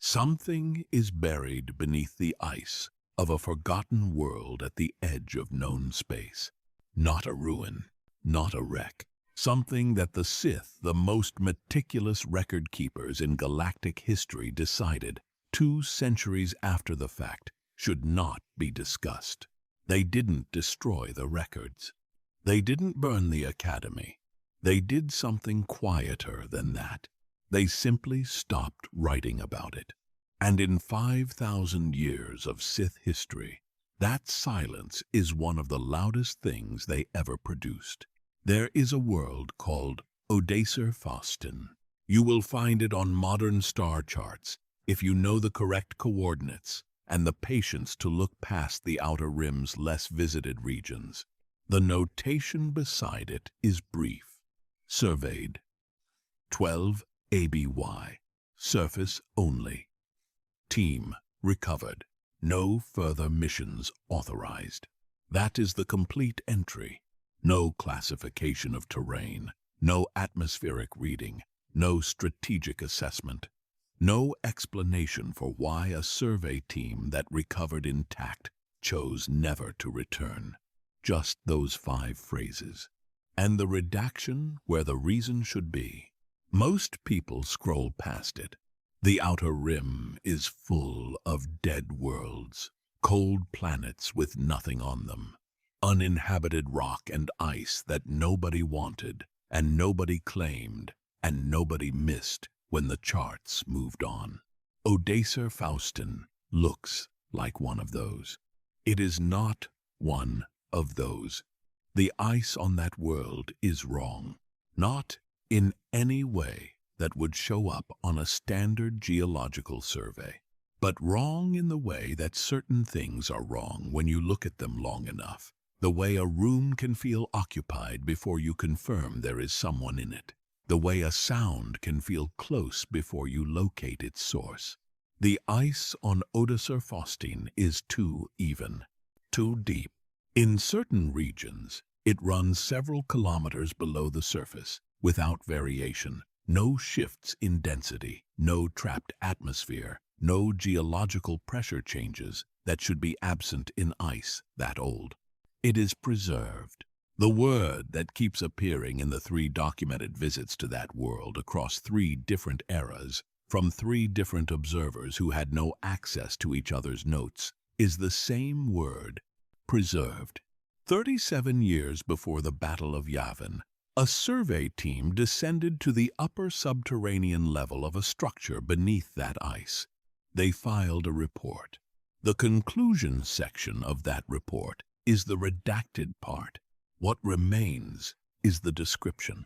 Something is buried beneath the ice of a forgotten world at the edge of known space. Not a ruin, not a wreck. Something that the Sith, the most meticulous record keepers in galactic history, decided 2 centuries after the fact should not be discussed. They didn't destroy the records. They didn't burn the Academy. They did something quieter than that. They simply stopped writing about it. And in 5,000 years of Sith history, that silence is one of the loudest things they ever produced. There is a world called Odacer Faustin. You will find it on modern star charts if you know the correct coordinates and the patience to look past the outer rim's less visited regions. The notation beside it is brief. Surveyed. 12 ABY. Surface only. Team recovered. No further missions authorized. That is the complete entry. No classification of terrain, no atmospheric reading, no strategic assessment, no explanation for why a survey team that recovered intact chose never to return. Just those 5 phrases. And the redaction where the reason should be. Most people scroll past it. The outer rim is full of dead worlds, cold planets with nothing on them, uninhabited rock and ice that nobody wanted, and nobody claimed, and nobody missed when the charts moved on. Odacer Faustin looks like one of those. It is not one of those. The ice on that world is wrong, not in any way that would show up on a standard geological survey, but wrong in the way that certain things are wrong when you look at them long enough. The way a room can feel occupied before you confirm there is someone in it. The way a sound can feel close before you locate its source. The ice on Odacer Faustin is too even, too deep. In certain regions, it runs several kilometers below the surface, without variation. No shifts in density, no trapped atmosphere, no geological pressure changes that should be absent in ice that old. It is preserved. The word that keeps appearing in the 3 documented visits to that world across 3 different eras, from 3 different observers who had no access to each other's notes, is the same word, preserved. 37 years before the Battle of Yavin, a survey team descended to the upper subterranean level of a structure beneath that ice. They filed a report. The conclusion section of that report is the redacted part. What remains is the description.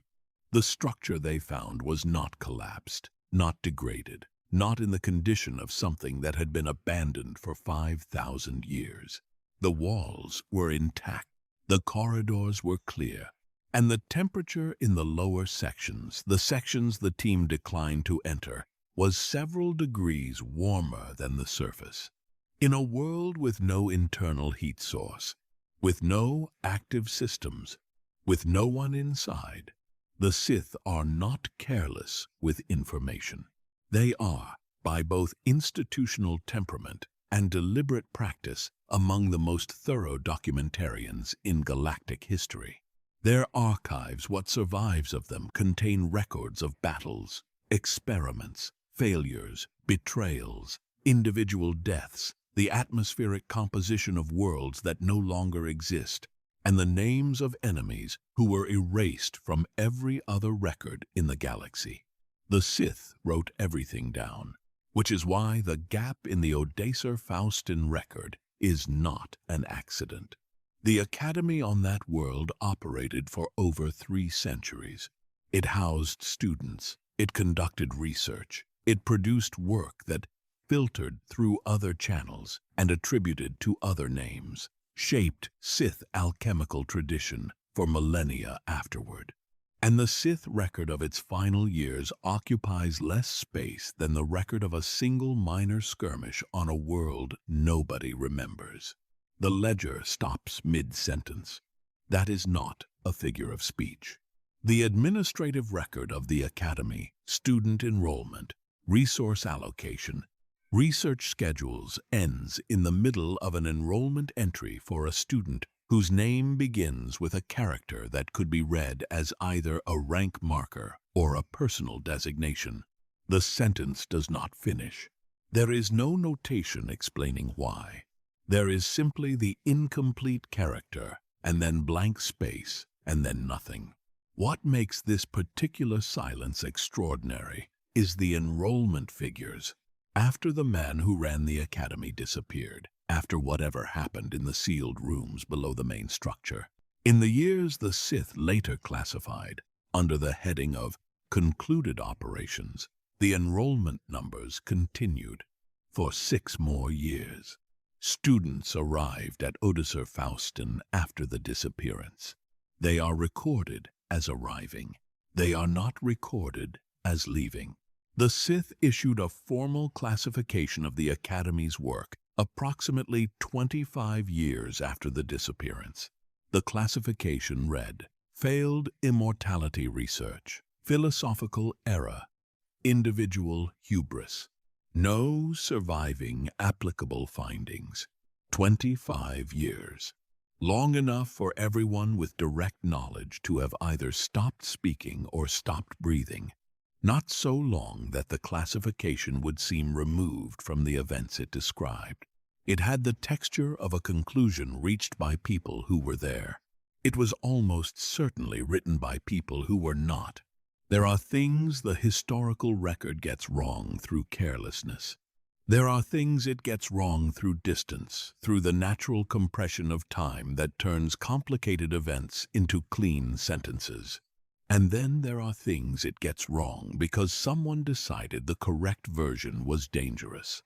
The structure they found was not collapsed, not degraded, not in the condition of something that had been abandoned for 5,000 years. The walls were intact, the corridors were clear, and the temperature in the lower sections, the sections the team declined to enter, was several degrees warmer than the surface. In a world with no internal heat source, with no active systems, with no one inside, the Sith are not careless with information. They are, by both institutional temperament and deliberate practice, among the most thorough documentarians in galactic history. Their archives, what survives of them, contain records of battles, experiments, failures, betrayals, individual deaths, the atmospheric composition of worlds that no longer exist, and the names of enemies who were erased from every other record in the galaxy. The Sith wrote everything down, which is why the gap in the Odacer Faustin record is not an accident. The Academy on that world operated for over 3 centuries. It housed students, it conducted research, it produced work that filtered through other channels and attributed to other names, shaped Sith alchemical tradition for millennia afterward. And the Sith record of its final years occupies less space than the record of a single minor skirmish on a world nobody remembers. The ledger stops mid-sentence. That is not a figure of speech. The administrative record of the Academy, student enrollment, resource allocation, Research schedules ends in the middle of an enrollment entry for a student whose name begins with a character that could be read as either a rank marker or a personal designation. The sentence does not finish. There is no notation explaining why. There is simply the incomplete character, and then blank space, and then nothing. What makes this particular silence extraordinary is the enrollment figures. After the man who ran the academy disappeared, after whatever happened in the sealed rooms below the main structure, in the years the Sith later classified under the heading of concluded operations, the enrollment numbers continued for 6 more years. Students arrived at Odysser Faustin after the disappearance. They are recorded as arriving. They are not recorded as leaving. The Sith issued a formal classification of the Academy's work approximately 25 years after the disappearance. The classification read, Failed Immortality Research, Philosophical Error, Individual Hubris, No Surviving Applicable Findings, 25 years. Long enough for everyone with direct knowledge to have either stopped speaking or stopped breathing. Not so long that the classification would seem removed from the events it described. It had the texture of a conclusion reached by people who were there. It was almost certainly written by people who were not. There are things the historical record gets wrong through carelessness. There are things it gets wrong through distance, through the natural compression of time that turns complicated events into clean sentences. And then there are things it gets wrong because someone decided the correct version was dangerous.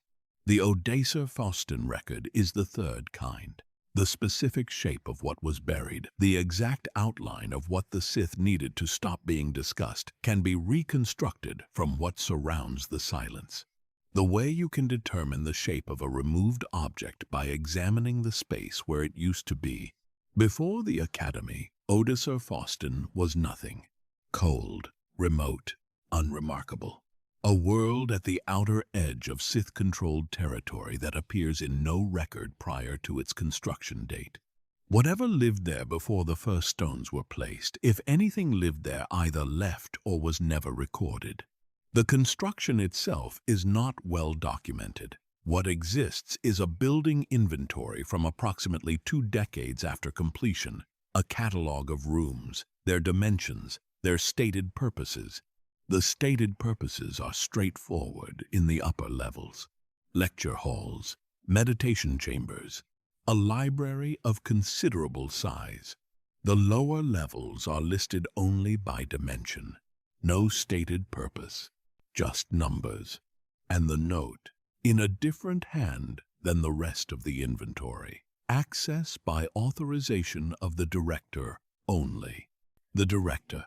The Odysser Faustin record is the third kind. The specific shape of what was buried, the exact outline of what the Sith needed to stop being discussed, can be reconstructed from what surrounds the silence. The way you can determine the shape of a removed object by examining the space where it used to be. Before the Academy, Odysser Faustin was nothing. Cold, remote, unremarkable. A world at the outer edge of Sith-controlled territory that appears in no record prior to its construction date. Whatever lived there before the first stones were placed, if anything lived there, either left or was never recorded. The construction itself is not well documented. What exists is a building inventory from approximately 2 decades after completion, a catalog of rooms, their dimensions, their stated purposes. The stated purposes are straightforward in the upper levels. Lecture halls, meditation chambers, a library of considerable size. The lower levels are listed only by dimension. No stated purpose, just numbers. And the note, in a different hand than the rest of the inventory. Access by authorization of the director only. The director.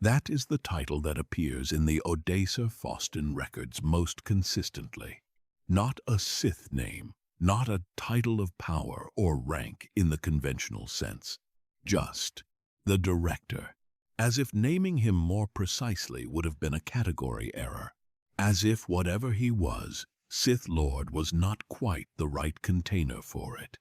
That is the title that appears in the Odysser Faustin records most consistently. Not a Sith name, not a title of power or rank in the conventional sense. Just the director. As if naming him more precisely would have been a category error. As if whatever he was, Sith Lord was not quite the right container for it.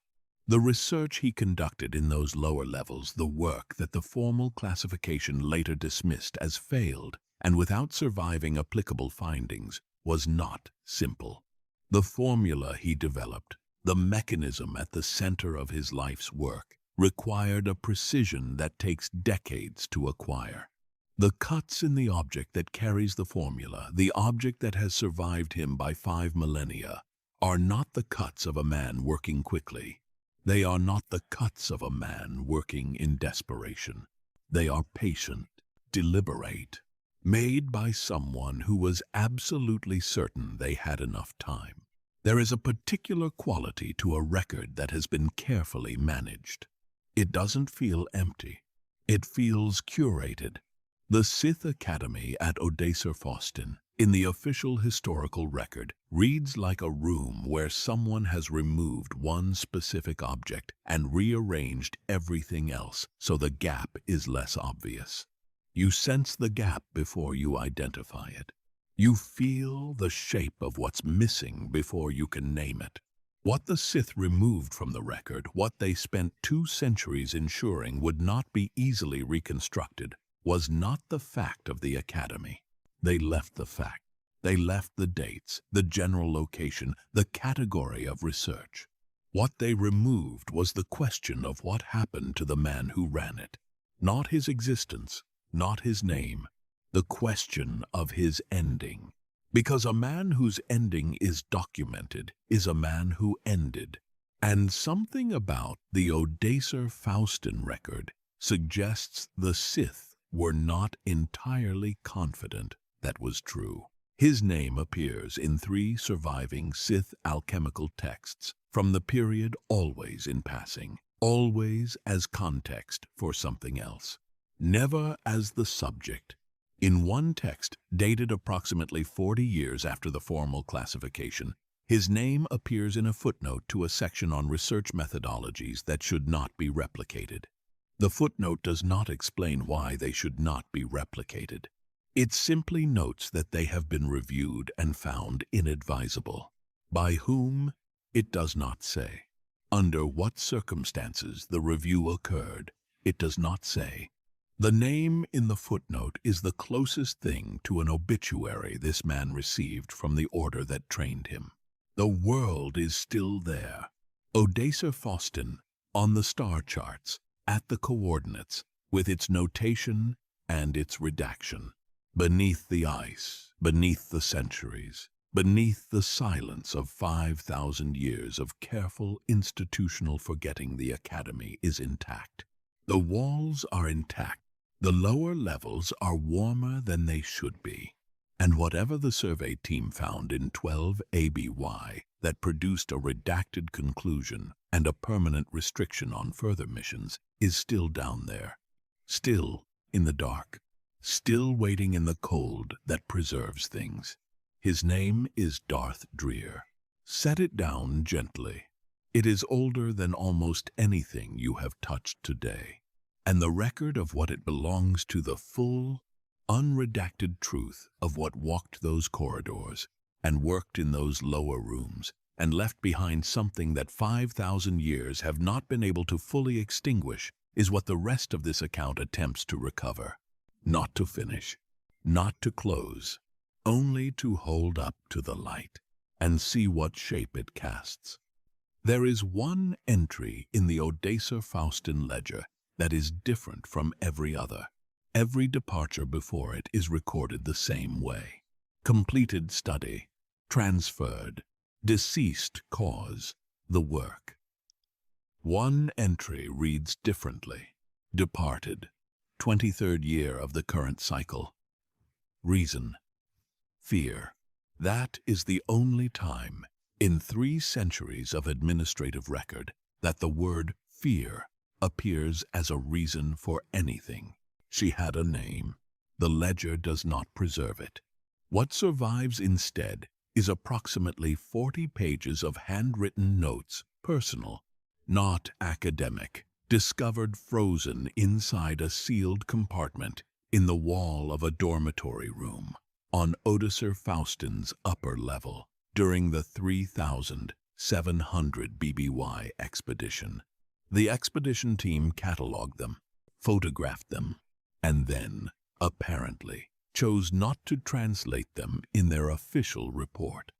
The research he conducted in those lower levels, the work that the formal classification later dismissed as failed and without surviving applicable findings, was not simple. The formula he developed, the mechanism at the center of his life's work, required a precision that takes decades to acquire. The cuts in the object that carries the formula, the object that has survived him by 5 millennia, are not the cuts of a man working quickly. They are not the cuts of a man working in desperation. They are patient, deliberate, made by someone who was absolutely certain they had enough time. There is a particular quality to a record that has been carefully managed. It doesn't feel empty. It feels curated. The Sith Academy at Odysser Faustin, in the official historical record, reads like a room where someone has removed one specific object and rearranged everything else so the gap is less obvious. You sense the gap before you identify it. You feel the shape of what's missing before you can name it. What the Sith removed from the record, what they spent 2 centuries ensuring would not be easily reconstructed, was not the fact of the Academy. They left the fact. They left the dates, the general location, the category of research. What they removed was the question of what happened to the man who ran it. Not his existence, not his name, the question of his ending. Because a man whose ending is documented is a man who ended. And something about the Odacer-Faustin record suggests the Sith were not entirely confident that was true. His name appears in 3 surviving Sith alchemical texts from the period always in passing, always as context for something else, never as the subject. In one text, dated approximately 40 years after the formal classification, his name appears in a footnote to a section on research methodologies that should not be replicated. The footnote does not explain why they should not be replicated. It simply notes that they have been reviewed and found inadvisable. By whom? It does not say. Under what circumstances the review occurred? It does not say. The name in the footnote is the closest thing to an obituary this man received from the order that trained him. The world is still there. Odacer-Faustin, on the star charts, at the coordinates, with its notation and its redaction. Beneath the ice, beneath the centuries, beneath the silence of 5,000 years of careful institutional forgetting, the Academy is intact. The walls are intact. The lower levels are warmer than they should be. And whatever the survey team found in 12 ABY that produced a redacted conclusion and a permanent restriction on further missions is still down there, still in the dark, still waiting in the cold that preserves things. His name is Darth Drear. Set it down gently. It is older than almost anything you have touched today. And the record of what it belongs to, the full, unredacted truth of what walked those corridors and worked in those lower rooms and left behind something that 5,000 years have not been able to fully extinguish, is what the rest of this account attempts to recover. Not to finish, not to close, only to hold up to the light and see what shape it casts. There is one entry in the Odacer-Faustin ledger that is different from every other. Every departure before it is recorded the same way. Completed study, transferred, deceased cause, the work. One entry reads differently. Departed, 23rd year of the current cycle. Reason, fear. That is the only time in 3 centuries of administrative record that the word fear appears as a reason for anything. She had a name. The ledger does not preserve it. What survives instead is approximately 40 pages of handwritten notes, personal, not academic, discovered frozen inside a sealed compartment in the wall of a dormitory room on Odacer-Faustin's upper level during the 3,700 BBY expedition. The expedition team cataloged them, photographed them, and then, apparently, chose not to translate them in their official report.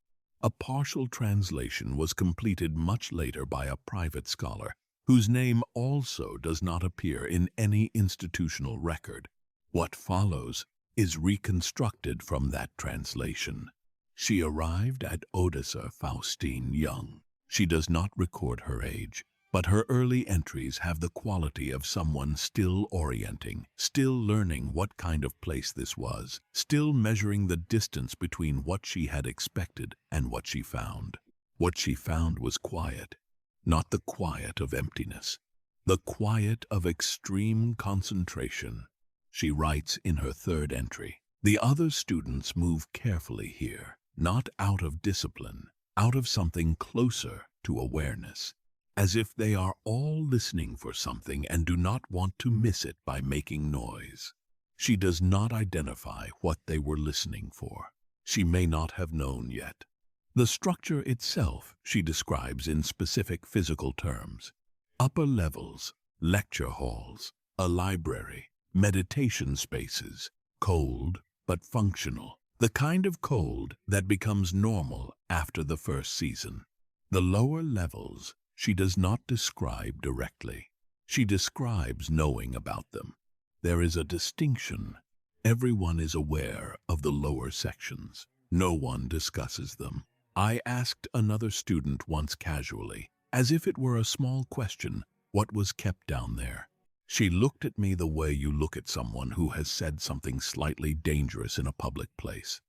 A partial translation was completed much later by a private scholar, whose name also does not appear in any institutional record. What follows is reconstructed from that translation. She arrived at Odacer-Faustin young. She does not record her age, but her early entries have the quality of someone still orienting, still learning what kind of place this was, still measuring the distance between what she had expected and what she found. What she found was quiet, not the quiet of emptiness, the quiet of extreme concentration. She writes in her 3rd entry, "The other students move carefully here, not out of discipline, out of something closer to awareness, as if they are all listening for something and do not want to miss it by making noise." She does not identify what they were listening for. she may not have known yet. The structure itself she describes in specific physical terms. Upper levels, lecture halls, a library, meditation spaces, cold but functional. The kind of cold that becomes normal after the first season. The lower levels she does not describe directly. She describes knowing about them. There is a distinction. Everyone is aware of the lower sections. No one discusses them. I asked another student once casually, as if it were a small question, what was kept down there. She looked at me the way you look at someone who has said something slightly dangerous in a public place.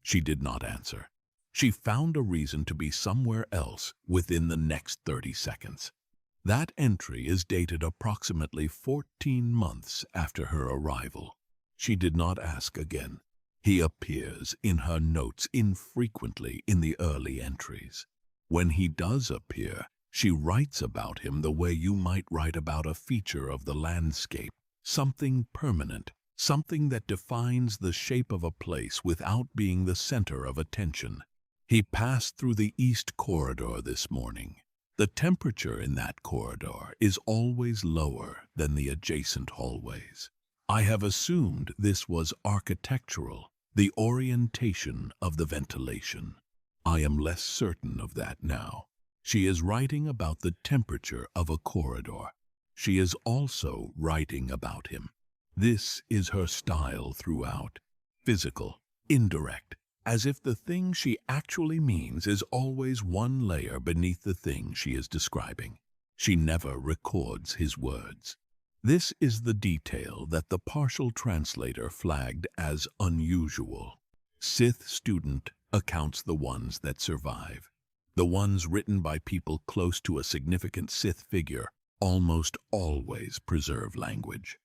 She did not answer. She found a reason to be somewhere else within the next 30 seconds. That entry is dated approximately 14 months after her arrival. She did not ask again. He appears in her notes infrequently in the early entries. When he does appear, she writes about him the way you might write about a feature of the landscape, something permanent, something that defines the shape of a place without being the center of attention. He passed through the East Corridor this morning. The temperature in that corridor is always lower than the adjacent hallways. I have assumed this was architectural, the orientation of the ventilation. I am less certain of that now. She is writing about the temperature of a corridor. She is also writing about him. This is her style throughout. Physical, indirect, as if the thing she actually means is always one layer beneath the thing she is describing. She never records his words. This is the detail that the partial translator flagged as unusual. Sith student accounts the ones that survive. The ones written by people close to a significant Sith figure almost always preserve language.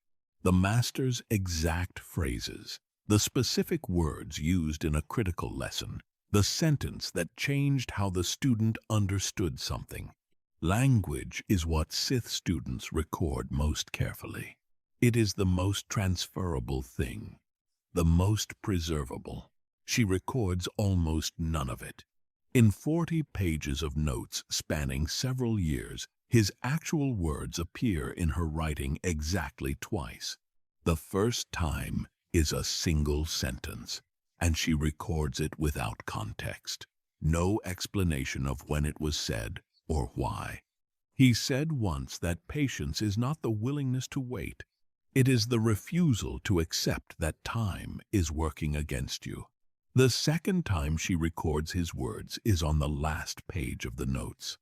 The master's exact phrases, the specific words used in a critical lesson, the sentence that changed how the student understood something. Language is what Sith students record most carefully. It is the most transferable thing, the most preservable. She records almost none of it. In 40 pages of notes spanning several years, his actual words appear in her writing exactly twice. The first time is a single sentence, and she records it without context. No explanation of when it was said or why. He said once that patience is not the willingness to wait. It is the refusal to accept that time is working against you. The second time she records his words is on the last page of the notes.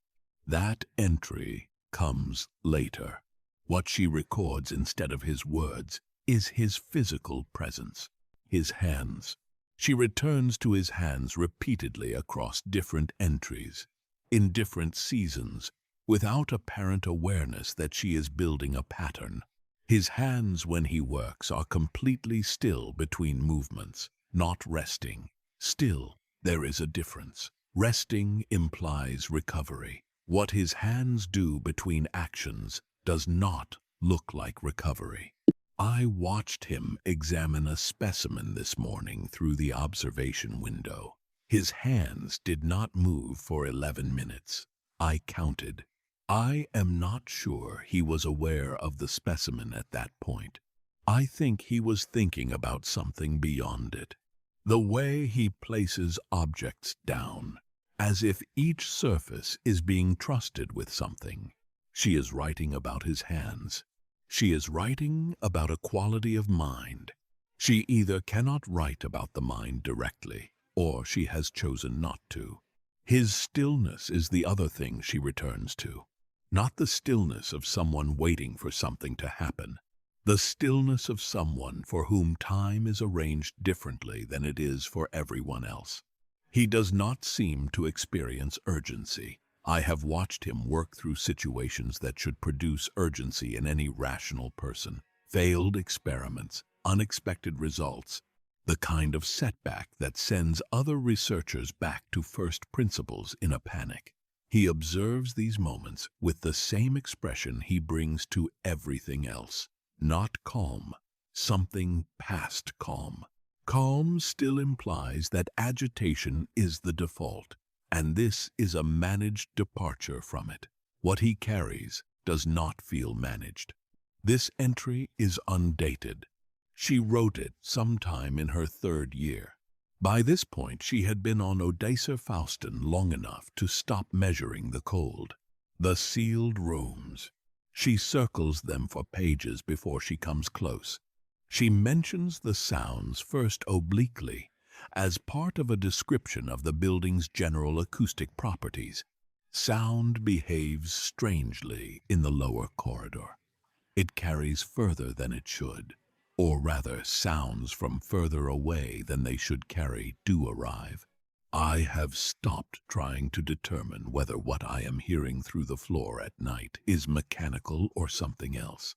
That entry comes later. What she records instead of his words is his physical presence, his hands. She returns to his hands repeatedly across different entries, in different seasons, without apparent awareness that she is building a pattern. His hands when he works are completely still between movements, not resting. Still, there is a difference. Resting implies recovery. What his hands do between actions does not look like recovery. I watched him examine a specimen this morning through the observation window. His hands did not move for 11 minutes. I counted. I am not sure he was aware of the specimen at that point. I think he was thinking about something beyond it. The way he places objects down, as if each surface is being trusted with something. She is writing about his hands. She is writing about a quality of mind. She either cannot write about the mind directly, or she has chosen not to. His stillness is the other thing she returns to. Not the stillness of someone waiting for something to happen. The stillness of someone for whom time is arranged differently than it is for everyone else. He does not seem to experience urgency. I have watched him work through situations that should produce urgency in any rational person. Failed experiments, unexpected results, the kind of setback that sends other researchers back to first principles in a panic. He observes these moments with the same expression he brings to everything else. Not calm, something past calm. Calm still implies that agitation is the default, and this is a managed departure from it. What he carries does not feel managed. This entry is undated. She wrote it sometime in her 3rd year. By this point, she had been on Odessa Faustin long enough to stop measuring the cold. The sealed rooms. She circles them for pages before she comes close. She mentions the sounds first obliquely, as part of a description of the building's general acoustic properties. Sound behaves strangely in the lower corridor. It carries further than it should, or rather sounds from further away than they should carry do arrive. I have stopped trying to determine whether what I am hearing through the floor at night is mechanical or something else.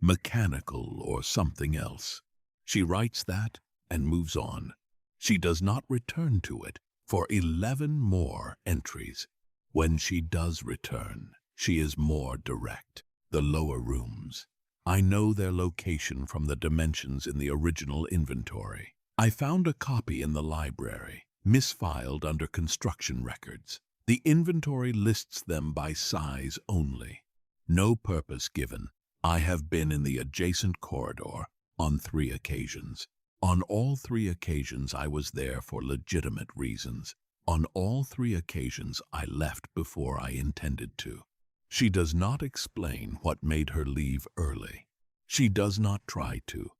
Mechanical or something else. She writes that and moves on. She does not return to it for 11 more entries. When she does return, she is more direct. The lower rooms. I know their location from the dimensions in the original inventory. I found a copy in the library, misfiled under construction records. The inventory lists them by size only. No purpose given. I have been in the adjacent corridor on 3 occasions. On all 3 occasions, I was there for legitimate reasons. On all 3 occasions, I left before I intended to. She does not explain what made her leave early. She does not try to.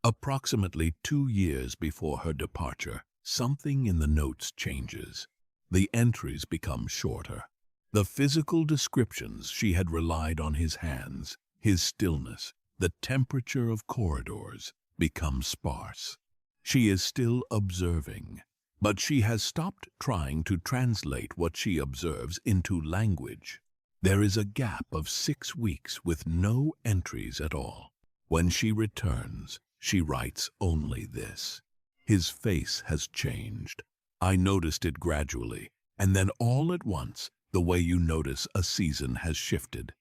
Approximately 2 years before her departure, something in the notes changes. The entries become shorter. The physical descriptions she had relied on his hands, his stillness, the temperature of corridors, become sparse. She is still observing, but she has stopped trying to translate what she observes into language. There is a gap of 6 weeks with no entries at all. When she returns, she writes only this. His face has changed. I noticed it gradually, and then all at once, the way you notice a season has shifted.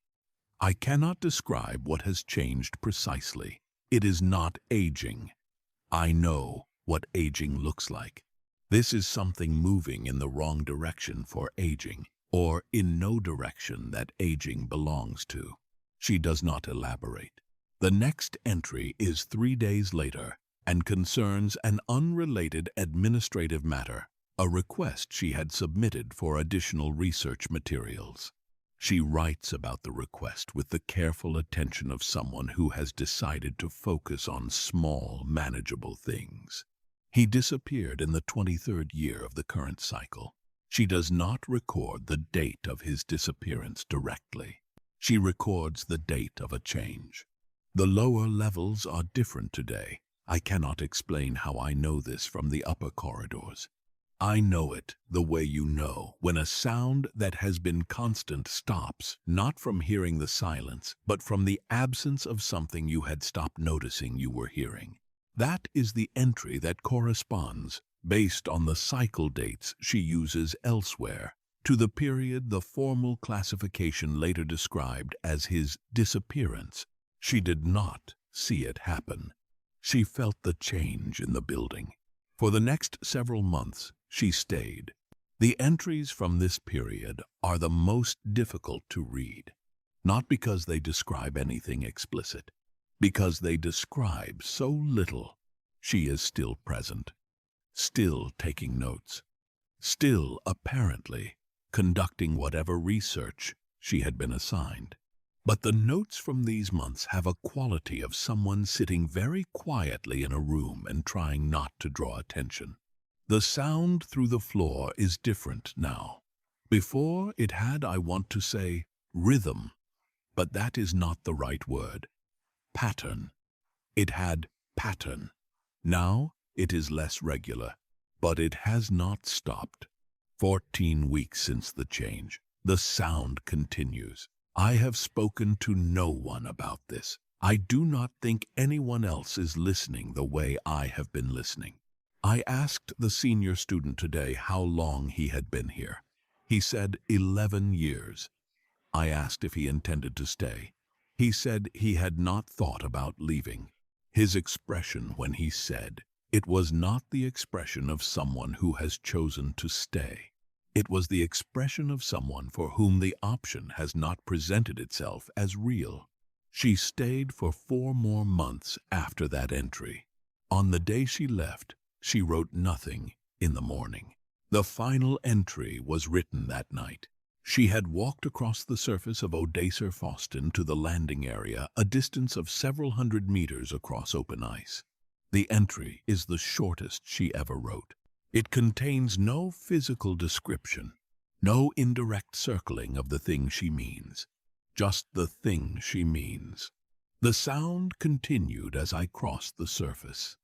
I cannot describe what has changed precisely. It is not aging. I know what aging looks like. This is something moving in the wrong direction for aging, or in no direction that aging belongs to. She does not elaborate. The next entry is 3 days later and concerns an unrelated administrative matter, a request she had submitted for additional research materials. She writes about the request with the careful attention of someone who has decided to focus on small, manageable things. He disappeared in the 23rd year of the current cycle. She does not record the date of his disappearance directly. She records the date of a change. The lower levels are different today. I cannot explain how I know this from the upper corridors. I know it the way you know when a sound that has been constant stops, not from hearing the silence, but from the absence of something you had stopped noticing you were hearing. That is the entry that corresponds, based on the cycle dates she uses elsewhere, to the period the formal classification later described as his disappearance. She did not see it happen. She felt the change in the building. For the next several months, she stayed. The entries from this period are the most difficult to read, not because they describe anything explicit, because they describe so little. She is still present, still taking notes, still apparently conducting whatever research she had been assigned. But the notes from these months have a quality of someone sitting very quietly in a room and trying not to draw attention. The sound through the floor is different now. Before it had, I want to say, rhythm, but that is not the right word. Pattern. It had pattern. Now it is less regular, but it has not stopped. 14 weeks since the change. The sound continues. I have spoken to no one about this. I do not think anyone else is listening the way I have been listening. I asked the senior student today how long he had been here. He said 11 years. I asked if he intended to stay. He said he had not thought about leaving. His expression when he said, It was not the expression of someone who has chosen to stay. It was the expression of someone for whom the option has not presented itself as real. She stayed for 4 more months after that entry. On the day she left, she wrote nothing in the morning. The final entry was written that night. She had walked across the surface of Odacer Foston to the landing area, a distance of several hundred meters across open ice. The entry is the shortest she ever wrote. It contains no physical description, no indirect circling of the thing she means, just the thing she means. The sound continued as I crossed the surface.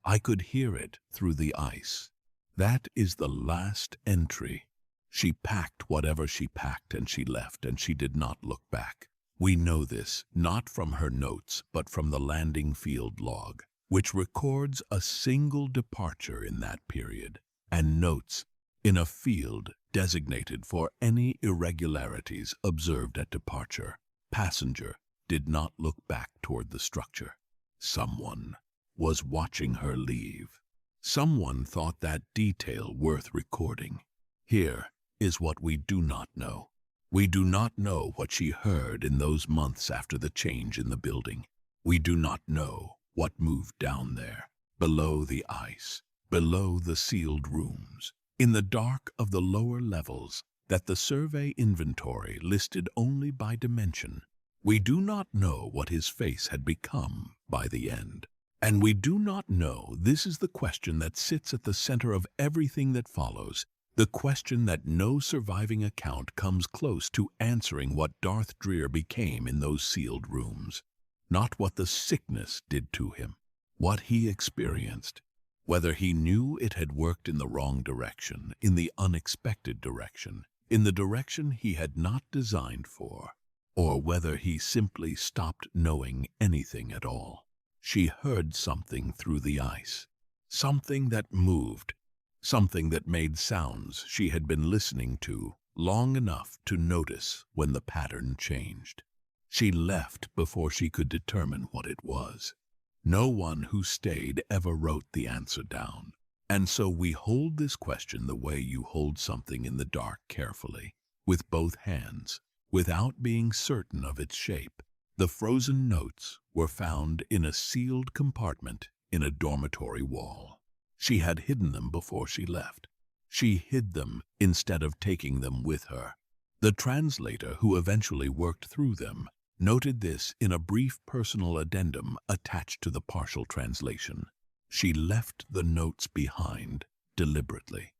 I could hear it through the ice. That is the last entry. She packed whatever she packed and she left, and she did not look back. We know this not from her notes, but from the landing field log, which records a single departure in that period, and notes in a field designated for any irregularities observed at departure. Passenger did not look back toward the structure. Someone was watching her leave. Someone thought that detail worth recording. Here is what we do not know. We do not know what she heard in those months after the change in the building. We do not know what moved down there, below the ice, below the sealed rooms, in the dark of the lower levels that the survey inventory listed only by dimension. We do not know what his face had become by the end. And we do not know. This is the question that sits at the center of everything that follows, the question that no surviving account comes close to answering what Darth Drear became in those sealed rooms. Not what the sickness did to him, what he experienced, whether he knew it had worked in the wrong direction, in the unexpected direction, in the direction he had not designed for, or whether he simply stopped knowing anything at all. She heard something through the ice, something that moved, something that made sounds she had been listening to long enough to notice when the pattern changed. She left before she could determine what it was. No one who stayed ever wrote the answer down, and so we hold this question the way you hold something in the dark carefully, with both hands, without being certain of its shape. The frozen notes were found in a sealed compartment in a dormitory wall. She had hidden them before she left. She hid them instead of taking them with her. The translator who eventually worked through them noted this in a brief personal addendum attached to the partial translation. She left the notes behind deliberately.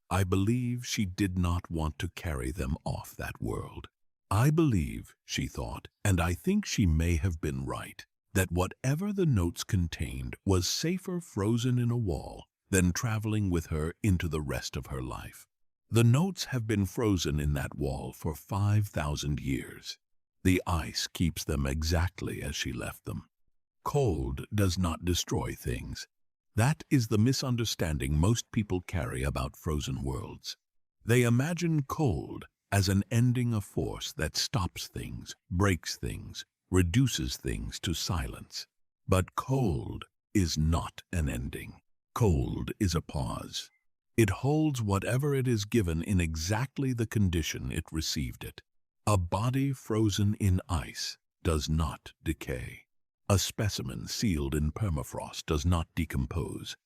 I believe she did not want to carry them off that world. I believe, she thought, and I think she may have been right, that whatever the notes contained was safer frozen in a wall than traveling with her into the rest of her life. The notes have been frozen in that wall for 5,000 years. The ice keeps them exactly as she left them. Cold does not destroy things. That is the misunderstanding most people carry about frozen worlds. They imagine cold as an ending of force that stops things, breaks things, reduces things to silence. But cold is not an ending. Cold is a pause. It holds whatever it is given in exactly the condition it received it. A body frozen in ice does not decay. A specimen sealed in permafrost does not decompose.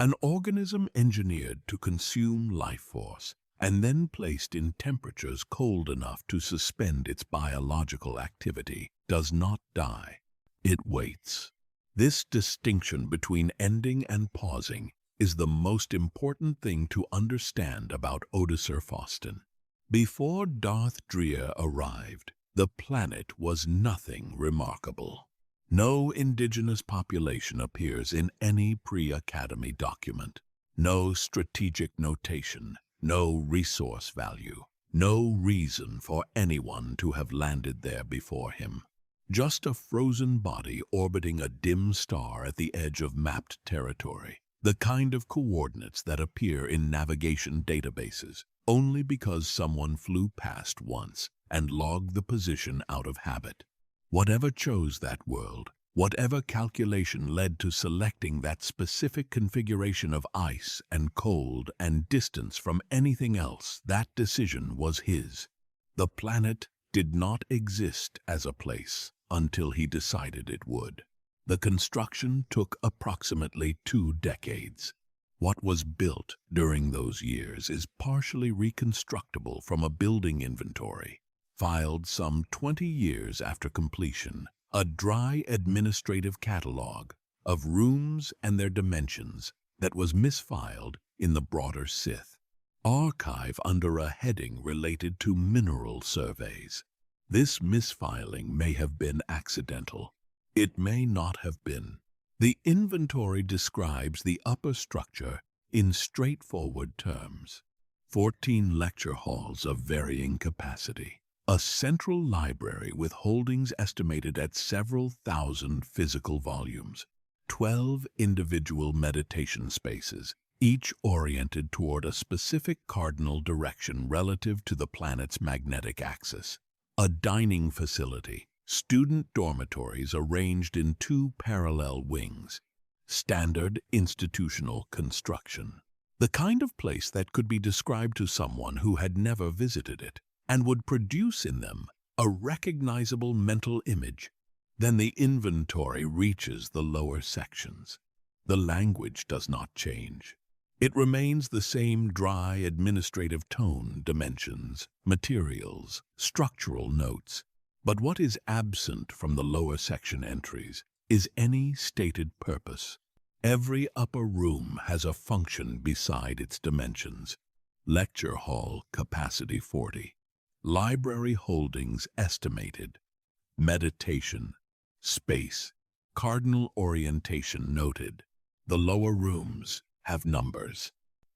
An organism engineered to consume life force and then placed in temperatures cold enough to suspend its biological activity does not die. It waits. This distinction between ending and pausing is the most important thing to understand about Odacer Foston. Before Darth Drear arrived, the planet was nothing remarkable. No indigenous population appears in any pre-Academy document. No strategic notation, no resource value, no reason for anyone to have landed there before him. Just a frozen body orbiting a dim star at the edge of mapped territory. The kind of coordinates that appear in navigation databases only because someone flew past once and logged the position out of habit. Whatever chose that world Whatever calculation led to selecting that specific configuration of ice and cold and distance from anything else, that decision was his. The planet did not exist as a place until he decided it would. The construction took approximately 2 decades. What was built during those years is partially reconstructible from a building inventory, filed some 20 years after completion, a dry administrative catalog of rooms and their dimensions that was misfiled in the broader Sith archive under a heading related to mineral surveys. This misfiling may have been accidental. It may not have been. The inventory describes the upper structure in straightforward terms. 14 lecture halls of varying capacity. A central library with holdings estimated at several thousand physical volumes. 12 individual meditation spaces, each oriented toward a specific cardinal direction relative to the planet's magnetic axis. A dining facility. Student dormitories arranged in 2 parallel wings. Standard institutional construction. The kind of place that could be described to someone who had never visited it and would produce in them a recognizable mental image. Then the inventory reaches the lower sections. The language does not change. It remains the same dry administrative tone, dimensions, materials, structural notes. But what is absent from the lower section entries is any stated purpose. Every upper room has a function beside its dimensions. Lecture hall capacity 40. Library holdings estimated. Meditation, space, cardinal orientation noted. The lower rooms have numbers,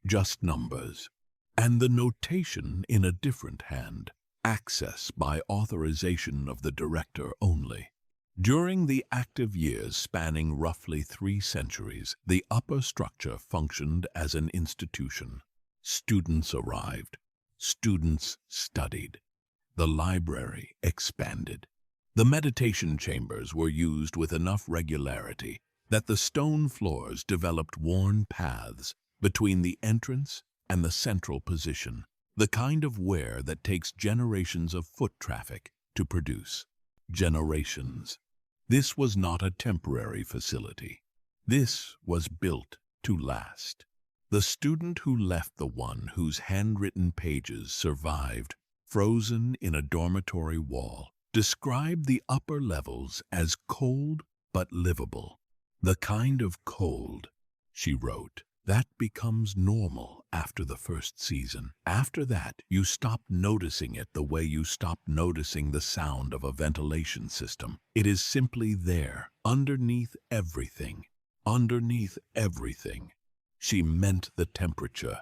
just numbers, and the notation in a different hand. Access by authorization of the director only. During the active years spanning roughly 3 centuries, the upper structure functioned as an institution. Students arrived. Students studied. The library expanded. The meditation chambers were used with enough regularity that the stone floors developed worn paths between the entrance and the central position. The kind of wear that takes generations of foot traffic to produce. Generations. This was not a temporary facility. This was built to last. The student who left the one whose handwritten pages survived, frozen in a dormitory wall, described the upper levels as cold but livable. The kind of cold, she wrote, that becomes normal after the first season. After that, you stop noticing it the way you stop noticing the sound of a ventilation system. It is simply there, underneath everything. Underneath everything. She meant the temperature.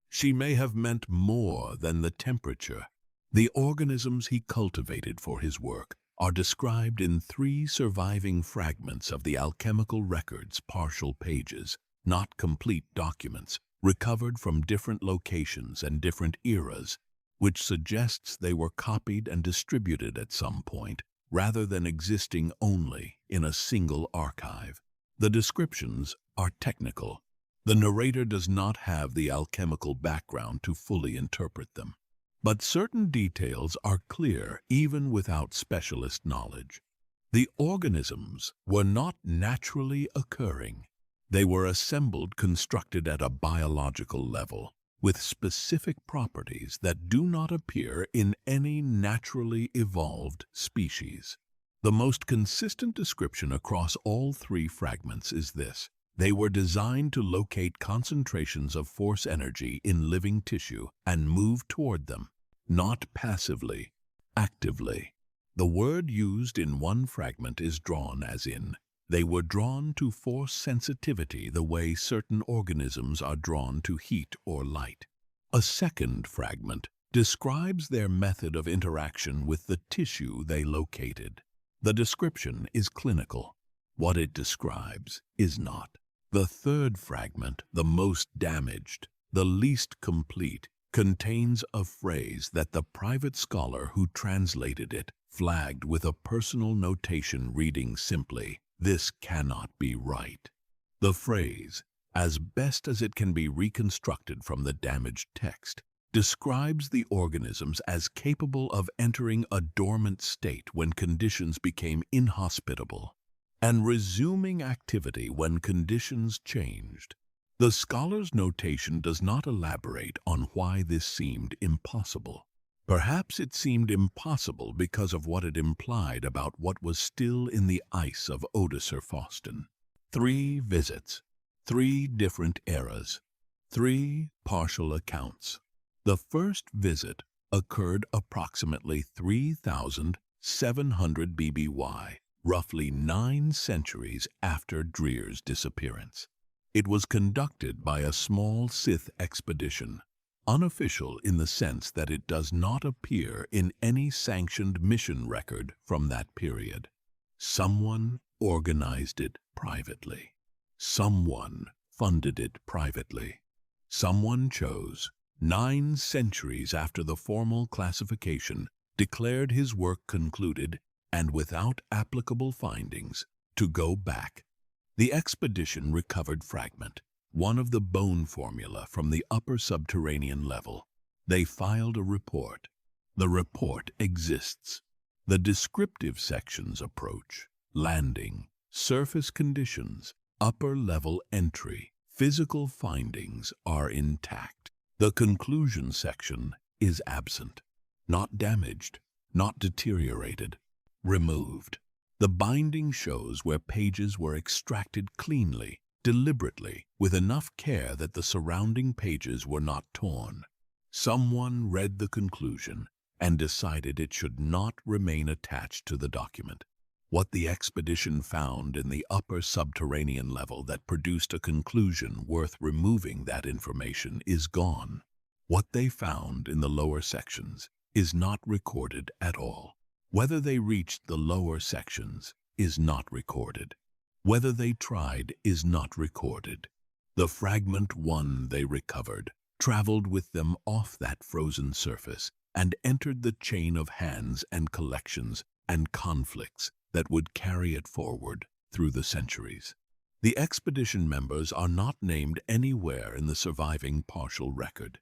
She may have meant more than the temperature. The organisms he cultivated for his work are described in 3 surviving fragments of the alchemical records, partial pages, not complete documents, recovered from different locations and different eras, which suggests they were copied and distributed at some point, rather than existing only in a single archive. The descriptions are technical. The narrator does not have the alchemical background to fully interpret them. But certain details are clear even without specialist knowledge. The organisms were not naturally occurring. They were assembled, constructed at a biological level, with specific properties that do not appear in any naturally evolved species. The most consistent description across all 3 fragments is this. They were designed to locate concentrations of force energy in living tissue and move toward them, not passively, actively. The word used in one fragment is drawn as in, they were drawn to force sensitivity the way certain organisms are drawn to heat or light. A second fragment describes their method of interaction with the tissue they located. The description is clinical. What it describes is not. The third fragment, the most damaged, the least complete, contains a phrase that the private scholar who translated it flagged with a personal notation reading simply, This cannot be right. The phrase, as best as it can be reconstructed from the damaged text, describes the organisms as capable of entering a dormant state when conditions became inhospitable and resuming activity when conditions changed. The scholar's notation does not elaborate on why this seemed impossible. Perhaps it seemed impossible because of what it implied about what was still in the ice of Odysser Faustin. 3 visits, 3 different eras, 3 partial accounts. The first visit occurred approximately 3,700 BBY, roughly 9 centuries after Drear's disappearance. It was conducted by a small Sith expedition, unofficial in the sense that it does not appear in any sanctioned mission record from that period. Someone organized it privately. Someone funded it privately. Someone chose, 9 centuries after the formal classification, declared his work concluded and without applicable findings, to go back. The expedition recovered fragment, one of the bone formula from the upper subterranean level. They filed a report. The report exists. The descriptive sections approach, landing, surface conditions, upper level entry, physical findings are intact. The conclusion section is absent, not damaged, not deteriorated, removed. The binding shows where pages were extracted cleanly, deliberately, with enough care that the surrounding pages were not torn. Someone read the conclusion and decided it should not remain attached to the document. What the expedition found in the upper subterranean level that produced a conclusion worth removing that information is gone. What they found in the lower sections is not recorded at all. Whether they reached the lower sections is not recorded. Whether they tried is not recorded. The fragment 1 they recovered traveled with them off that frozen surface and entered the chain of hands and collections and conflicts that would carry it forward through the centuries. The expedition members are not named anywhere in the surviving partial record.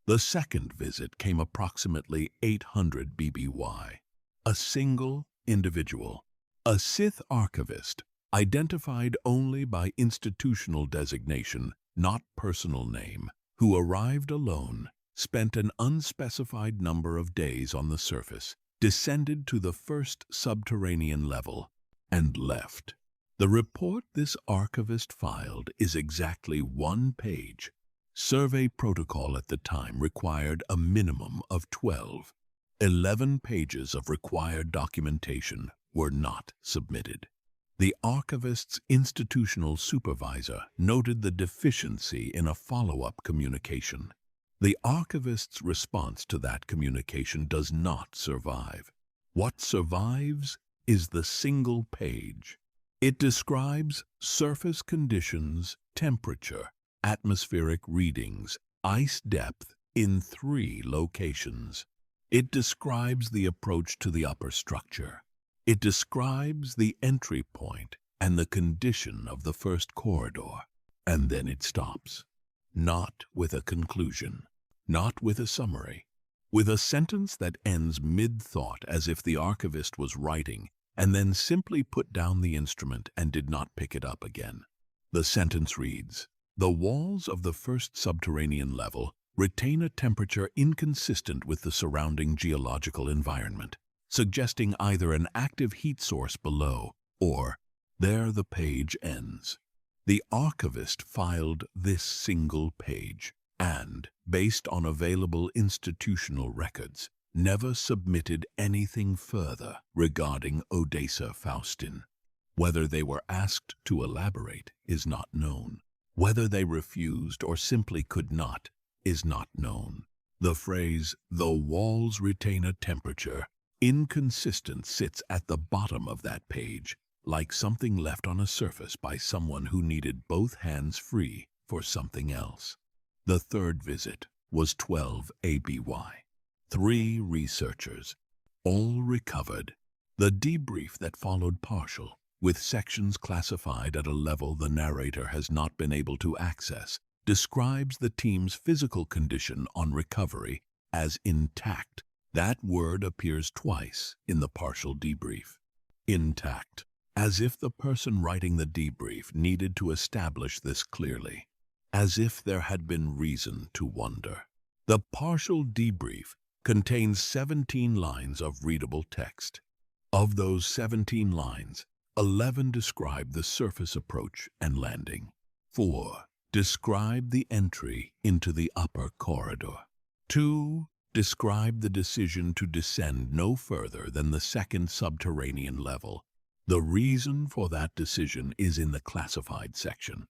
The second visit came approximately 800 BBY. A single individual, a Sith archivist, identified only by institutional designation, not personal name, who arrived alone, spent an unspecified number of days on the surface, descended to the first subterranean level, and left. The report this archivist filed is exactly 1 page. Survey protocol at the time required a minimum of 12. 11 pages of required documentation were not submitted. The archivist's institutional supervisor noted the deficiency in a follow-up communication. The archivist's response to that communication does not survive. What survives is the single page. It describes surface conditions, temperature, atmospheric readings, ice depth in 3 locations. It describes the approach to the upper structure. It describes the entry point and the condition of the first corridor. And then it stops. Not with a conclusion, not with a summary, with a sentence that ends mid-thought as if the archivist was writing and then simply put down the instrument and did not pick it up again. The sentence reads, "The walls of the first subterranean level retain a temperature inconsistent with the surrounding geological environment, suggesting either an active heat source below or, there the page ends." The archivist filed this single page and, based on available institutional records, never submitted anything further regarding Odysser Faustin. Whether they were asked to elaborate is not known. Whether they refused or simply could not is not known. The phrase, "the walls retain a temperature," inconsistent sits at the bottom of that page, like something left on a surface by someone who needed both hands free for something else. The third visit was 12 ABY. 3 researchers, all recovered. The debrief that followed partial, with sections classified at a level the narrator has not been able to access, describes the team's physical condition on recovery as intact. That word appears twice in the partial debrief. Intact, as if the person writing the debrief needed to establish this clearly, as if there had been reason to wonder. The partial debrief contains 17 lines of readable text. Of those 17 lines, 11 describe the surface approach and landing. 4 describe the entry into the upper corridor. 2 describe the decision to descend no further than the second subterranean level. The reason for that decision is in the classified section.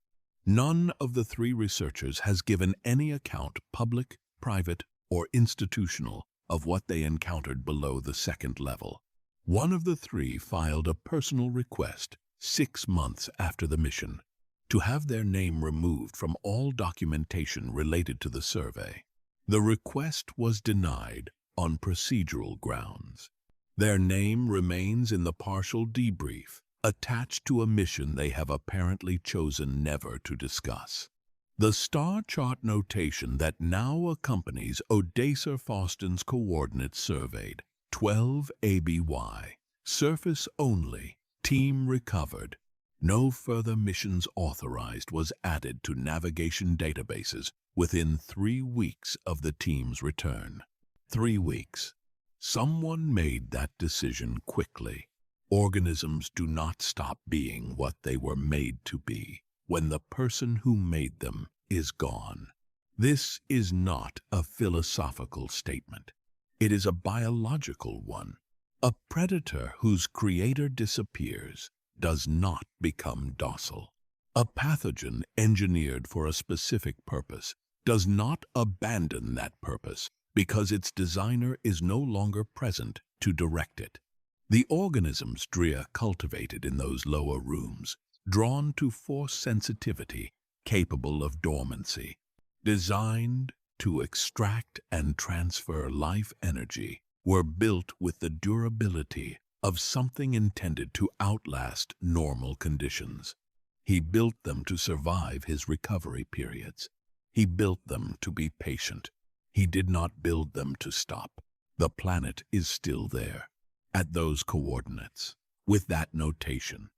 None of the 3 researchers has given any account, public, private, or institutional, of what they encountered below the second level. One of the 3 filed a personal request 6 months after the mission to have their name removed from all documentation related to the survey. The request was denied on procedural grounds. Their name remains in the partial debrief, attached to a mission they have apparently chosen never to discuss. The star chart notation that now accompanies Odessa Faustin's coordinates surveyed 12 ABY, surface only, team recovered. No further missions authorized was added to navigation databases within 3 weeks of the team's return. 3 weeks. Someone made that decision quickly. Organisms do not stop being what they were made to be when the person who made them is gone. This is not a philosophical statement. It is a biological one. A predator whose creator disappears does not become docile. A pathogen engineered for a specific purpose does not abandon that purpose because its designer is no longer present to direct it. The organisms Drear cultivated in those lower rooms, drawn to force sensitivity, capable of dormancy, designed to extract and transfer life energy, were built with the durability of something intended to outlast normal conditions. He built them to survive his recovery periods. He built them to be patient. He did not build them to stop. The planet is still there, at those coordinates, with that notation,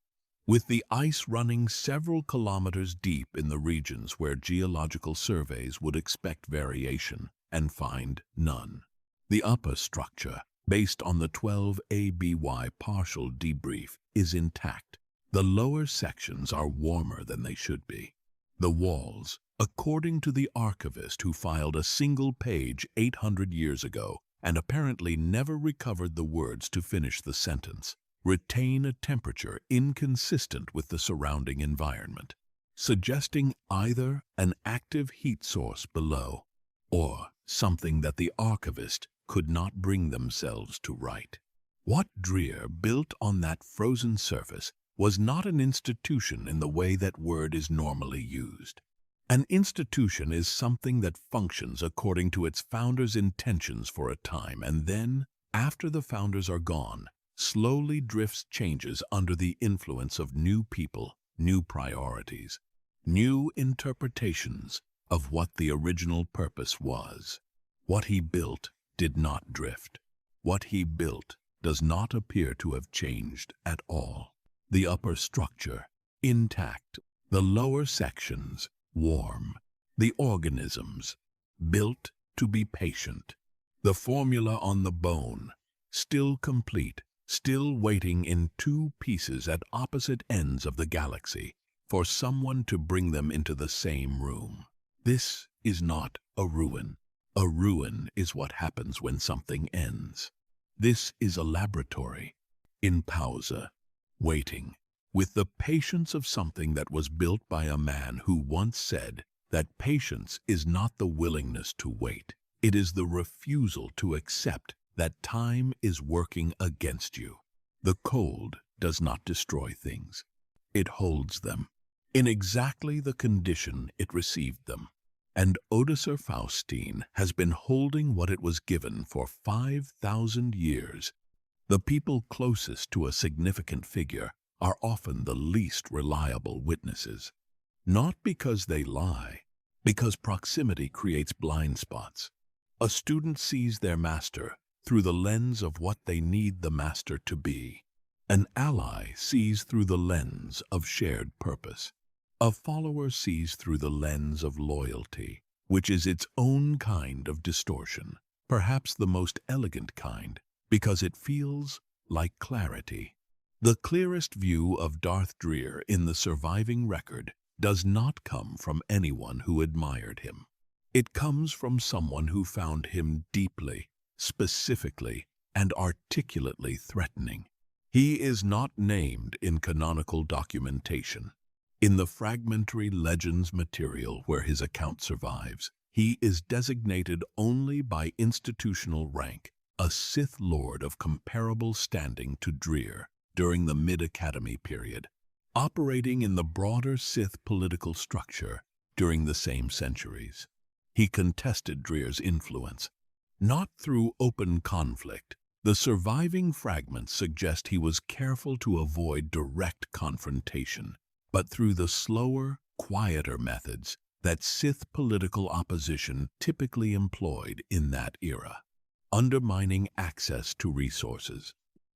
with the ice running several kilometers deep in the regions where geological surveys would expect variation and find none. The upper structure, based on the 12 ABY partial debrief, is intact. The lower sections are warmer than they should be. The walls, according to the archivist who filed a single page 800 years ago and apparently never recovered the words to finish the sentence, retain a temperature inconsistent with the surrounding environment, suggesting either an active heat source below or something that the archivist could not bring themselves to write. What Drear built on that frozen surface was not an institution in the way that word is normally used. An institution is something that functions according to its founder's intentions for a time and then, after the founders are gone, slowly drifts changes under the influence of new people, new priorities, new interpretations of what the original purpose was. What he built did not drift. What he built does not appear to have changed at all. The upper structure, intact. The lower sections, warm. The organisms, built to be patient. The formula on the bone, still complete, still waiting in 2 pieces at opposite ends of the galaxy for someone to bring them into the same room. This is not a ruin. A ruin is what happens when something ends. This is a laboratory, in pausa, waiting, with the patience of something that was built by a man who once said that patience is not the willingness to wait. It is the refusal to accept that time is working against you. The cold does not destroy things. It holds them in exactly the condition it received them. And Odessa Faustine has been holding what it was given for 5,000 years. The people closest to a significant figure are often the least reliable witnesses. Not because they lie, because proximity creates blind spots. A student sees their master through the lens of what they need the master to be. An ally sees through the lens of shared purpose. A follower sees through the lens of loyalty, which is its own kind of distortion, perhaps the most elegant kind, because it feels like clarity. The clearest view of Darth Drear in the surviving record does not come from anyone who admired him. It comes from someone who found him deeply, specifically, and articulately threatening. He is not named in canonical documentation. In the fragmentary legends material where his account survives, he is designated only by institutional rank, a Sith Lord of comparable standing to Drear during the mid-Academy period, operating in the broader Sith political structure during the same centuries. He contested Drear's influence, not through open conflict. The surviving fragments suggest he was careful to avoid direct confrontation, but through the slower, quieter methods that Sith political opposition typically employed in that era, undermining access to resources,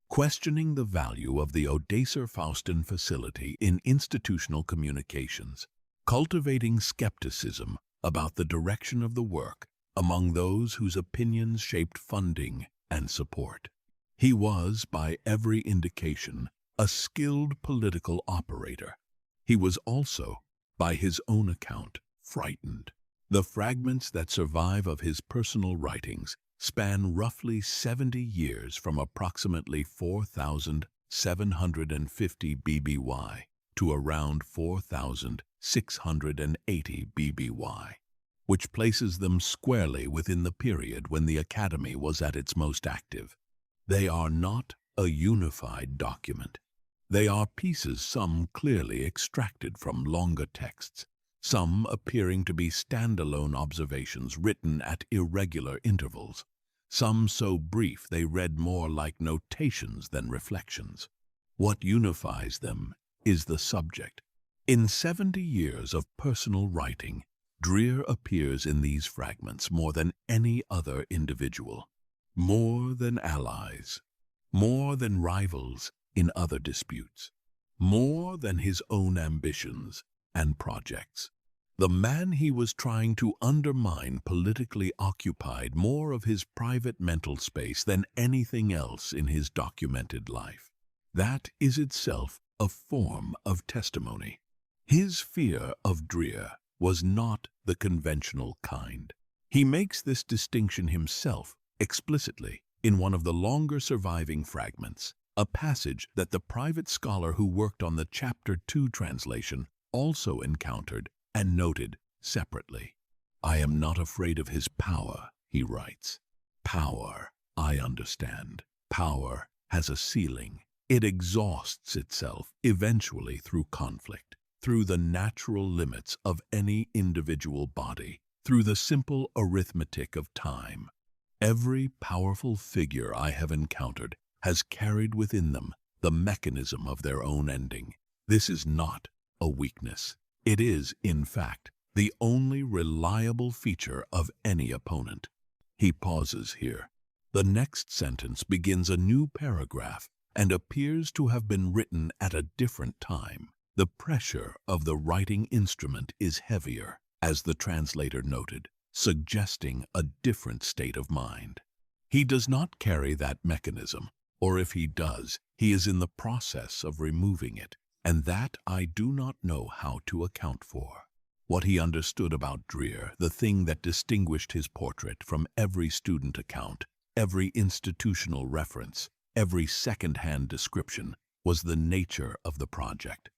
questioning the value of the Odacer-Faustin facility in institutional communications, cultivating skepticism about the direction of the work among those whose opinions shaped funding and support. He was, by every indication, a skilled political operator. He was also, by his own account, frightened. The fragments that survive of his personal writings span roughly 70 years from approximately 4,750 BBY to around 4,680 BBY, which places them squarely within the period when the Academy was at its most active. They are not a unified document. They are pieces, some clearly extracted from longer texts, some appearing to be standalone observations written at irregular intervals, some so brief they read more like notations than reflections. What unifies them is the subject. In 70 years of personal writing, Drear appears in these fragments more than any other individual, more than allies, more than rivals in other disputes, more than his own ambitions and projects. The man he was trying to undermine politically occupied more of his private mental space than anything else in his documented life. That is itself a form of testimony. His fear of Drear was not the conventional kind. He makes this distinction himself explicitly in one of the longer surviving fragments, a passage that the private scholar who worked on the Chapter 2 translation also encountered and noted separately. "I am not afraid of his power," he writes. "Power, I understand. Power has a ceiling. It exhausts itself eventually through conflict, through the natural limits of any individual body, through the simple arithmetic of time. Every powerful figure I have encountered has carried within them the mechanism of their own ending. This is not a weakness. It is, in fact, the only reliable feature of any opponent." He pauses here. The next sentence begins a new paragraph and appears to have been written at a different time. The pressure of the writing instrument is heavier, as the translator noted, suggesting a different state of mind. He does not carry that mechanism, or if he does, he is in the process of removing it, and that I do not know how to account for. What he understood about Drear, the thing that distinguished his portrait from every student account, every institutional reference, every second-hand description, was the nature of the project.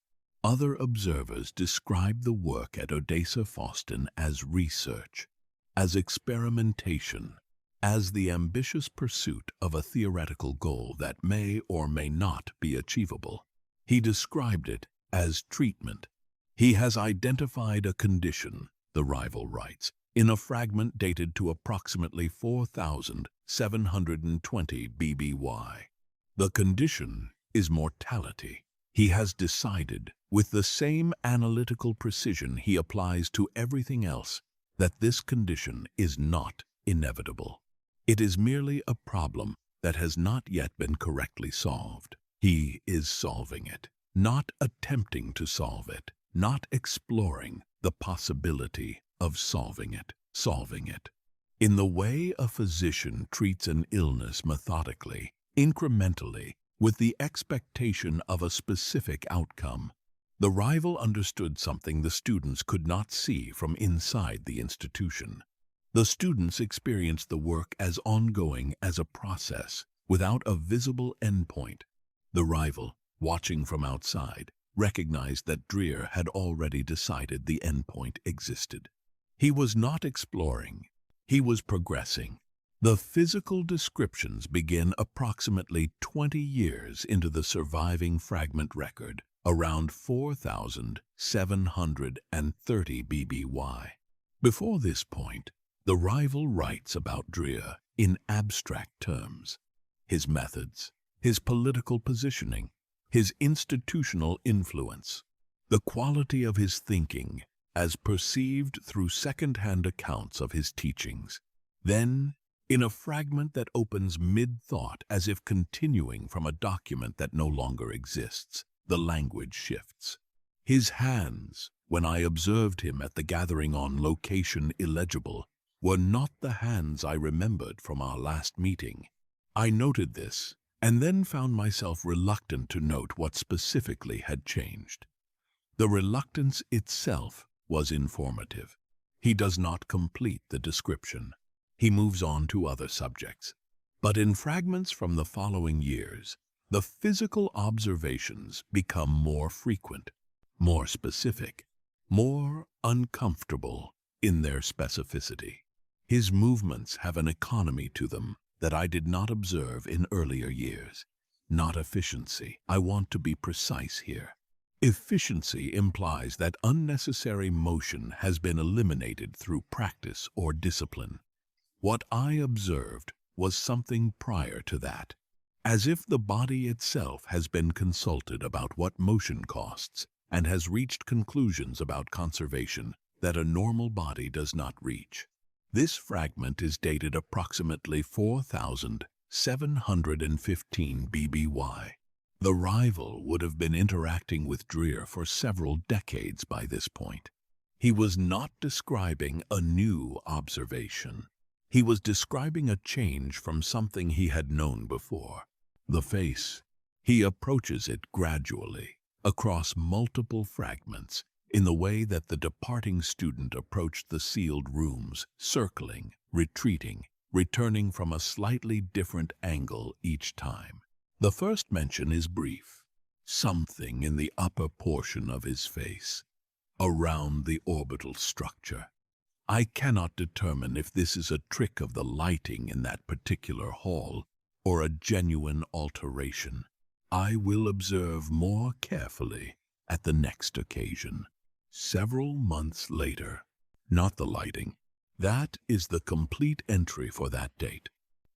Other observers describe the work at Odacer-Faustin as research, as experimentation, as the ambitious pursuit of a theoretical goal that may or may not be achievable. He described it as treatment. He has identified a condition, the rival writes, in a fragment dated to approximately 4,720 BBY. The condition is mortality. He has decided, with the same analytical precision he applies to everything else, that this condition is not inevitable. It is merely a problem that has not yet been correctly solved. He is solving it, not attempting to solve it, not exploring the possibility of solving it. In the way a physician treats an illness methodically, incrementally, with the expectation of a specific outcome, the rival understood something the students could not see from inside the institution. The students experienced the work as ongoing as a process, without a visible endpoint. The rival, watching from outside, recognized that Drear had already decided the endpoint existed. He was not exploring, he was progressing. The physical descriptions begin approximately 20 years into the surviving fragment record, around 4,730 BBY. Before this point, the rival writes about Drear in abstract terms. His methods, his political positioning, his institutional influence, the quality of his thinking as perceived through second-hand accounts of his teachings. Then, in a fragment that opens mid-thought as if continuing from a document that no longer exists, the language shifts. His hands, when I observed him at the gathering on location illegible, were not the hands I remembered from our last meeting. I noted this, and then found myself reluctant to note what specifically had changed. The reluctance itself was informative. He does not complete the description. He moves on to other subjects. But in fragments from the following years, the physical observations become more frequent, more specific, more uncomfortable in their specificity. His movements have an economy to them that I did not observe in earlier years. Not efficiency. I want to be precise here. Efficiency implies that unnecessary motion has been eliminated through practice or discipline. What I observed was something prior to that, as if the body itself has been consulted about what motion costs and has reached conclusions about conservation that a normal body does not reach. This fragment is dated approximately 4,715 BBY. The rival would have been interacting with Drear for several decades by this point. He was not describing a new observation. He was describing a change from something he had known before. The face. He approaches it gradually, across multiple fragments, in the way that the departing student approached the sealed rooms, circling, retreating, returning from a slightly different angle each time. The first mention is brief. Something in the upper portion of his face, around the orbital structure. I cannot determine if this is a trick of the lighting in that particular hall or a genuine alteration. I will observe more carefully at the next occasion. Several months later. Not the lighting. That is the complete entry for that date.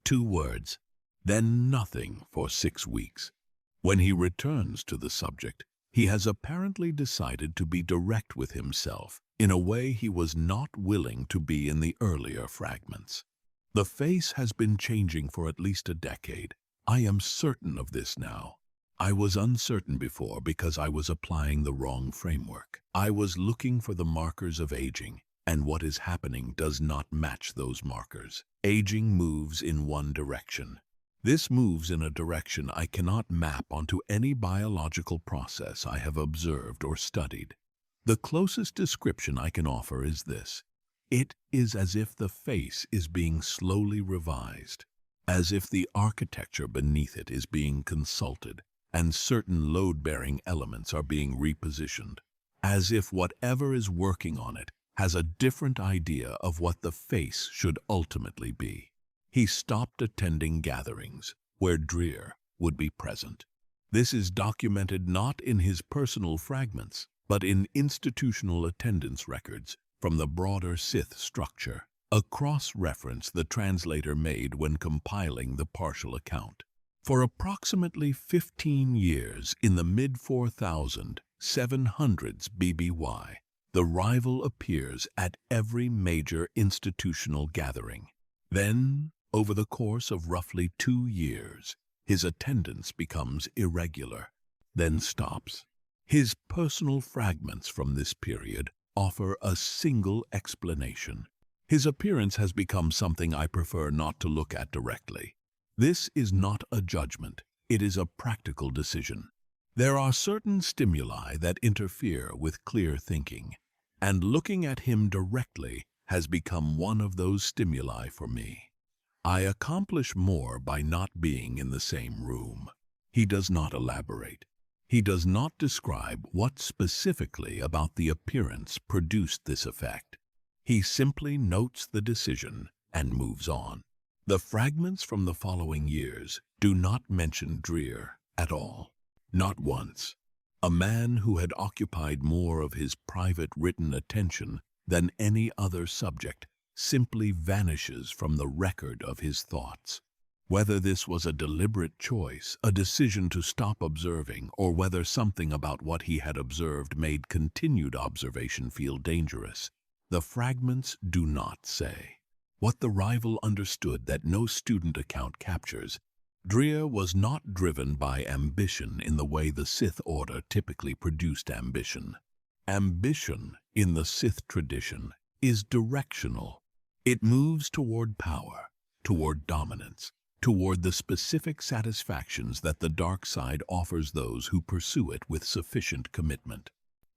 2 words. Then nothing for 6 weeks. When he returns to the subject, he has apparently decided to be direct with himself in a way he was not willing to be in the earlier fragments. The face has been changing for at least a decade. I am certain of this now. I was uncertain before because I was applying the wrong framework. I was looking for the markers of aging, and what is happening does not match those markers. Aging moves in one direction. This moves in a direction I cannot map onto any biological process I have observed or studied. The closest description I can offer is this. It is as if the face is being slowly revised, as if the architecture beneath it is being consulted, and certain load-bearing elements are being repositioned, as if whatever is working on it has a different idea of what the face should ultimately be. He stopped attending gatherings where Drear would be present. This is documented not in his personal fragments, but in institutional attendance records from the broader Sith structure, a cross-reference the translator made when compiling the partial account. For approximately 15 years in the mid-4700s BBY, the rival appears at every major institutional gathering. Then, over the course of roughly 2 years, his attendance becomes irregular, then stops. His personal fragments from this period offer a single explanation. His appearance has become something I prefer not to look at directly. This is not a judgment, it is a practical decision. There are certain stimuli that interfere with clear thinking, and looking at him directly has become one of those stimuli for me. I accomplish more by not being in the same room. He does not elaborate. He does not describe what specifically about the appearance produced this effect. He simply notes the decision and moves on. The fragments from the following years do not mention Drear at all. Not once. A man who had occupied more of his private written attention than any other subject simply vanishes from the record of his thoughts. Whether this was a deliberate choice, a decision to stop observing, or whether something about what he had observed made continued observation feel dangerous, the fragments do not say. What the rival understood that no student account captures, Drear was not driven by ambition in the way the Sith Order typically produced ambition. Ambition, in the Sith tradition, is directional. It moves toward power, toward dominance, toward the specific satisfactions that the dark side offers those who pursue it with sufficient commitment.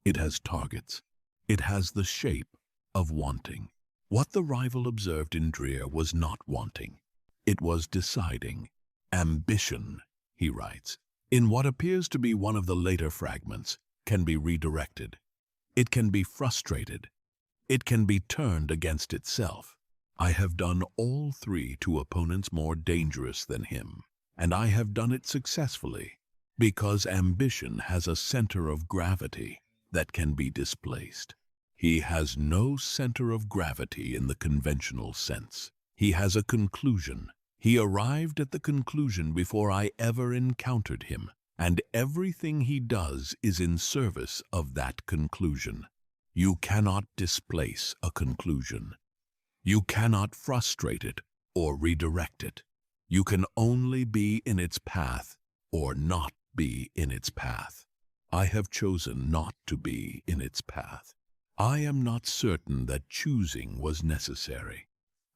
It has targets. It has the shape of wanting. What the rival observed in Drear was not wanting. It was deciding. Ambition, he writes, in what appears to be one of the later fragments, can be redirected. It can be frustrated. It can be turned against itself. I have done all three to opponents more dangerous than him, and I have done it successfully, because ambition has a center of gravity that can be displaced. He has no center of gravity in the conventional sense. He has a conclusion. He arrived at the conclusion before I ever encountered him, and everything he does is in service of that conclusion. You cannot displace a conclusion. You cannot frustrate it or redirect it. You can only be in its path or not be in its path. I have chosen not to be in its path. I am not certain that choosing was necessary.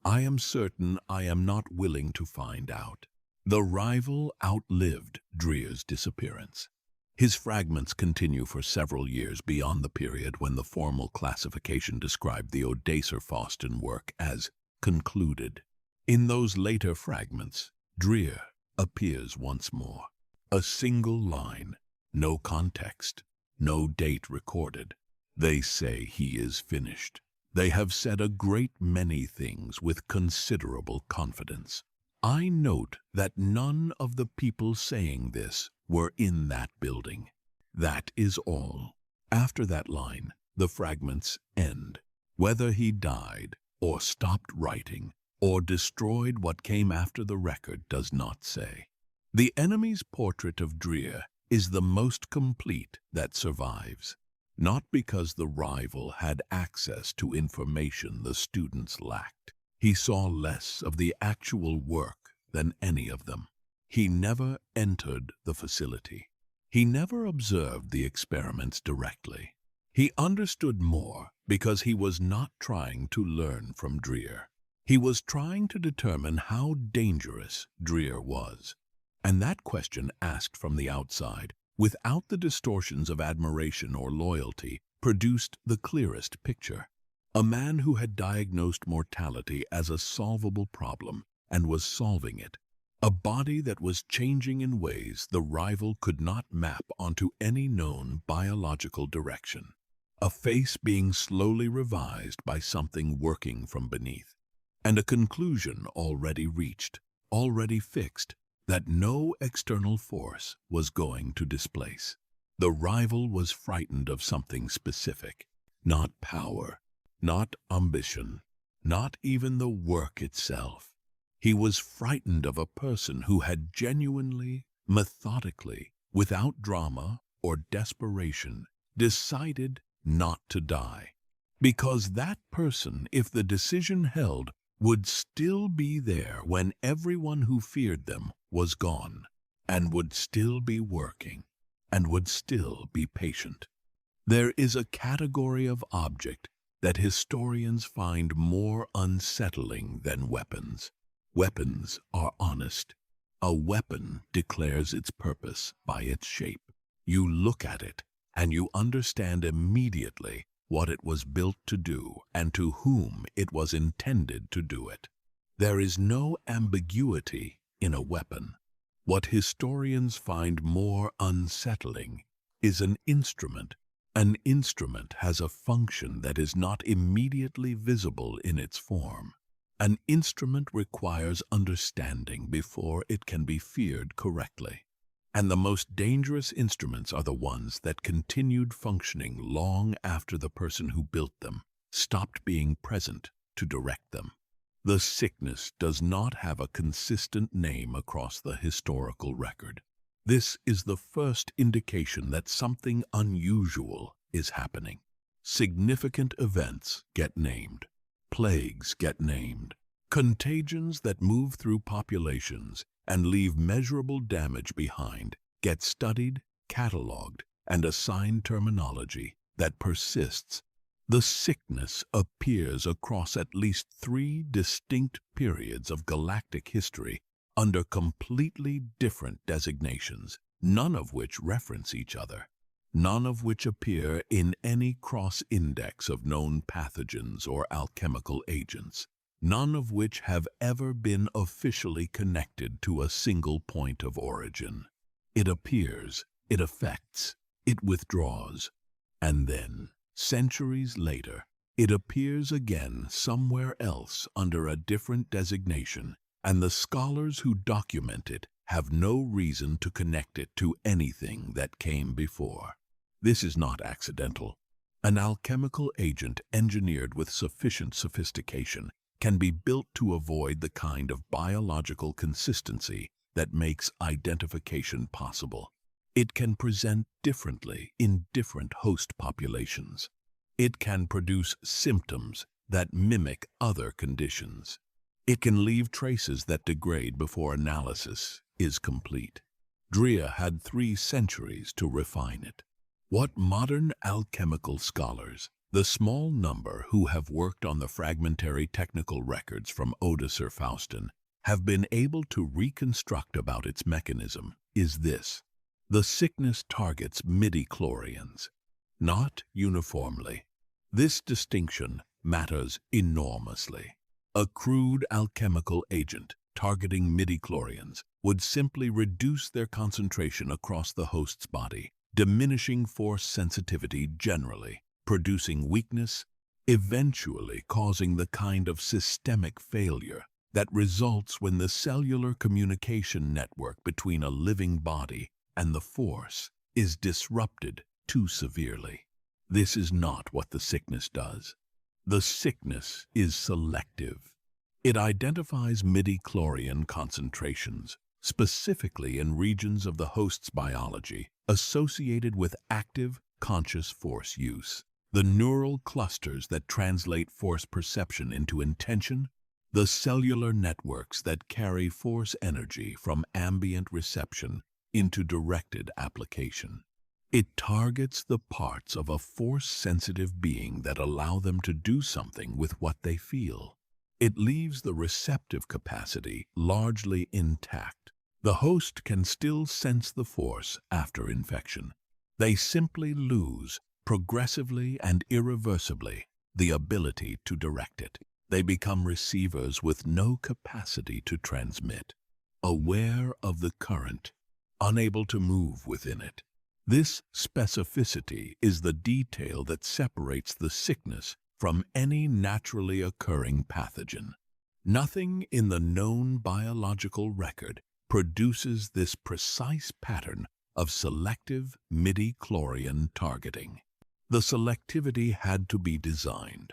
I am certain I am not willing to find out. The rival outlived Drear's disappearance. His fragments continue for several years beyond the period when the formal classification described the Odacer-Fawston work as concluded. In those later fragments, Drear appears once more. A single line, no context, no date recorded. They say he is finished. They have said a great many things with considerable confidence. I note that none of the people saying this were in that building. That is all. After that line, the fragments end. Whether he died, or stopped writing, or destroyed what came after the record does not say. The enemy's portrait of Drear is the most complete that survives, not because the rival had access to information the students lacked. He saw less of the actual work than any of them. He never entered the facility. He never observed the experiments directly. He understood more because he was not trying to learn from Drear. He was trying to determine how dangerous Drear was. And that question asked from the outside, without the distortions of admiration or loyalty, produced the clearest picture. A man who had diagnosed mortality as a solvable problem and was solving it. A body that was changing in ways the rival could not map onto any known biological direction. A face being slowly revised by something working from beneath. And a conclusion already reached, already fixed, that no external force was going to displace. The rival was frightened of something specific, not power, not ambition, not even the work itself. He was frightened of a person who had genuinely, methodically, without drama or desperation, decided not to die. Because that person, if the decision held, would still be there when everyone who feared them was gone, and would still be working, and would still be patient. There is a category of object that historians find more unsettling than weapons. Weapons are honest. A weapon declares its purpose by its shape. You look at it, and you understand immediately what it was built to do and to whom it was intended to do it. There is no ambiguity in a weapon. What historians find more unsettling is an instrument. An instrument has a function that is not immediately visible in its form. An instrument requires understanding before it can be feared correctly. And the most dangerous instruments are the ones that continued functioning long after the person who built them stopped being present to direct them. The sickness does not have a consistent name across the historical record. This is the first indication that something unusual is happening. Significant events get named. Plagues get named. Contagions that move through populations and leave measurable damage behind get studied, catalogued, and assigned terminology that persists. The sickness appears across at least 3 distinct periods of galactic history under completely different designations, none of which reference each other, none of which appear in any cross-index of known pathogens or alchemical agents, none of which have ever been officially connected to a single point of origin. It appears, it affects, it withdraws, and then, centuries later, it appears again somewhere else under a different designation, and the scholars who document it have no reason to connect it to anything that came before. This is not accidental. An alchemical agent engineered with sufficient sophistication can be built to avoid the kind of biological consistency that makes identification possible. It can present differently in different host populations. It can produce symptoms that mimic other conditions. It can leave traces that degrade before analysis is complete. Drear had 3 centuries to refine it. What modern alchemical scholars, the small number who have worked on the fragmentary technical records from Odysseus Faustin, have been able to reconstruct about its mechanism is this. The sickness targets midi-chlorians, not uniformly. This distinction matters enormously. A crude alchemical agent targeting midi-chlorians would simply reduce their concentration across the host's body, diminishing force sensitivity generally, producing weakness, eventually causing the kind of systemic failure that results when the cellular communication network between a living body and the force is disrupted too severely. This is not what the sickness does. The sickness is selective. It identifies midi-chlorian concentrations, specifically in regions of the host's biology associated with active, conscious force use. The neural clusters that translate force perception into intention, the cellular networks that carry force energy from ambient reception into directed application. It targets the parts of a force-sensitive being that allow them to do something with what they feel. It leaves the receptive capacity largely intact. The host can still sense the force after infection. They simply lose, progressively and irreversibly, the ability to direct it. They become receivers with no capacity to transmit, aware of the current, unable to move within it. This specificity is the detail that separates the sickness from any naturally occurring pathogen. Nothing in the known biological record produces this precise pattern of selective midi-chlorian targeting. The selectivity had to be designed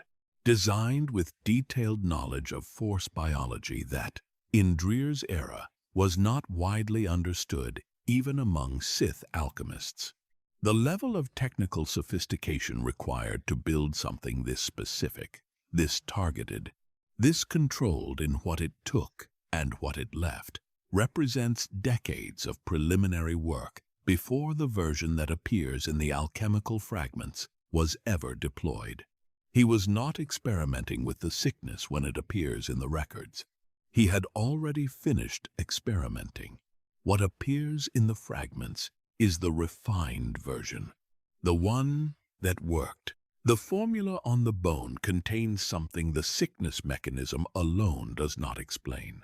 with detailed knowledge of force biology that, in Drear's era was not widely understood even among Sith alchemists. The level of technical sophistication required to build something this specific, this targeted, this controlled in what it took and what it left, represents decades of preliminary work before the version that appears in the alchemical fragments was ever deployed. He was not experimenting with the sickness when it appears in the records. He had already finished experimenting. What appears in the fragments is the refined version, the one that worked. The formula on the bone contains something the sickness mechanism alone does not explain.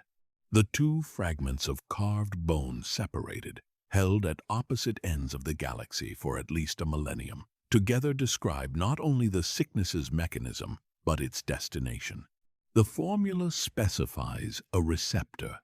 The two fragments of carved bone separated, held at opposite ends of the galaxy for at least a millennium, together describe not only the sickness's mechanism, but its destination. The formula specifies a receptor,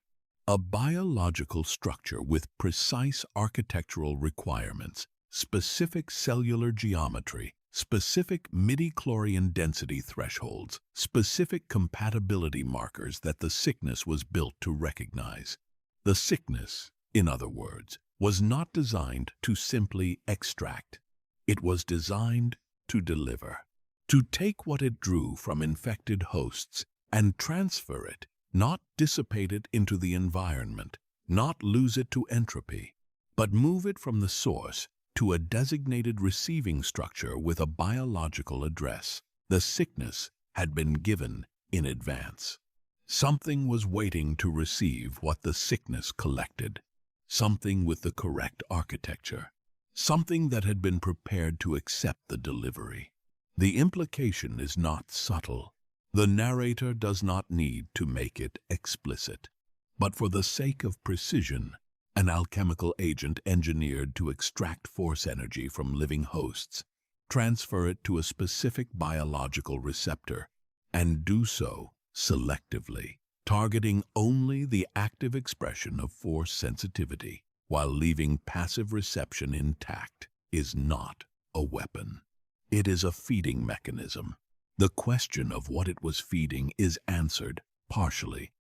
a biological structure with precise architectural requirements, specific cellular geometry, specific midi-chlorian density thresholds, specific compatibility markers that the sickness was built to recognize. The sickness, in other words, was not designed to simply extract. It was designed to deliver, to take what it drew from infected hosts and transfer it, not dissipate it into the environment, not lose it to entropy, but move it from the source to a designated receiving structure with a biological address. The sickness had been given in advance. Something was waiting to receive what the sickness collected, something with the correct architecture, something that had been prepared to accept the delivery. The implication is not subtle. The narrator does not need to make it explicit. But for the sake of precision, an alchemical agent engineered to extract force energy from living hosts, transfer it to a specific biological receptor, and do so selectively, targeting only the active expression of force sensitivity while leaving passive reception intact, is not a weapon. It is a feeding mechanism. The question of what it was feeding is answered, partially,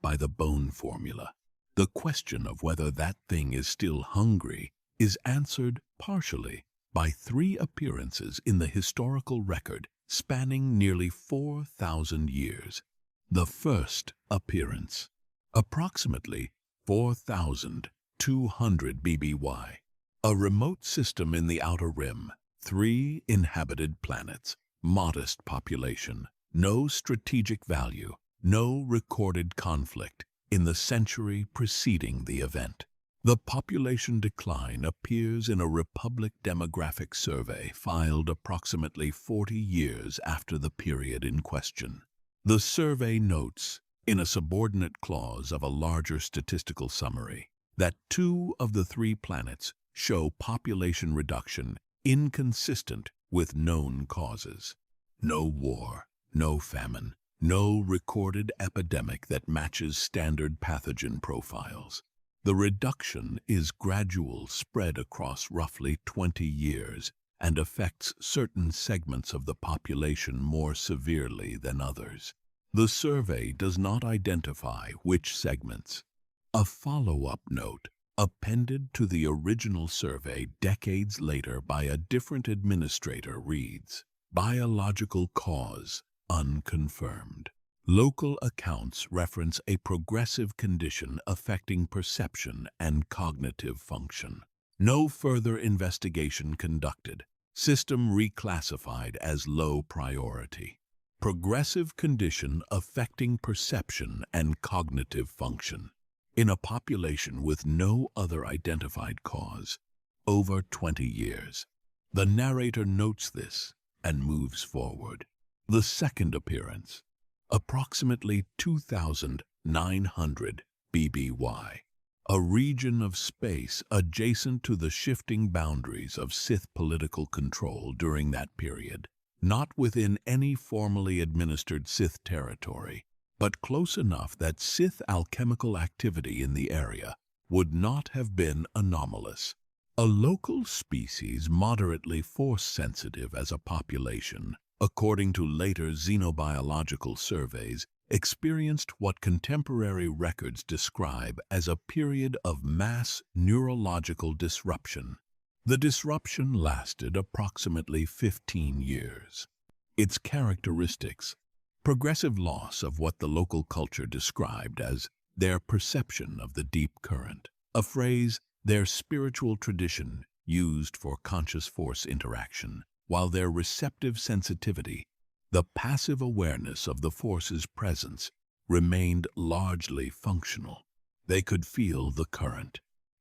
by the bone formula. The question of whether that thing is still hungry is answered partially by 3 appearances in the historical record spanning nearly 4,000 years. The first appearance, approximately 4,200 BBY, a remote system in the Outer Rim, 3 inhabited planets, modest population, no strategic value, no recorded conflict in the century preceding the event. The population decline appears in a Republic demographic survey filed approximately 40 years after the period in question. The survey notes, in a subordinate clause of a larger statistical summary, that 2 of the 3 planets show population reduction inconsistent with known causes. No war, no famine, no recorded epidemic that matches standard pathogen profiles. The reduction is gradual, spread across roughly 20 years, and affects certain segments of the population more severely than others. The survey does not identify which segments. A follow-up note, appended to the original survey decades later by a different administrator, reads, "Biological cause unconfirmed. Local accounts reference a progressive condition affecting perception and cognitive function. No further investigation conducted. System reclassified as low priority. Progressive condition affecting perception and cognitive function in a population with no other identified cause. Over 20 years. The narrator notes this and moves forward. The second appearance, approximately 2,900 BBY, a region of space adjacent to the shifting boundaries of Sith political control during that period, not within any formally administered Sith territory, but close enough that Sith alchemical activity in the area would not have been anomalous. A local species moderately force-sensitive as a population, according to later xenobiological surveys, experienced what contemporary records describe as a period of mass neurological disruption. The disruption lasted approximately 15 years. Its characteristics: progressive loss of what the local culture described as their perception of the deep current, a phrase their spiritual tradition used for conscious force interaction, while their receptive sensitivity, the passive awareness of the force's presence, remained largely functional. They could feel the current.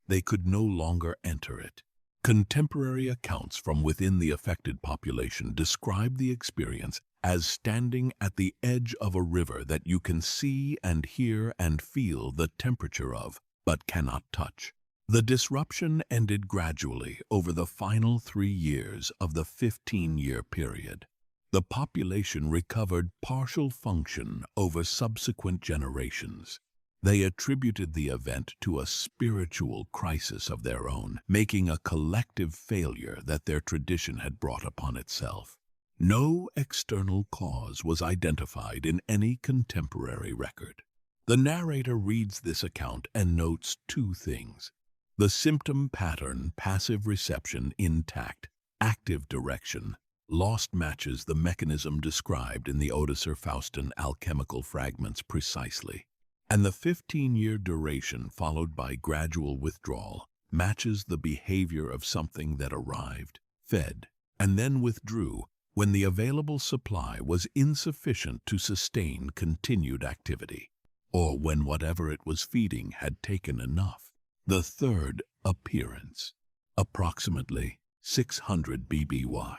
They could no longer enter it. Contemporary accounts from within the affected population describe the experience as standing at the edge of a river that you can see and hear and feel the temperature of, but cannot touch. The disruption ended gradually over the final 3 years of the 15-year period. The population recovered partial function over subsequent generations. They attributed the event to a spiritual crisis of their own, making a collective failure that their tradition had brought upon itself. No external cause was identified in any contemporary record. The narrator reads this account and notes 2 things: the symptom pattern, passive reception intact, active direction, lost matches the mechanism described in the Odysseus-Faustin alchemical fragments precisely. And the 15-year duration followed by gradual withdrawal matches the behavior of something that arrived, fed, and then withdrew when the available supply was insufficient to sustain continued activity, or when whatever it was feeding had taken enough. The third appearance, approximately 600 BBY.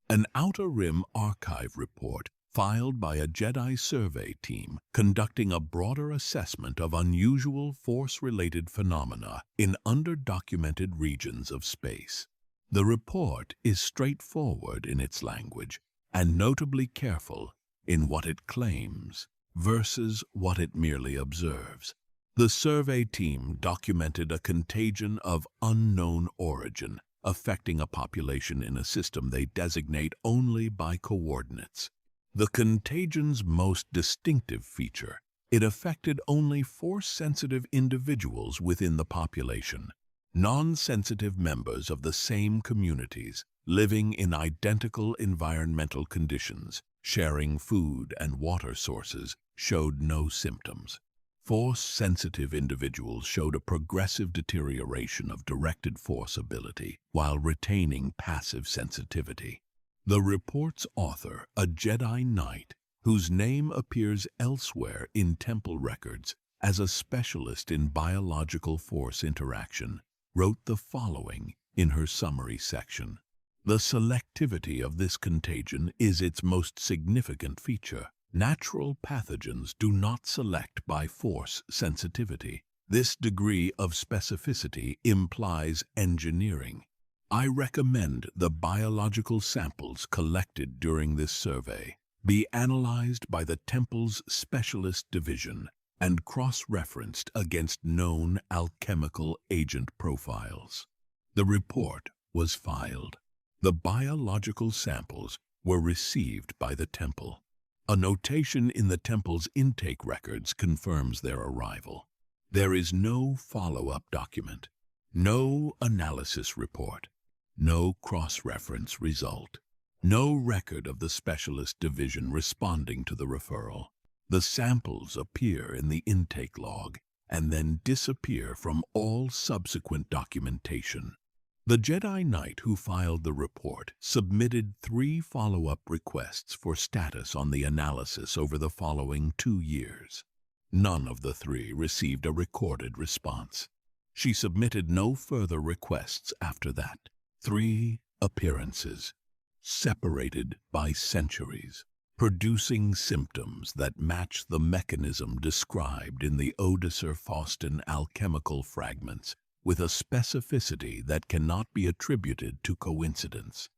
An Outer Rim archive report filed by a Jedi survey team conducting a broader assessment of unusual force-related phenomena in under-documented regions of space. The report is straightforward in its language and notably careful in what it claims versus what it merely observes. The survey team documented a contagion of unknown origin affecting a population in a system they designate only by coordinates. The contagion's most distinctive feature: it affected only force-sensitive individuals within the population, non-sensitive members of the same communities, living in identical environmental conditions, sharing food and water sources, showed no symptoms. Force-sensitive individuals showed a progressive deterioration of directed force ability while retaining passive sensitivity. The report's author, a Jedi Knight, whose name appears elsewhere in temple records as a specialist in biological force interaction, wrote the following in her summary section: "The selectivity of this contagion is its most significant feature. Natural pathogens do not select by force sensitivity. This degree of specificity implies engineering. I recommend the biological samples collected during this survey be analyzed by the Temple's Specialist Division and cross-referenced against known alchemical agent profiles." The report was filed. The biological samples were received by the Temple. A notation in the Temple's intake records confirms their arrival. There is no follow-up document, no analysis report, no cross-reference result, no record of the Specialist Division responding to the referral. The samples appear in the intake log and then disappear from all subsequent documentation. The Jedi Knight who filed the report submitted 3 follow-up requests for status on the analysis over the following 2 years. None of the 3 received a recorded response. She submitted no further requests after that. 3 appearances, separated by centuries, producing symptoms that match the mechanism described in the Odysseus-Faustin alchemical fragments, with a specificity that cannot be attributed to coincidence,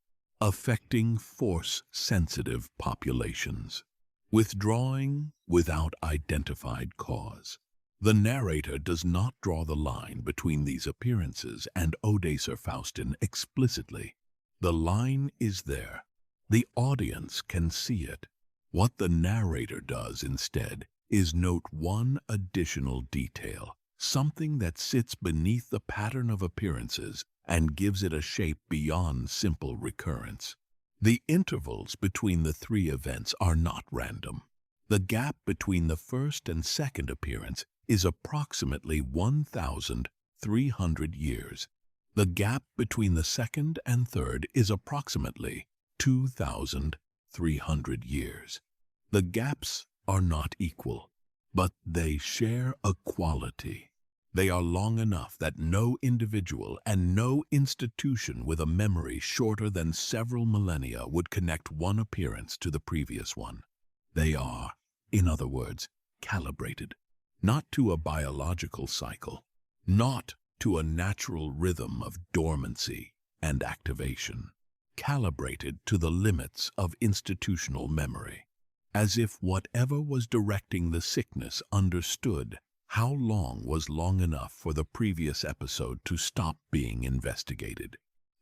affecting force-sensitive populations, withdrawing without identified cause. The narrator does not draw the line between these appearances and Odysseus-Faustin explicitly. The line is there. The audience can see it. What the narrator does instead is note one additional detail, something that sits beneath the pattern of appearances and gives it a shape beyond simple recurrence. The intervals between the three events are not random. The gap between the first and second appearance is approximately 1,300 years. The gap between the second and third is approximately 2,300 years. The gaps are not equal, but they share a quality. They are long enough that no individual and no institution with a memory shorter than several millennia would connect one appearance to the previous one. They are, in other words, calibrated, not to a biological cycle, not to a natural rhythm of dormancy and activation, calibrated to the limits of institutional memory, as if whatever was directing the sickness understood how long was long enough for the previous episode to stop being investigated,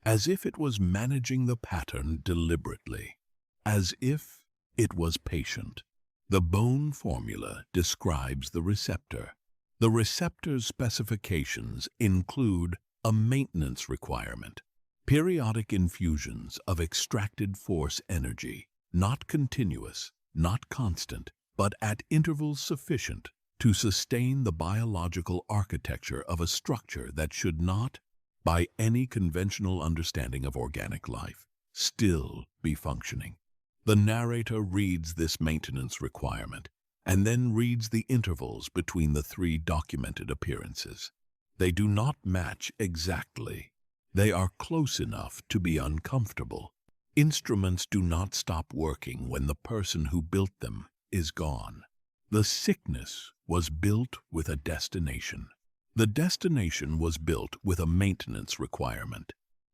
as if it was managing the pattern deliberately, as if it was patient. The bone formula describes the receptor. The receptor's specifications include a maintenance requirement, periodic infusions of extracted force energy, not continuous, not constant, but at intervals sufficient to sustain the biological architecture of a structure that should not, by any conventional understanding of organic life, still be functioning. The narrator reads this maintenance requirement and then reads the intervals between the three documented appearances. They do not match exactly. They are close enough to be uncomfortable. Instruments do not stop working when the person who built them is gone. The sickness was built with a destination. The destination was built with a maintenance requirement.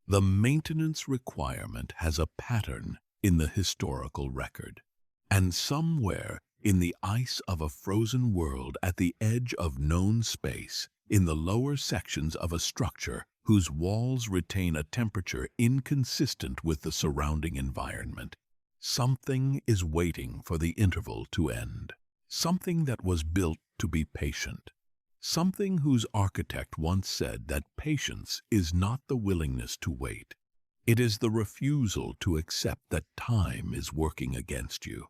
The maintenance requirement has a pattern in the historical record. And somewhere in the ice of a frozen world at the edge of known space, in the lower sections of a structure whose walls retain a temperature inconsistent with the surrounding environment, something is waiting for the interval to end. Something that was built to be patient. Something whose architect once said that patience is not the willingness to wait. It is the refusal to accept that time is working against you.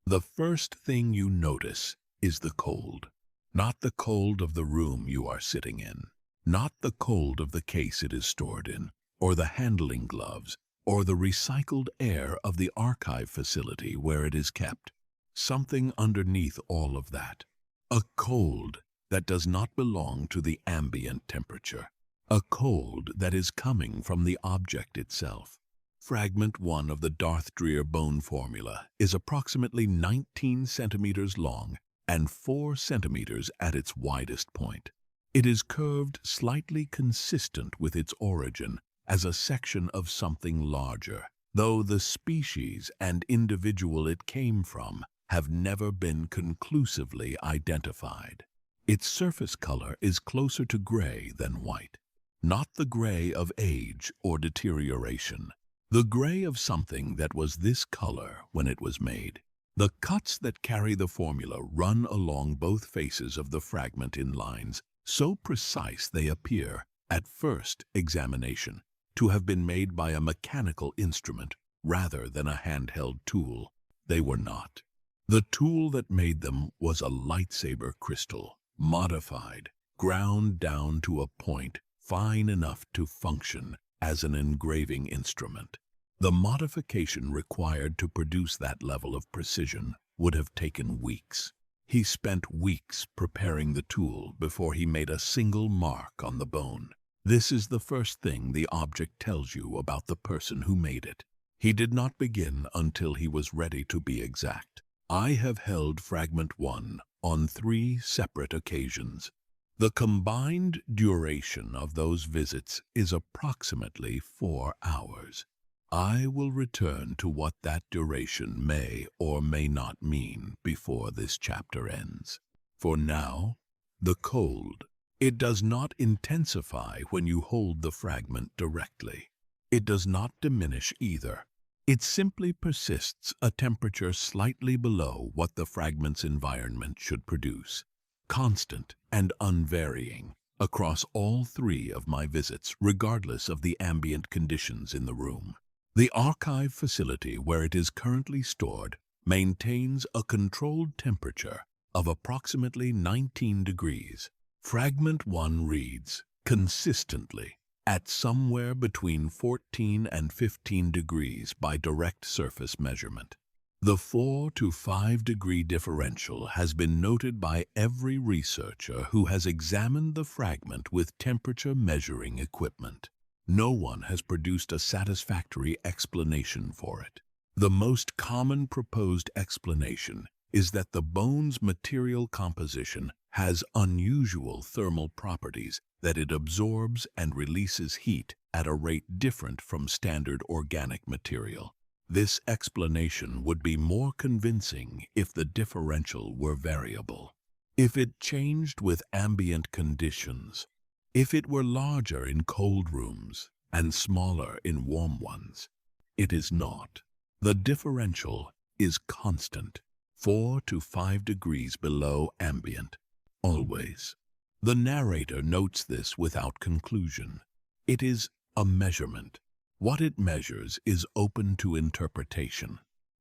The first thing you notice is the cold. Not the cold of the room you are sitting in. Not the cold of the case it is stored in, or the handling gloves, or the recycled air of the archive facility where it is kept. Something underneath all of that. A cold that does not belong to the ambient temperature. A cold that is coming from the object itself. Fragment 1 of the Darth Drear bone formula is approximately 19 centimeters long and 4 centimeters at its widest point. It is curved slightly consistent with its origin as a section of something larger, though the species and individual it came from have never been conclusively identified. Its surface color is closer to gray than white, not the gray of age or deterioration, the gray of something that was this color when it was made. The cuts that carry the formula run along both faces of the fragment in lines so precise they appear, at first examination, to have been made by a mechanical instrument rather than a handheld tool. They were not. The tool that made them was a lightsaber crystal, modified, ground down to a point fine enough to function as an engraving instrument. The modification required to produce that level of precision would have taken weeks. He spent weeks preparing the tool before he made a single mark on the bone. This is the first thing the object tells you about the person who made it. He did not begin until he was ready to be exact. I have held Fragment 1 on 3 separate occasions. The combined duration of those visits is approximately 4 hours. I will return to what that duration may or may not mean before this chapter ends. For now, the cold. It does not intensify when you hold the fragment directly. It does not diminish either. It simply persists a temperature slightly below what the fragment's environment should produce, constant and unvarying, across all 3 of my visits, regardless of the ambient conditions in the room. The archive facility where it is currently stored maintains a controlled temperature of approximately 19 degrees. Fragment 1 reads, consistently, at somewhere between 14 and 15 degrees by direct surface measurement. The 4 to 5 degree differential has been noted by every researcher who has examined the fragment with temperature measuring equipment. No one has produced a satisfactory explanation for it. The most common proposed explanation is that the bone's material composition has unusual thermal properties, that it absorbs and releases heat at a rate different from standard organic material. This explanation would be more convincing if the differential were variable, if it changed with ambient conditions, if it were larger in cold rooms and smaller in warm ones. It is not. The differential is constant, 4 to 5 degrees below ambient, always. The narrator notes this without conclusion. It is a measurement. What it measures is open to interpretation.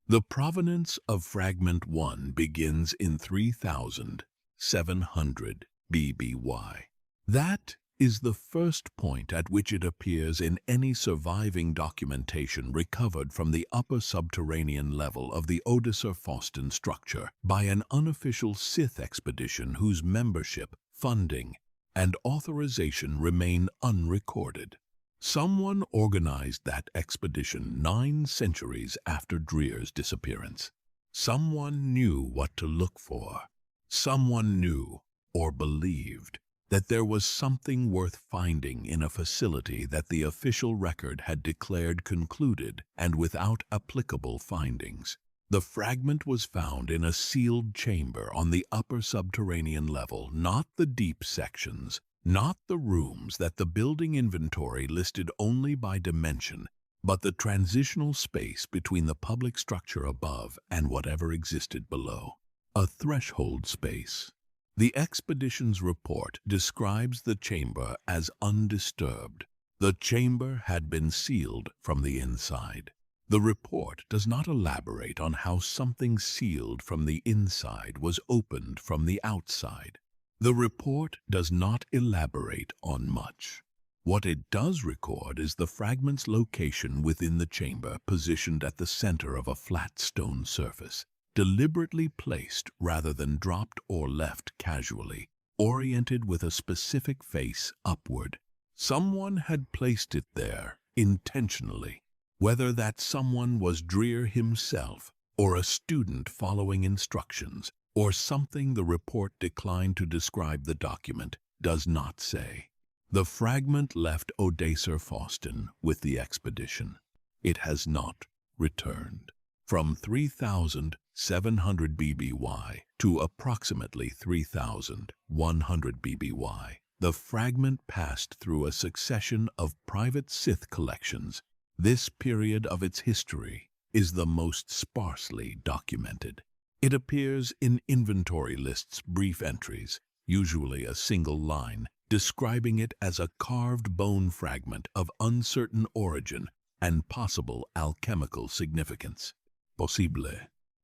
The provenance of Fragment 1 begins in 3,700 BBY. That is the first point at which it appears in any surviving documentation recovered from the upper subterranean level of the Odysseus-Faustin structure by an unofficial Sith expedition whose membership, funding, and authorization remain unrecorded. Someone organized that expedition 9 centuries after Drear's disappearance. Someone knew what to look for. Someone knew, or believed, that there was something worth finding in a facility that the official record had declared concluded and without applicable findings. The fragment was found in a sealed chamber on the upper subterranean level, not the deep sections, not the rooms that the building inventory listed only by dimension, but the transitional space between the public structure above and whatever existed below. A threshold space. The expedition's report describes the chamber as undisturbed. The chamber had been sealed from the inside. The report does not elaborate on how something sealed from the inside was opened from the outside. The report does not elaborate on much. What it does record is the fragment's location within the chamber, positioned at the center of a flat stone surface, deliberately placed rather than dropped or left casually, oriented with a specific face upward. Someone had placed it there intentionally. Whether that someone was Drear himself, or a student following instructions, or something the report declined to describe the document, does not say. The fragment left Odysseus-Faustin with the expedition. It has not returned. From 3,700 BBY to approximately 3,100 BBY, the fragment passed through a succession of private Sith collections. This period of its history is the most sparsely documented. It appears in inventory lists' brief entries, usually a single line, describing it as a carved bone fragment of uncertain origin and possible alchemical significance. Possible.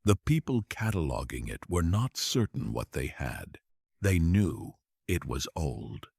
The people cataloging it were not certain what they had. They knew it was old.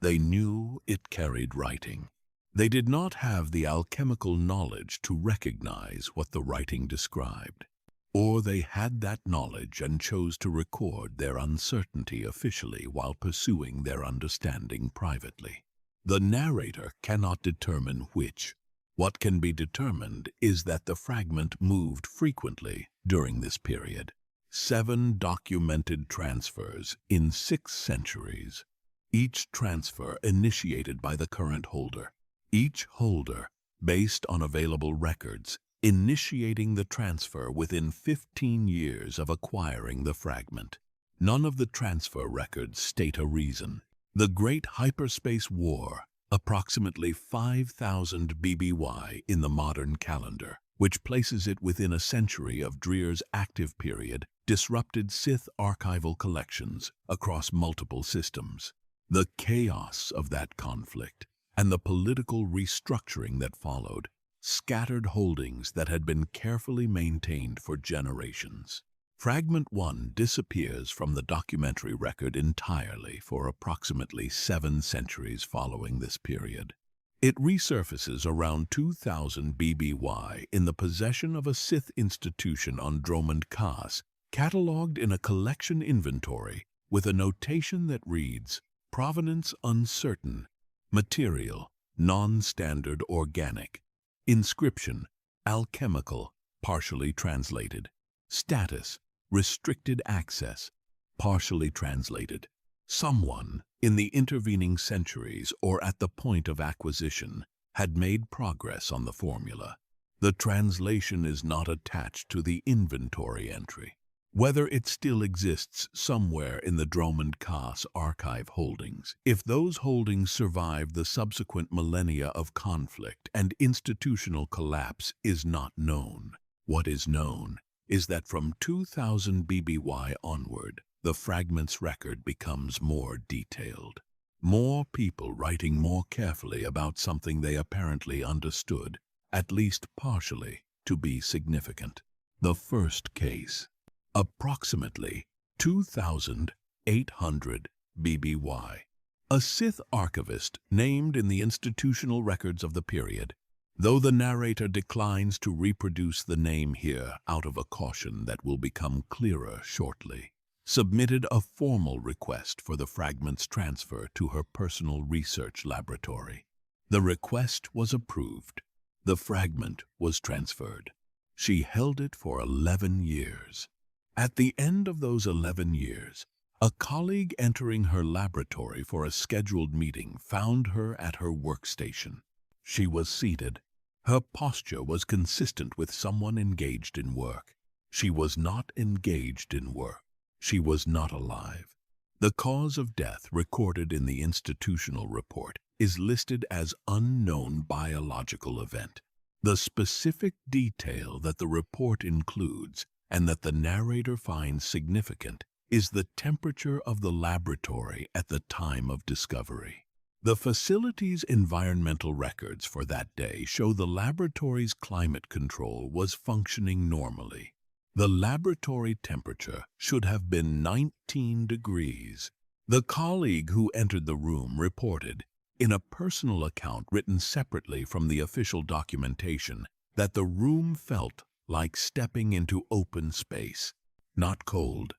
They knew it carried writing. They did not have the alchemical knowledge to recognize what the writing described. Or they had that knowledge and chose to record their uncertainty officially while pursuing their understanding privately. The narrator cannot determine which. What can be determined is that the fragment moved frequently during this period. 7 documented transfers in 6 centuries. Each transfer initiated by the current holder. Each holder, based on available records, initiating the transfer within 15 years of acquiring the fragment. None of the transfer records state a reason. The Great Hyperspace War, approximately 5,000 BBY in the modern calendar, which places it within a century of Drear's active period, disrupted Sith archival collections across multiple systems. The chaos of that conflict and the political restructuring that followed scattered holdings that had been carefully maintained for generations. Fragment 1 disappears from the documentary record entirely for approximately 7 centuries following this period. It resurfaces around 2000 BBY in the possession of a Sith institution on Dromund Kaas, catalogued in a collection inventory with a notation that reads, "Provenance uncertain, material, non-standard organic, inscription, alchemical, partially translated, status, restricted access, partially translated." Someone, in the intervening centuries or at the point of acquisition, had made progress on the formula. The translation is not attached to the inventory entry. Whether it still exists somewhere in the Dromund Kaas archive holdings, if those holdings survived the subsequent millennia of conflict and institutional collapse, is not known. What is known is that from 2000 BBY onward, the fragment's record becomes more detailed. More people writing more carefully about something they apparently understood, at least partially, to be significant. The first case. Approximately 2800 BBY. A Sith archivist named in the institutional records of the period, though the narrator declines to reproduce the name here out of a caution that will become clearer shortly, submitted a formal request for the fragment's transfer to her personal research laboratory. The request was approved. The fragment was transferred. She held it for 11 years. At the end of those 11 years, a colleague entering her laboratory for a scheduled meeting found her at her workstation. She was seated. Her posture was consistent with someone engaged in work. She was not engaged in work. She was not alive. The cause of death recorded in the institutional report is listed as unknown biological event. The specific detail that the report includes and that the narrator finds significant is the temperature of the laboratory at the time of discovery. The facility's environmental records for that day show the laboratory's climate control was functioning normally. The laboratory temperature should have been 19 degrees. The colleague who entered the room reported, in a personal account written separately from the official documentation, that the room felt like stepping into open space, not cold,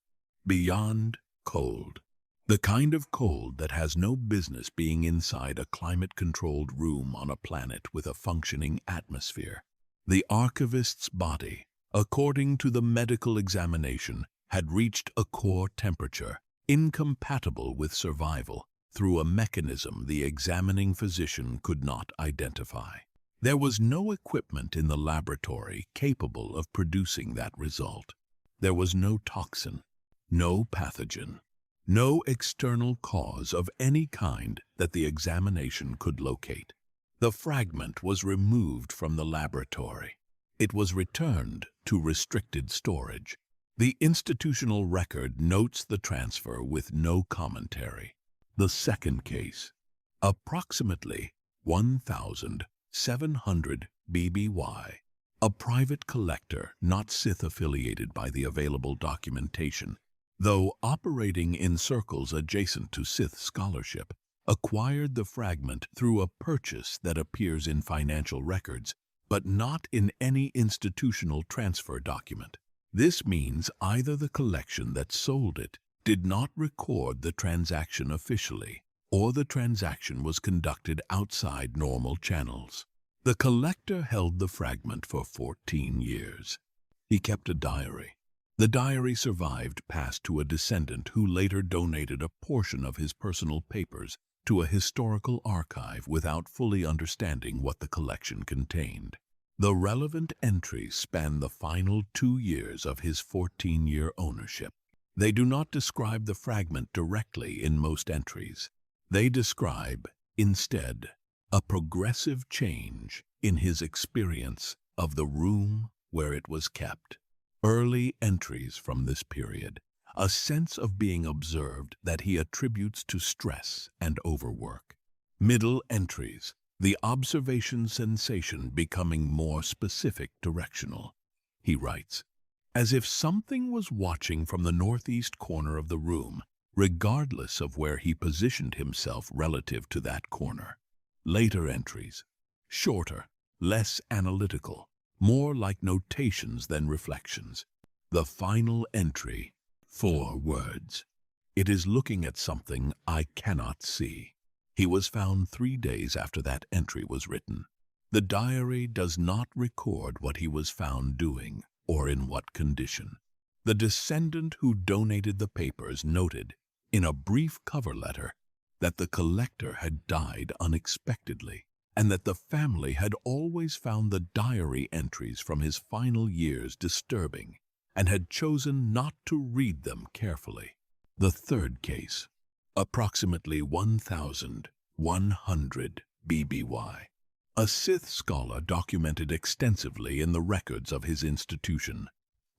beyond cold. The kind of cold that has no business being inside a climate-controlled room on a planet with a functioning atmosphere. The archivist's body, according to the medical examination, had reached a core temperature, incompatible with survival, through a mechanism the examining physician could not identify. There was no equipment in the laboratory capable of producing that result. There was no toxin, no pathogen, no external cause of any kind that the examination could locate. The fragment was removed from the laboratory. It was returned to restricted storage. The institutional record notes the transfer with no commentary. The second case. Approximately 1700 BBY. A private collector, not Sith-affiliated by the available documentation, though operating in circles adjacent to Sith scholarship, acquired the fragment through a purchase that appears in financial records, but not in any institutional transfer document. This means either the collection that sold it did not record the transaction officially, or the transaction was conducted outside normal channels. The collector held the fragment for 14 years. He kept a diary. The diary survived, passed to a descendant who later donated a portion of his personal papers to a historical archive without fully understanding what the collection contained. The relevant entries span the final 2 years of his 14-year ownership. They do not describe the fragment directly in most entries. They describe, instead, a progressive change in his experience of the room where it was kept. Early entries from this period, a sense of being observed that he attributes to stress and overwork. Middle entries, the observation sensation becoming more specific, directional. He writes, as if something was watching from the northeast corner of the room, regardless of where he positioned himself relative to that corner. Later entries, shorter, less analytical, more like notations than reflections. The final entry, 4 words. It is looking at something I cannot see. He was found 3 days after that entry was written. The diary does not record what he was found doing or in what condition. The descendant who donated the papers noted, in a brief cover letter, that the collector had died unexpectedly, and that the family had always found the diary entries from his final years disturbing, and had chosen not to read them carefully. The third case, approximately 1,100 BBY. A Sith scholar documented extensively in the records of his institution.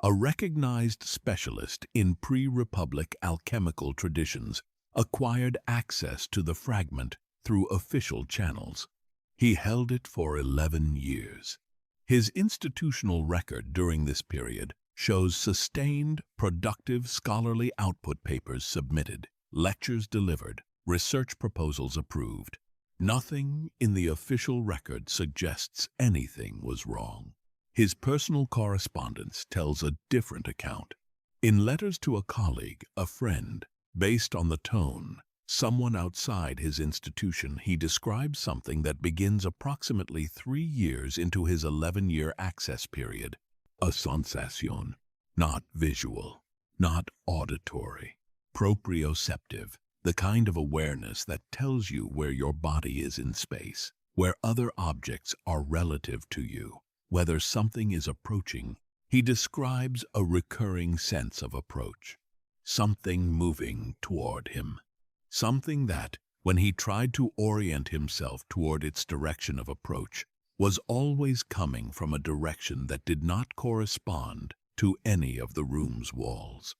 A recognized specialist in pre-Republic alchemical traditions acquired access to the fragment through official channels. He held it for 11 years. His institutional record during this period shows sustained, productive scholarly output, papers submitted, lectures delivered, research proposals approved. Nothing in the official record suggests anything was wrong. His personal correspondence tells a different account. In letters to a colleague, a friend, based on the tone, someone outside his institution, he describes something that begins approximately 3 years into his 11-year access period. A sensation, not visual, not auditory, proprioceptive, the kind of awareness that tells you where your body is in space, where other objects are relative to you, whether something is approaching. He describes a recurring sense of approach, something moving toward him, something that, when he tried to orient himself toward its direction of approach, was always coming from a direction that did not correspond to any of the room's walls.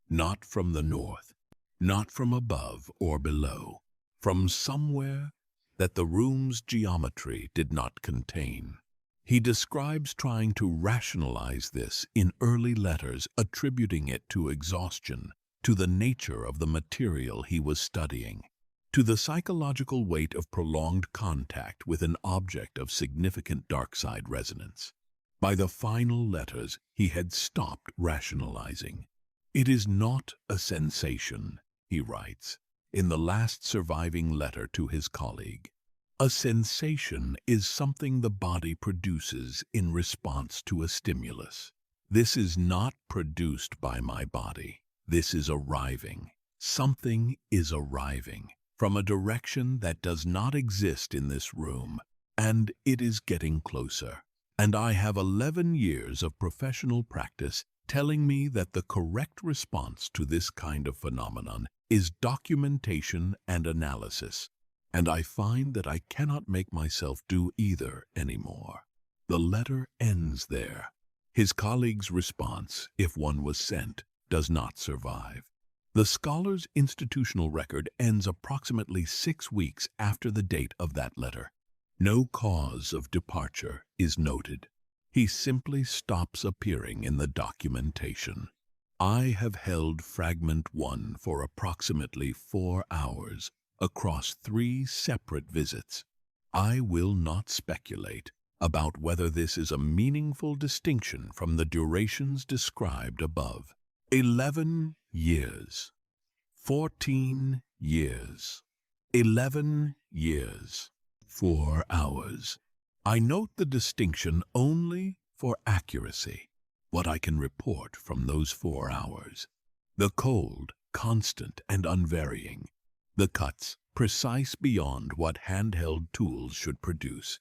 Not from the north, not from above or below, from somewhere that the room's geometry did not contain. He describes trying to rationalize this in early letters, attributing it to exhaustion, to the nature of the material he was studying, to the psychological weight of prolonged contact with an object of significant dark side resonance. By the final letters, he had stopped rationalizing. It is not a sensation, he writes, in the last surviving letter to his colleague. A sensation is something the body produces in response to a stimulus. This is not produced by my body. This is arriving. Something is arriving from a direction that does not exist in this room, and it is getting closer. And I have 11 years of professional practice telling me that the correct response to this kind of phenomenon is documentation and analysis, and I find that I cannot make myself do either anymore. The letter ends there. His colleague's response, if one was sent, does not survive. The scholar's institutional record ends approximately 6 weeks after the date of that letter. No cause of departure is noted. He simply stops appearing in the documentation. I have held Fragment 1 for approximately 4 hours across 3 separate visits. I will not speculate about whether this is a meaningful distinction from the durations described above. 11 years. 14 years. 11 years. 4 hours. I note the distinction only for accuracy, what I can report from those 4 hours. The cold, constant and unvarying. The cuts, precise beyond what handheld tools should produce.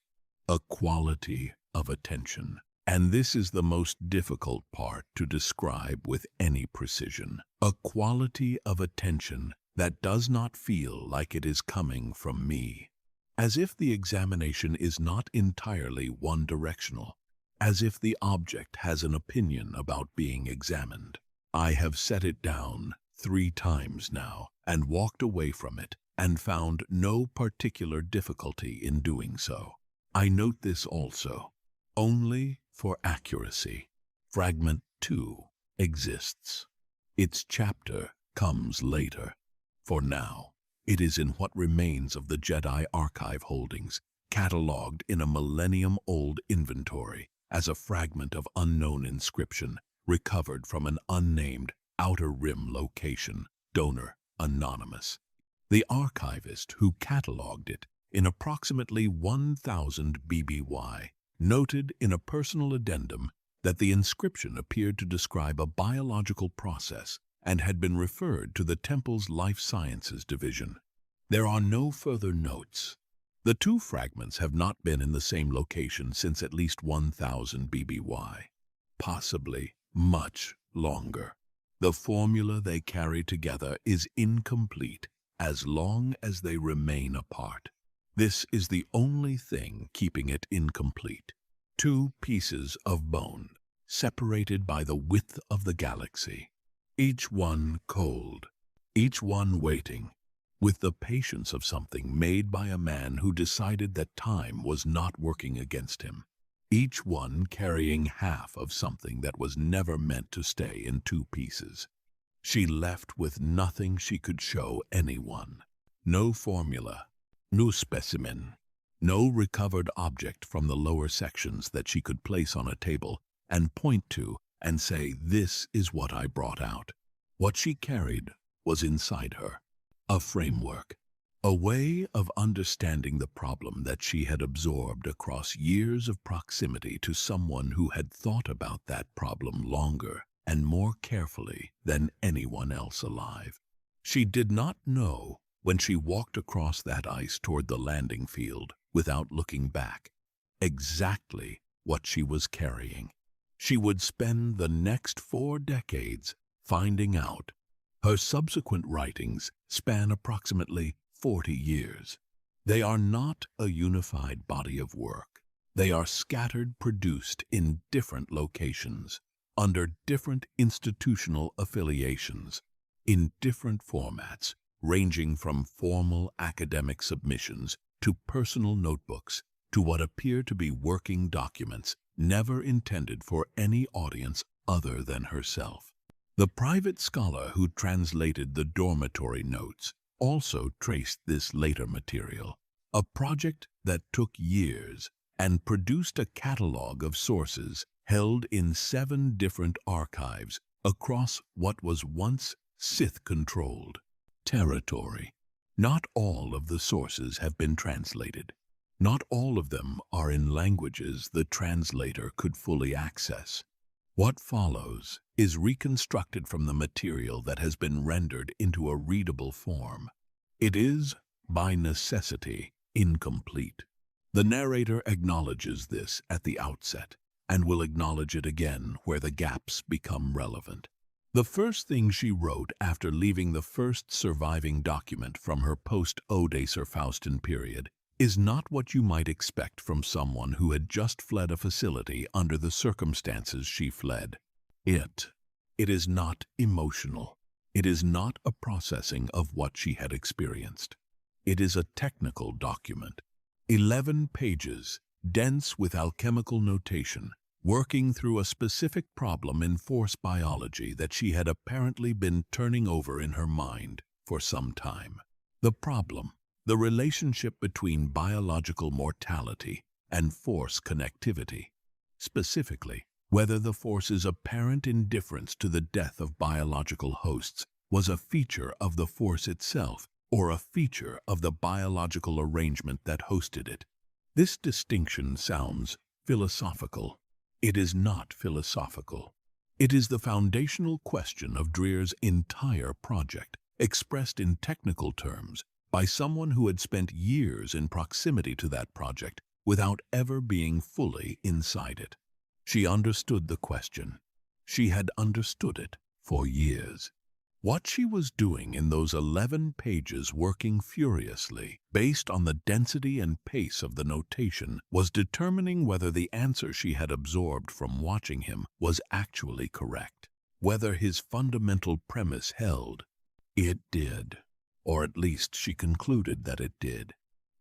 A quality of attention. And this is the most difficult part to describe with any precision. A quality of attention that does not feel like it is coming from me. As if the examination is not entirely one-directional, as if the object has an opinion about being examined. I have set it down 3 times now and walked away from it and found no particular difficulty in doing so. I note this also, only for accuracy. Fragment 2 exists. Its chapter comes later. For now, it is in what remains of the Jedi Archive holdings, catalogued in a millennium-old inventory as a fragment of unknown inscription recovered from an unnamed Outer Rim location, donor anonymous. The archivist who catalogued it in approximately 1,000 BBY noted in a personal addendum that the inscription appeared to describe a biological process and had been referred to the temple's life sciences division. There are no further notes. The 2 fragments have not been in the same location since at least 1,000 BBY, possibly much longer. The formula they carry together is incomplete as long as they remain apart. This is the only thing keeping it incomplete. 2 pieces of bone, separated by the width of the galaxy, each one cold, each one waiting, with the patience of something made by a man who decided that time was not working against him, each one carrying half of something that was never meant to stay in 2 pieces. She left with nothing she could show anyone. No formula, no specimen, no recovered object from the lower sections that she could place on a table and point to and say, "This is what I brought out." What she carried was inside her, a framework, a way of understanding the problem that she had absorbed across years of proximity to someone who had thought about that problem longer and more carefully than anyone else alive. She did not know, when she walked across that ice toward the landing field without looking back, exactly what she was carrying. She would spend the next 4 decades finding out. Her subsequent writings span approximately 40 years. They are not a unified body of work. They are scattered, produced in different locations, under different institutional affiliations, in different formats, ranging from formal academic submissions to personal notebooks to what appear to be working documents never intended for any audience other than herself. The private scholar who translated the dormitory notes also traced this later material, a project that took years and produced a catalog of sources held in 7 different archives across what was once Sith-controlled territory. Not all of the sources have been translated. Not all of them are in languages the translator could fully access. What follows is reconstructed from the material that has been rendered into a readable form. It is, by necessity, incomplete. The narrator acknowledges this at the outset and will acknowledge it again where the gaps become relevant. The first thing she wrote after leaving the first surviving document from her post-Odacer Faustin period is not what you might expect from someone who had just fled a facility under the circumstances she fled. It is not emotional. It is not a processing of what she had experienced. It is a technical document. 11 pages, dense with alchemical notation, working through a specific problem in force biology that she had apparently been turning over in her mind for some time. The problem, the relationship between biological mortality and force connectivity. Specifically, whether the force's apparent indifference to the death of biological hosts was a feature of the force itself or a feature of the biological arrangement that hosted it. This distinction sounds philosophical. It is not philosophical. It is the foundational question of Drear's entire project, expressed in technical terms by someone who had spent years in proximity to that project without ever being fully inside it. She understood the question. She had understood it for years. What she was doing in those 11 pages, working furiously, based on the density and pace of the notation, was determining whether the answer she had absorbed from watching him was actually correct, whether his fundamental premise held. It did, or at least she concluded that it did.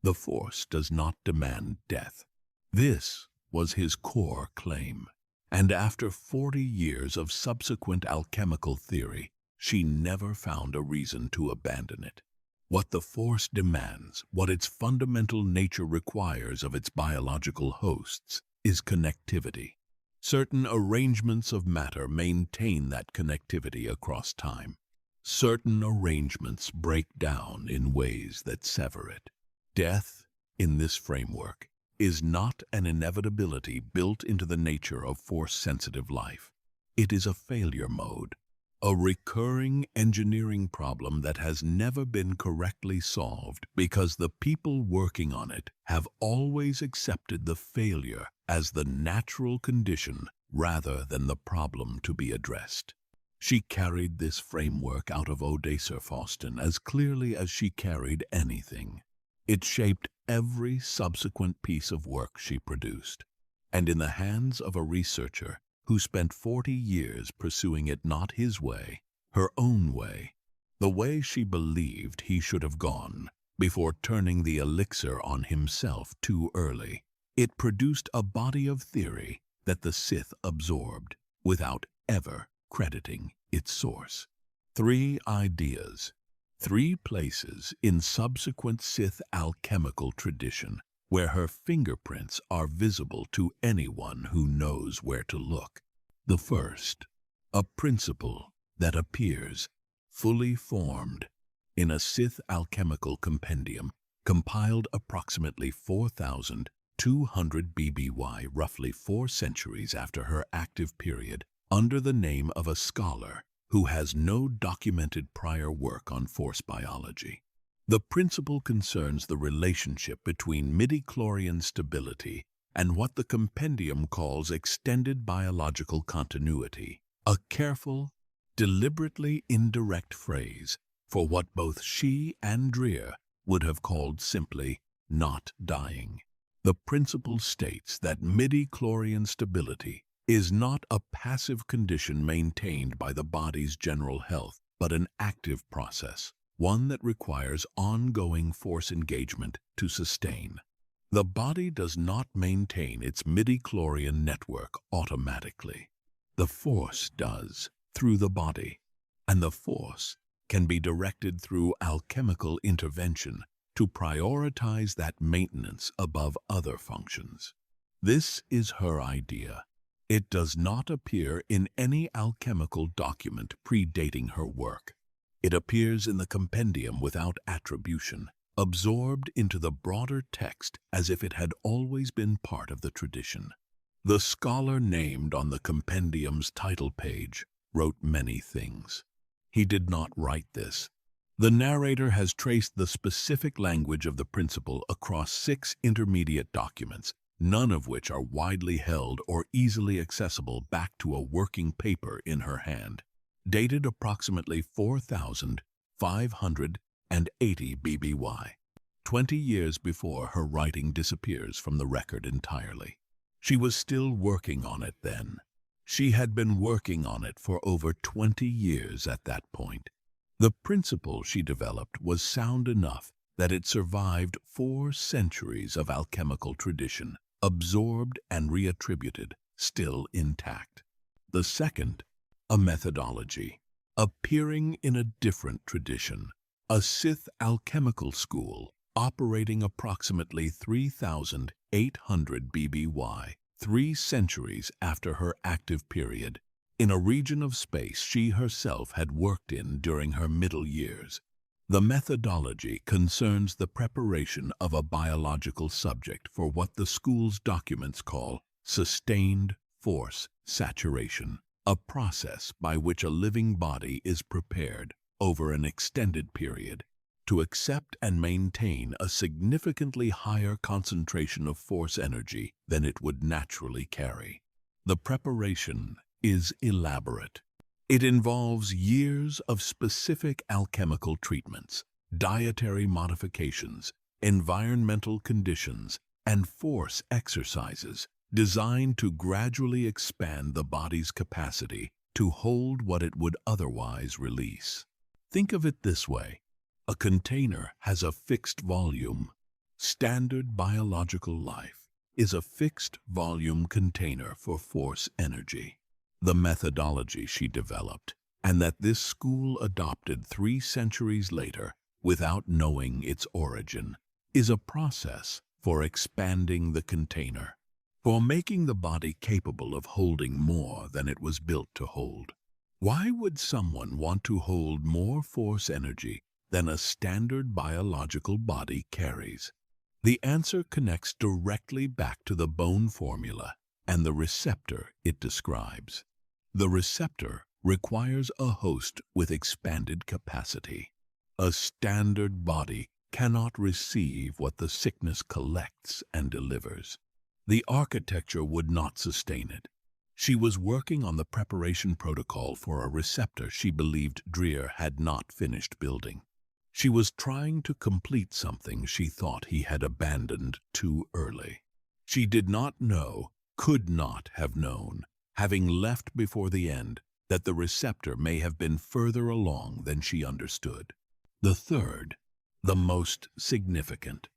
The Force does not demand death. This was his core claim, and after 40 years of subsequent alchemical theory, she never found a reason to abandon it. What the Force demands, what its fundamental nature requires of its biological hosts, is connectivity. Certain arrangements of matter maintain that connectivity across time. Certain arrangements break down in ways that sever it. Death, in this framework, is not an inevitability built into the nature of Force-sensitive life. It is a failure mode, a recurring engineering problem that has never been correctly solved because the people working on it have always accepted the failure as the natural condition rather than the problem to be addressed. She carried this framework out of Odessa Faustin as clearly as she carried anything. It shaped every subsequent piece of work she produced, and in the hands of a researcher who spent 40 years pursuing it not his way, her own way, the way she believed he should have gone before turning the elixir on himself too early, it produced a body of theory that the Sith absorbed without ever crediting its source. 3 ideas, 3 places in subsequent Sith alchemical tradition where her fingerprints are visible to anyone who knows where to look. The first, a principle that appears fully formed in a Sith alchemical compendium compiled approximately 4,200 BBY, roughly 4 centuries after her active period, under the name of a scholar who has no documented prior work on Force biology. The principle concerns the relationship between midi-chlorian stability and what the compendium calls extended biological continuity, a careful, deliberately indirect phrase for what both she and Drear would have called simply not dying. The principle states that midi-chlorian stability is not a passive condition maintained by the body's general health, but an active process, one that requires ongoing Force engagement to sustain. The body does not maintain its midi-chlorian network automatically. The Force does, through the body, and the Force can be directed through alchemical intervention to prioritize that maintenance above other functions. This is her idea. It does not appear in any alchemical document predating her work. It appears in the compendium without attribution, absorbed into the broader text as if it had always been part of the tradition. The scholar named on the compendium's title page wrote many things. He did not write this. The narrator has traced the specific language of the principle across 6 intermediate documents, none of which are widely held or easily accessible, back to a working paper in her hand, dated approximately 4,580 BBY, 20 years before her writing disappears from the record entirely. She was still working on it then. She had been working on it for over 20 years at that point. The principle she developed was sound enough that it survived 4 centuries of alchemical tradition, absorbed and reattributed, still intact. The second, a methodology, appearing in a different tradition, a Sith alchemical school operating approximately 3,800 BBY, 3 centuries after her active period, in a region of space she herself had worked in during her middle years. The methodology concerns the preparation of a biological subject for what the school's documents call sustained Force saturation, a process by which a living body is prepared over an extended period to accept and maintain a significantly higher concentration of Force energy than it would naturally carry. The preparation is elaborate. It involves years of specific alchemical treatments, dietary modifications, environmental conditions, and force exercises designed to gradually expand the body's capacity to hold what it would otherwise release. Think of it this way. A container has a fixed volume. Standard biological life is a fixed volume container for force energy. The methodology she developed, and that this school adopted 3 centuries later without knowing its origin, is a process for expanding the container, for making the body capable of holding more than it was built to hold. Why would someone want to hold more force energy than a standard biological body carries? The answer connects directly back to the bone formula and the receptor it describes. The receptor requires a host with expanded capacity. A standard body cannot receive what the sickness collects and delivers. The architecture would not sustain it. She was working on the preparation protocol for a receptor she believed Drear had not finished building. She was trying to complete something she thought he had abandoned too early. She did not know, could not have known, having left before the end, that the receptor may have been further along than she understood. The third, the most significant,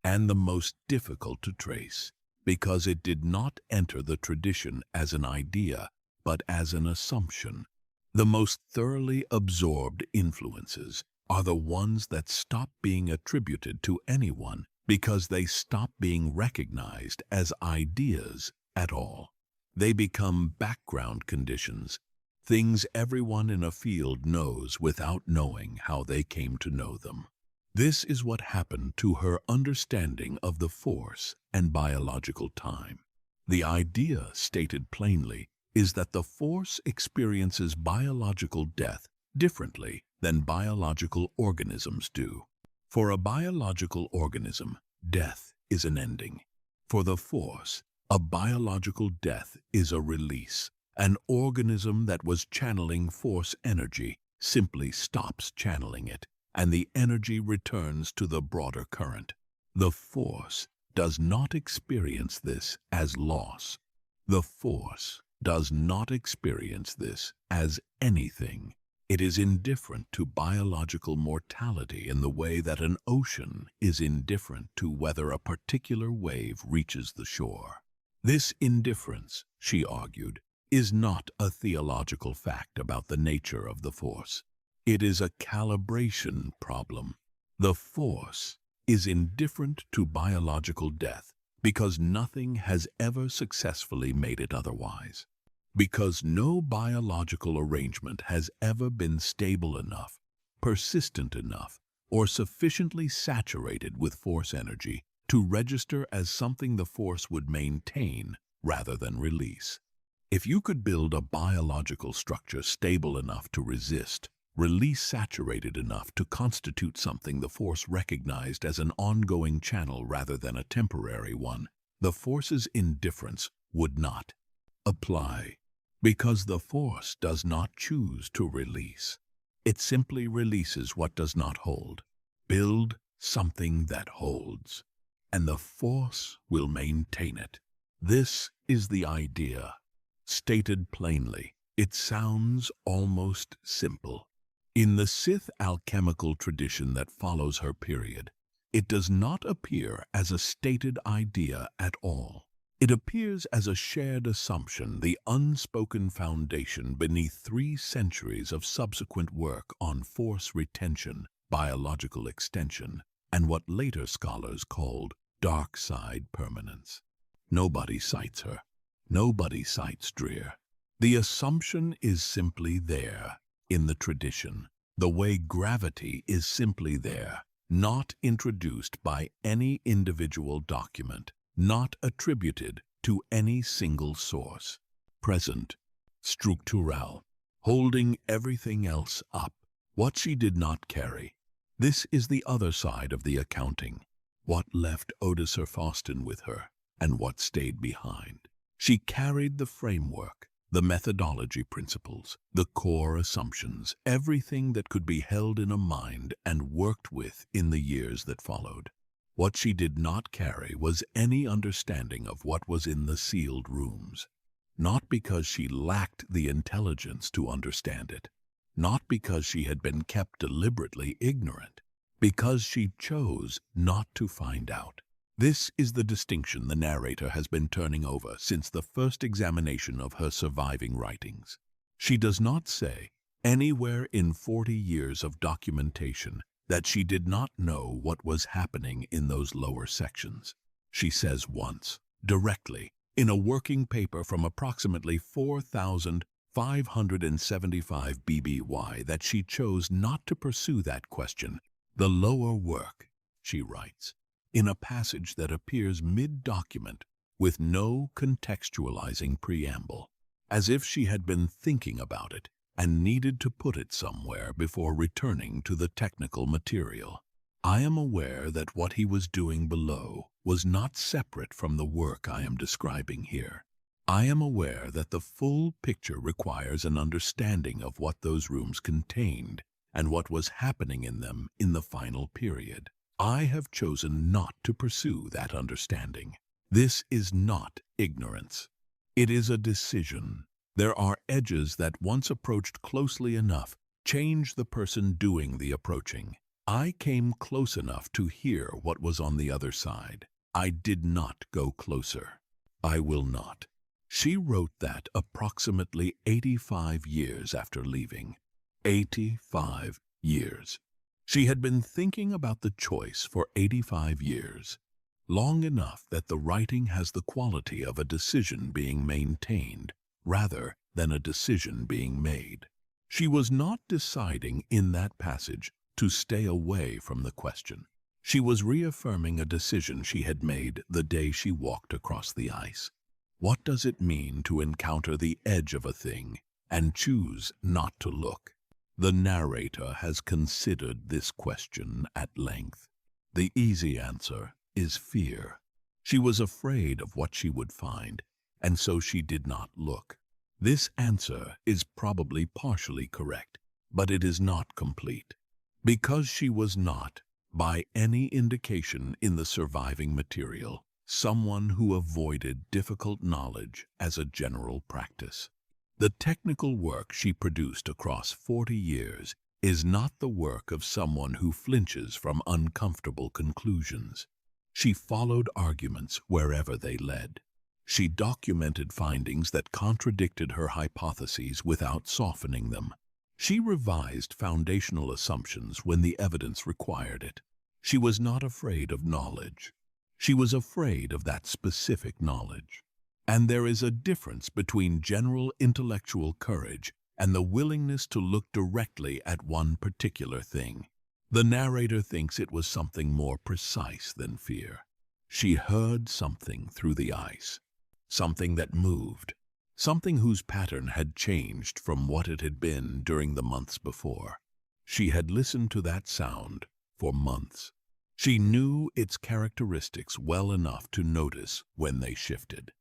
and the most difficult to trace, because it did not enter the tradition as an idea, but as an assumption. The most thoroughly absorbed influences are the ones that stop being attributed to anyone because they stop being recognized as ideas at all. They become background conditions, things everyone in a field knows without knowing how they came to know them. This is what happened to her understanding of the force and biological time. The idea, stated plainly, is that the force experiences biological death differently than biological organisms do. For a biological organism, death is an ending. For the force, a biological death is a release. An organism that was channeling force energy simply stops channeling it, and the energy returns to the broader current. The force does not experience this as loss. The force does not experience this as anything. It is indifferent to biological mortality in the way that an ocean is indifferent to whether a particular wave reaches the shore. This indifference, she argued, is not a theological fact about the nature of the force. It is a calibration problem. The force is indifferent to biological death because nothing has ever successfully made it otherwise. Because no biological arrangement has ever been stable enough, persistent enough, or sufficiently saturated with force energy to register as something the force would maintain rather than release. If you could build a biological structure stable enough to resist, release saturated enough to constitute something the force recognized as an ongoing channel rather than a temporary one, the force's indifference would not apply. Because the force does not choose to release. It simply releases what does not hold. Build something that holds, and the force will maintain it. This is the idea. Stated plainly, it sounds almost simple. In the Sith alchemical tradition that follows her period, it does not appear as a stated idea at all. It appears as a shared assumption, the unspoken foundation beneath 3 centuries of subsequent work on force retention, biological extension, and what later scholars called dark side permanence. Nobody cites her. Nobody cites Drear. The assumption is simply there, in the tradition, the way gravity is simply there, not introduced by any individual document, not attributed to any single source. Present, structural, holding everything else up, what she did not carry. This is the other side of the accounting. What left Odysseus Faustin with her, and what stayed behind. She carried the framework, The methodology principles, the core assumptions, everything that could be held in a mind and worked with in the years that followed. What she did not carry was any understanding of what was in the sealed rooms. Not because she lacked the intelligence to understand it, not because she had been kept deliberately ignorant, because she chose not to find out. This is the distinction the narrator has been turning over since the first examination of her surviving writings. She does not say, anywhere in 40 years of documentation, that she did not know what was happening in those lower sections. She says once, directly, in a working paper from approximately 4,575 BBY, that she chose not to pursue that question. The lower work, she writes, in a passage that appears mid-document with no contextualizing preamble, as if she had been thinking about it and needed to put it somewhere before returning to the technical material. I am aware that what he was doing below was not separate from the work I am describing here. I am aware that the full picture requires an understanding of what those rooms contained and what was happening in them in the final period. I have chosen not to pursue that understanding. This is not ignorance. It is a decision. There are edges that, once approached closely enough, change the person doing the approaching. I came close enough to hear what was on the other side. I did not go closer. I will not. She wrote that approximately 85 years after leaving. 85 years. She had been thinking about the choice for 85 years, long enough that the writing has the quality of a decision being maintained rather than a decision being made. She was not deciding in that passage to stay away from the question. She was reaffirming a decision she had made the day she walked across the ice. What does it mean to encounter the edge of a thing and choose not to look? The narrator has considered this question at length. The easy answer is fear. She was afraid of what she would find, and so she did not look. This answer is probably partially correct, but it is not complete. Because she was not, by any indication in the surviving material, someone who avoided difficult knowledge as a general practice. The technical work she produced across 40 years is not the work of someone who flinches from uncomfortable conclusions. She followed arguments wherever they led. She documented findings that contradicted her hypotheses without softening them. She revised foundational assumptions when the evidence required it. She was not afraid of knowledge. She was afraid of that specific knowledge. And there is a difference between general intellectual courage and the willingness to look directly at one particular thing. The narrator thinks it was something more precise than fear. She heard something through the ice, something that moved, something whose pattern had changed from what it had been during the months before. She had listened to that sound for months. She knew its characteristics well enough to notice when they shifted.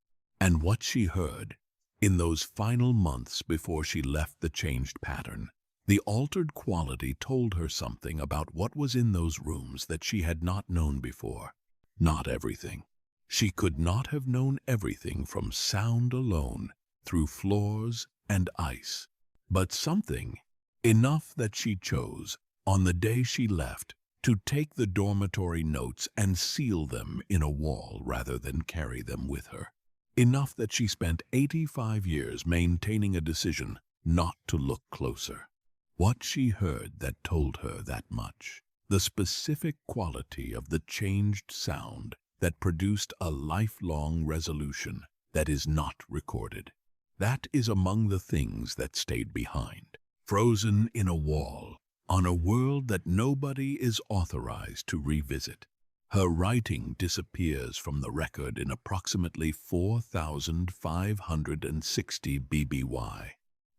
And what she heard, in those final months before she left the changed pattern, the altered quality told her something about what was in those rooms that she had not known before. Not everything. She could not have known everything from sound alone, through floors and ice. But something, enough that she chose, on the day she left, to take the dormitory notes and seal them in a wall rather than carry them with her. Enough that she spent 85 years maintaining a decision not to look closer. What she heard that told her that much. The specific quality of the changed sound that produced a lifelong resolution that is not recorded. That is among the things that stayed behind. Frozen in a wall, on a world that nobody is authorized to revisit. Her writing disappears from the record in approximately 4,560 BBY.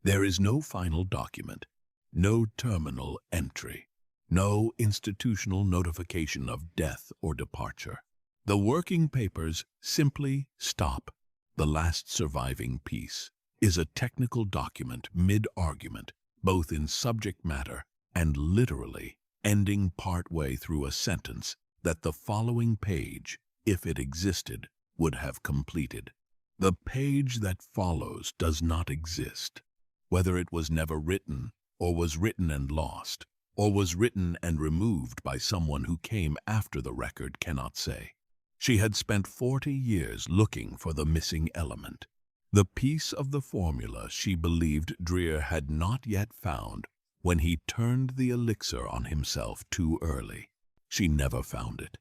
There is no final document, no terminal entry, no institutional notification of death or departure. The working papers simply stop, the last surviving piece, is a technical document mid-argument, both in subject matter and literally, ending partway through a sentence that the following page, if it existed, would have completed. The page that follows does not exist. Whether it was never written, or was written and lost, or was written and removed by someone who came after the record, cannot say. She had spent 40 years looking for the missing element, the piece of the formula she believed Drear had not yet found when he turned the elixir on himself too early. She never found it.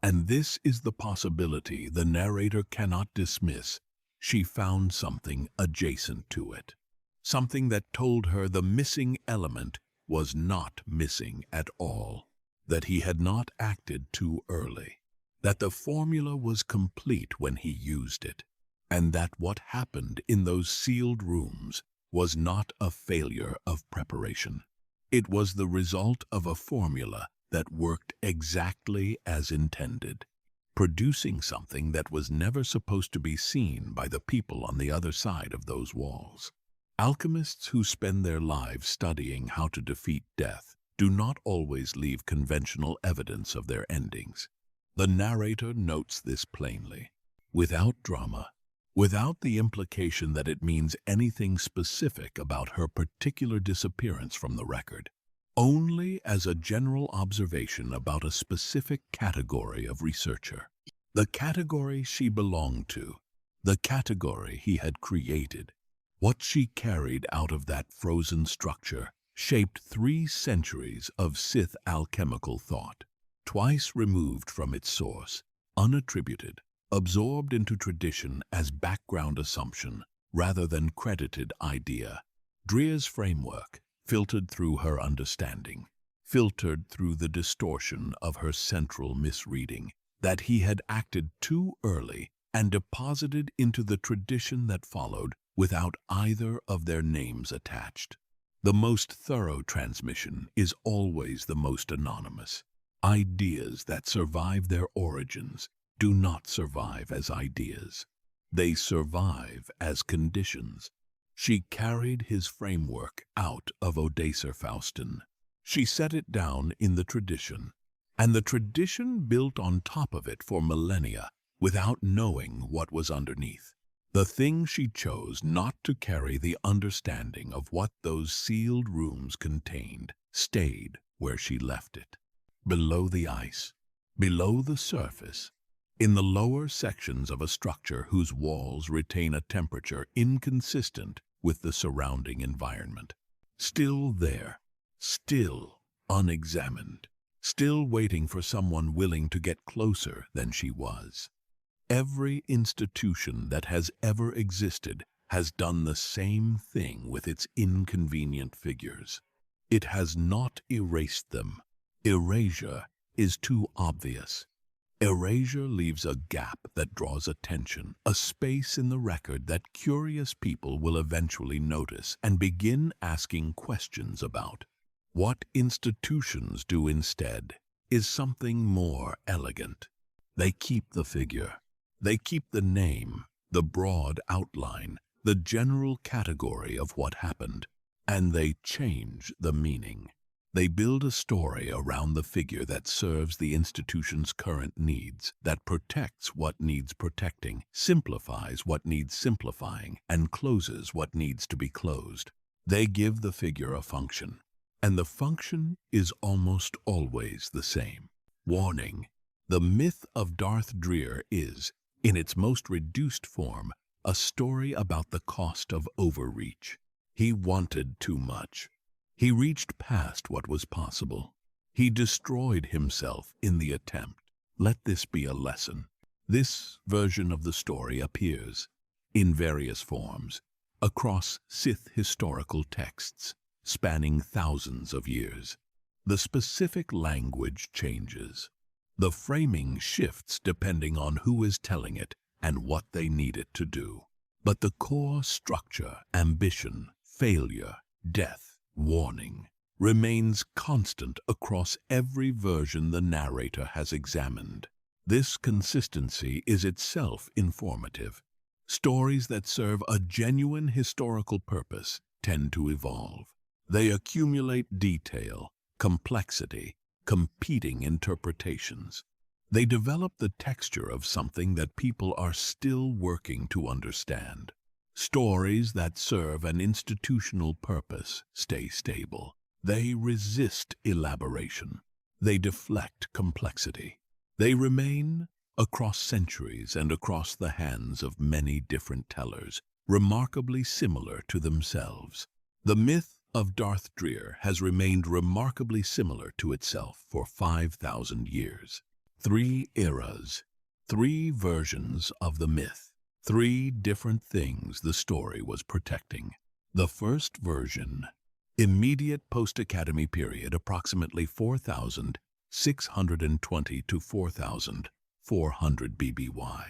And this is the possibility the narrator cannot dismiss, she found something adjacent to it. Something that told her the missing element was not missing at all, that he had not acted too early, that the formula was complete when he used it, and that what happened in those sealed rooms was not a failure of preparation. It was the result of a formula that worked exactly as intended, producing something that was never supposed to be seen by the people on the other side of those walls. Alchemists who spend their lives studying how to defeat death do not always leave conventional evidence of their endings. The narrator notes this plainly, without drama, without the implication that it means anything specific about her particular disappearance from the record, only as a general observation about a specific category of researcher. The category she belonged to, the category he had created. What she carried out of that frozen structure shaped 3 centuries of Sith alchemical thought, twice removed from its source, unattributed, absorbed into tradition as background assumption rather than credited idea. Drear's framework, filtered through her understanding, filtered through the distortion of her central misreading, that he had acted too early and deposited into the tradition that followed without either of their names attached. The most thorough transmission is always the most anonymous. Ideas that survive their origins do not survive as ideas. They survive as conditions. She carried his framework out of Odacer Faustin. She set it down in the tradition, and the tradition built on top of it for millennia without knowing what was underneath. The thing she chose not to carry the understanding of what those sealed rooms contained stayed where she left it, below the ice, below the surface, in the lower sections of a structure whose walls retain a temperature inconsistent with the surrounding environment. Still there, still unexamined, still waiting for someone willing to get closer than she was. Every institution that has ever existed has done the same thing with its inconvenient figures. It has not erased them. Erasure is too obvious. Erasure leaves a gap that draws attention, a space in the record that curious people will eventually notice and begin asking questions about. What institutions do instead is something more elegant. They keep the figure. They keep the name, the broad outline, the general category of what happened, and they change the meaning. They build a story around the figure that serves the institution's current needs, that protects what needs protecting, simplifies what needs simplifying, and closes what needs to be closed. They give the figure a function, and the function is almost always the same. Warning: the myth of Darth Drear is, in its most reduced form, a story about the cost of overreach. He wanted too much. He reached past what was possible. He destroyed himself in the attempt. Let this be a lesson. This version of the story appears, in various forms, across Sith historical texts, spanning thousands of years. The specific language changes. The framing shifts depending on who is telling it and what they need it to do. But the core structure, ambition, failure, death, warning, remains constant across every version the narrator has examined. This consistency is itself informative. Stories that serve a genuine historical purpose tend to evolve. They accumulate detail, complexity, competing interpretations. They develop the texture of something that people are still working to understand. Stories that serve an institutional purpose stay stable. They resist elaboration. They deflect complexity. They remain across centuries and across the hands of many different tellers, remarkably similar to themselves. The myth of Darth Drear has remained remarkably similar to itself for 5,000 years. 3 eras, 3 versions of the myth, 3 different things the story was protecting. The first version, immediate post-Academy period, approximately 4,620 to 4,400 BBY.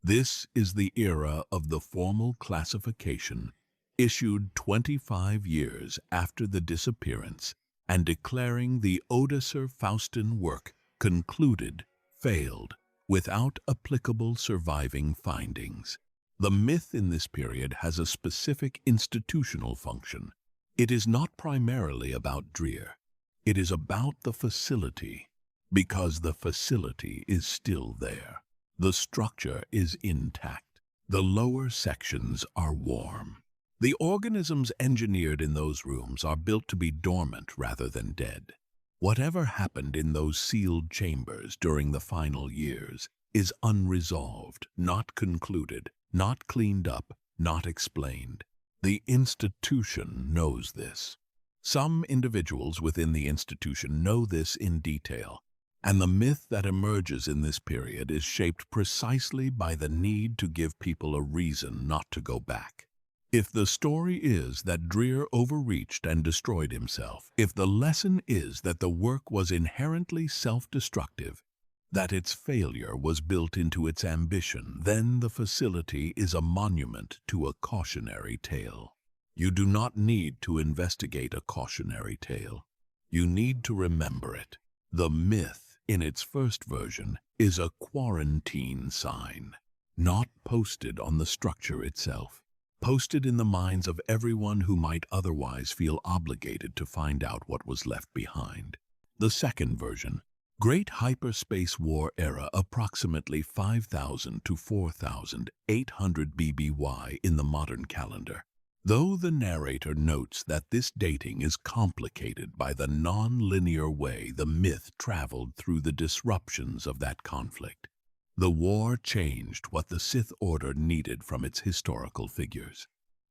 This is the era of the formal classification, issued 25 years after the disappearance and declaring the Odesser-Faustin work concluded, failed, without applicable surviving findings. The myth in this period has a specific institutional function. It is not primarily about Drear. It is about the facility, because the facility is still there. The structure is intact. The lower sections are warm. The organisms engineered in those rooms are built to be dormant rather than dead. Whatever happened in those sealed chambers during the final years is unresolved, not concluded, not cleaned up, not explained. The institution knows this. Some individuals within the institution know this in detail, and the myth that emerges in this period is shaped precisely by the need to give people a reason not to go back. If the story is that Drear overreached and destroyed himself, if the lesson is that the work was inherently self-destructive, that its failure was built into its ambition, then the facility is a monument to a cautionary tale. You do not need to investigate a cautionary tale. You need to remember it. The myth, in its first version, is a quarantine sign, not posted on the structure itself, posted in the minds of everyone who might otherwise feel obligated to find out what was left behind. The second version, Great Hyperspace War era, approximately 5,000 to 4,800 BBY in the modern calendar. Though the narrator notes that this dating is complicated by the non-linear way the myth traveled through the disruptions of that conflict, the war changed what the Sith Order needed from its historical figures.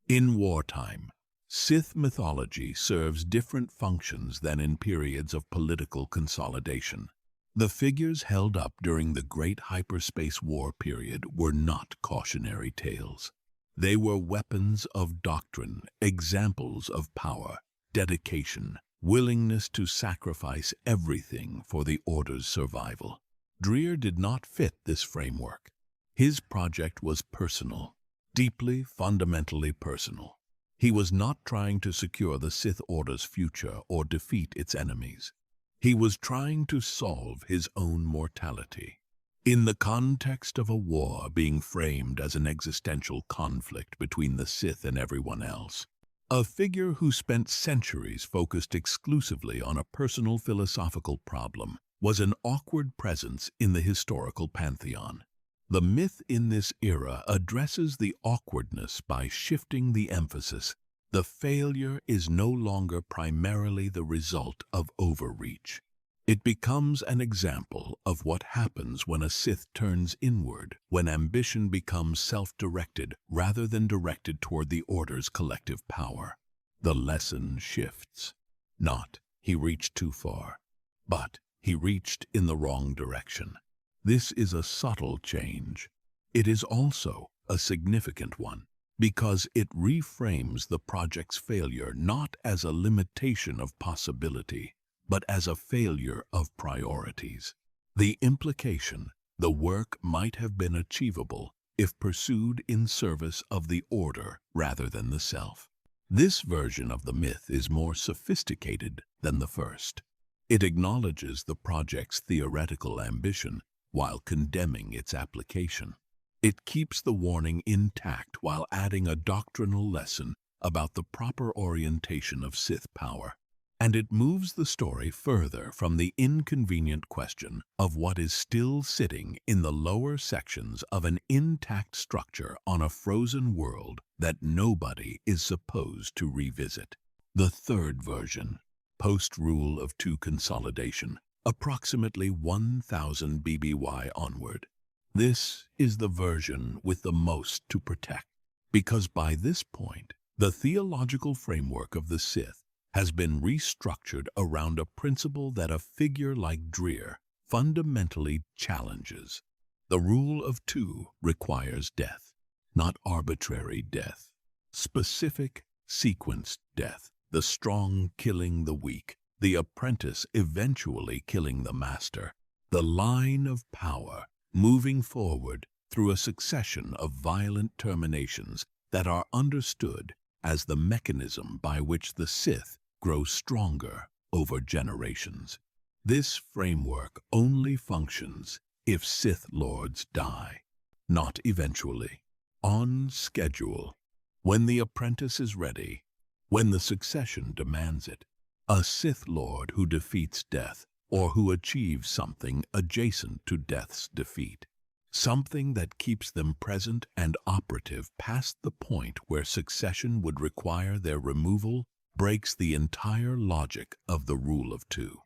In wartime, Sith mythology serves different functions than in periods of political consolidation. The figures held up during the Great Hyperspace War period were not cautionary tales. They were weapons of doctrine, examples of power, dedication, willingness to sacrifice everything for the Order's survival. Drear did not fit this framework. His project was personal, deeply, fundamentally personal. He was not trying to secure the Sith Order's future or defeat its enemies. He was trying to solve his own mortality. In the context of a war being framed as an existential conflict between the Sith and everyone else, a figure who spent centuries focused exclusively on a personal philosophical problem was an awkward presence in the historical pantheon. The myth in this era addresses the awkwardness by shifting the emphasis. The failure is no longer primarily the result of overreach. It becomes an example of what happens when a Sith turns inward, when ambition becomes self-directed rather than directed toward the Order's collective power. The lesson shifts. Not, he reached too far, but he reached in the wrong direction. This is a subtle change. It is also a significant one, because it reframes the project's failure not as a limitation of possibility, but as a failure of priorities. The implication, the work might have been achievable if pursued in service of the Order rather than the self. This version of the myth is more sophisticated than the first. It acknowledges the project's theoretical ambition while condemning its application. It keeps the warning intact while adding a doctrinal lesson about the proper orientation of Sith power. And it moves the story further from the inconvenient question of what is still sitting in the lower sections of an intact structure on a frozen world that nobody is supposed to revisit. The third version, post-Rule of Two consolidation, approximately 1000 BBY onward. This is the version with the most to protect, because by this point, the theological framework of the Sith has been restructured around a principle that a figure like Drear fundamentally challenges. The Rule of Two requires death, not arbitrary death. Specific, sequenced death, the strong killing the weak, the apprentice eventually killing the master. The line of power moving forward through a succession of violent terminations that are understood as the mechanism by which the Sith grow stronger over generations. This framework only functions if Sith Lords die, not eventually, on schedule, when the apprentice is ready, when the succession demands it. A Sith Lord who defeats death, or who achieves something adjacent to death's defeat, something that keeps them present and operative past the point where succession would require their removal, breaks the entire logic of the Rule of Two.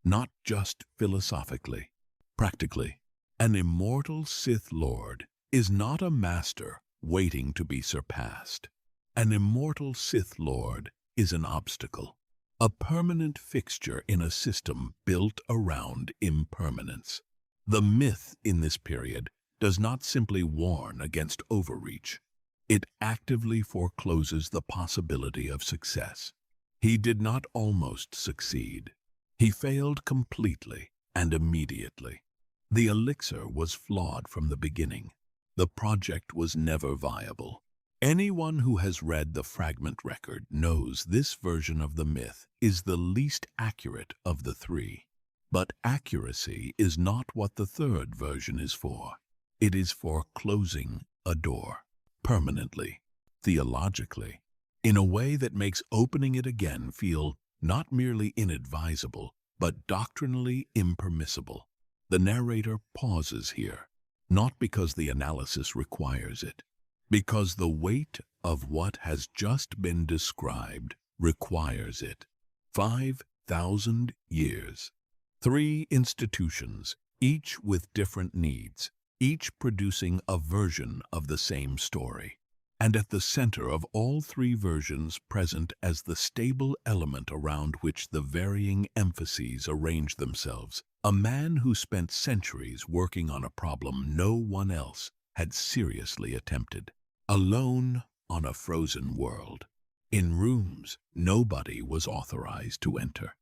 Not just philosophically, practically. An immortal Sith Lord is not a master waiting to be surpassed. An immortal Sith Lord is an obstacle, a permanent fixture in a system built around impermanence. The myth in this period does not simply warn against overreach. It actively forecloses the possibility of success. He did not almost succeed. He failed completely and immediately. The elixir was flawed from the beginning. The project was never viable. Anyone who has read the fragment record knows this version of the myth is the least accurate of the three. But accuracy is not what the third version is for. It is for closing a door, permanently, theologically, in a way that makes opening it again feel not merely inadvisable, but doctrinally impermissible. The narrator pauses here, not because the analysis requires it, because the weight of what has just been described requires it. 5,000 years. 3 institutions, each with different needs, each producing a version of the same story. And at the center of all 3 versions present as the stable element around which the varying emphases arrange themselves, a man who spent centuries working on a problem no one else had seriously attempted. Alone on a frozen world, in rooms nobody was authorized to enter,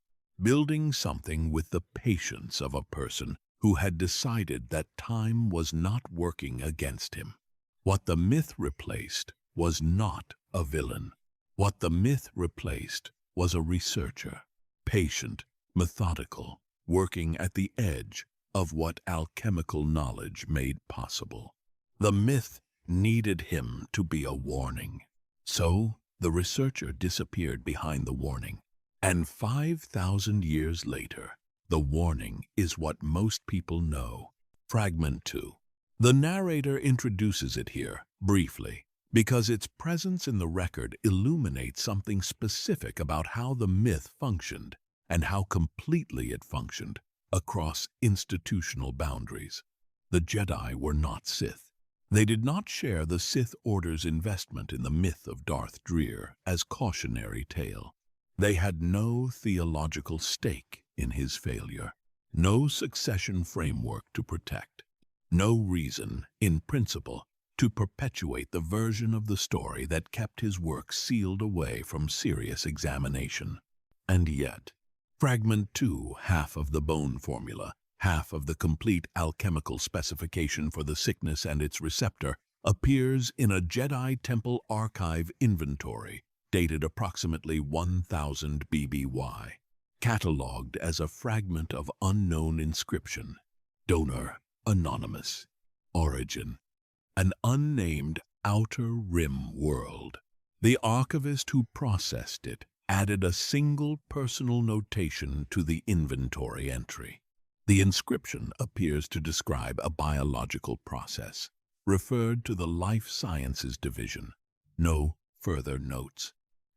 building something with the patience of a person who had decided that time was not working against him. What the myth replaced was not a villain. What the myth replaced was a researcher, patient, methodical, working at the edge of what alchemical knowledge made possible. The myth needed him to be a warning. So the researcher disappeared behind the warning. And 5,000 years later, the warning is what most people know. Fragment 2. The narrator introduces it here, briefly, because its presence in the record illuminates something specific about how the myth functioned and how completely it functioned across institutional boundaries. The Jedi were not Sith. They did not share the Sith Order's investment in the myth of Darth Drear as cautionary tale. They had no theological stake in his failure, no succession framework to protect, no reason, in principle, to perpetuate the version of the story that kept his work sealed away from serious examination. And yet, Fragment 2, half of the bone formula, half of the complete alchemical specification for the sickness and its receptor, appears in a Jedi Temple archive inventory dated approximately 1000 BBY, catalogued as a fragment of unknown inscription. Donor anonymous. Origin an unnamed outer rim world. The archivist who processed it added a single personal notation to the inventory entry. The inscription appears to describe a biological process, referred to the Life Sciences Division. No further notes.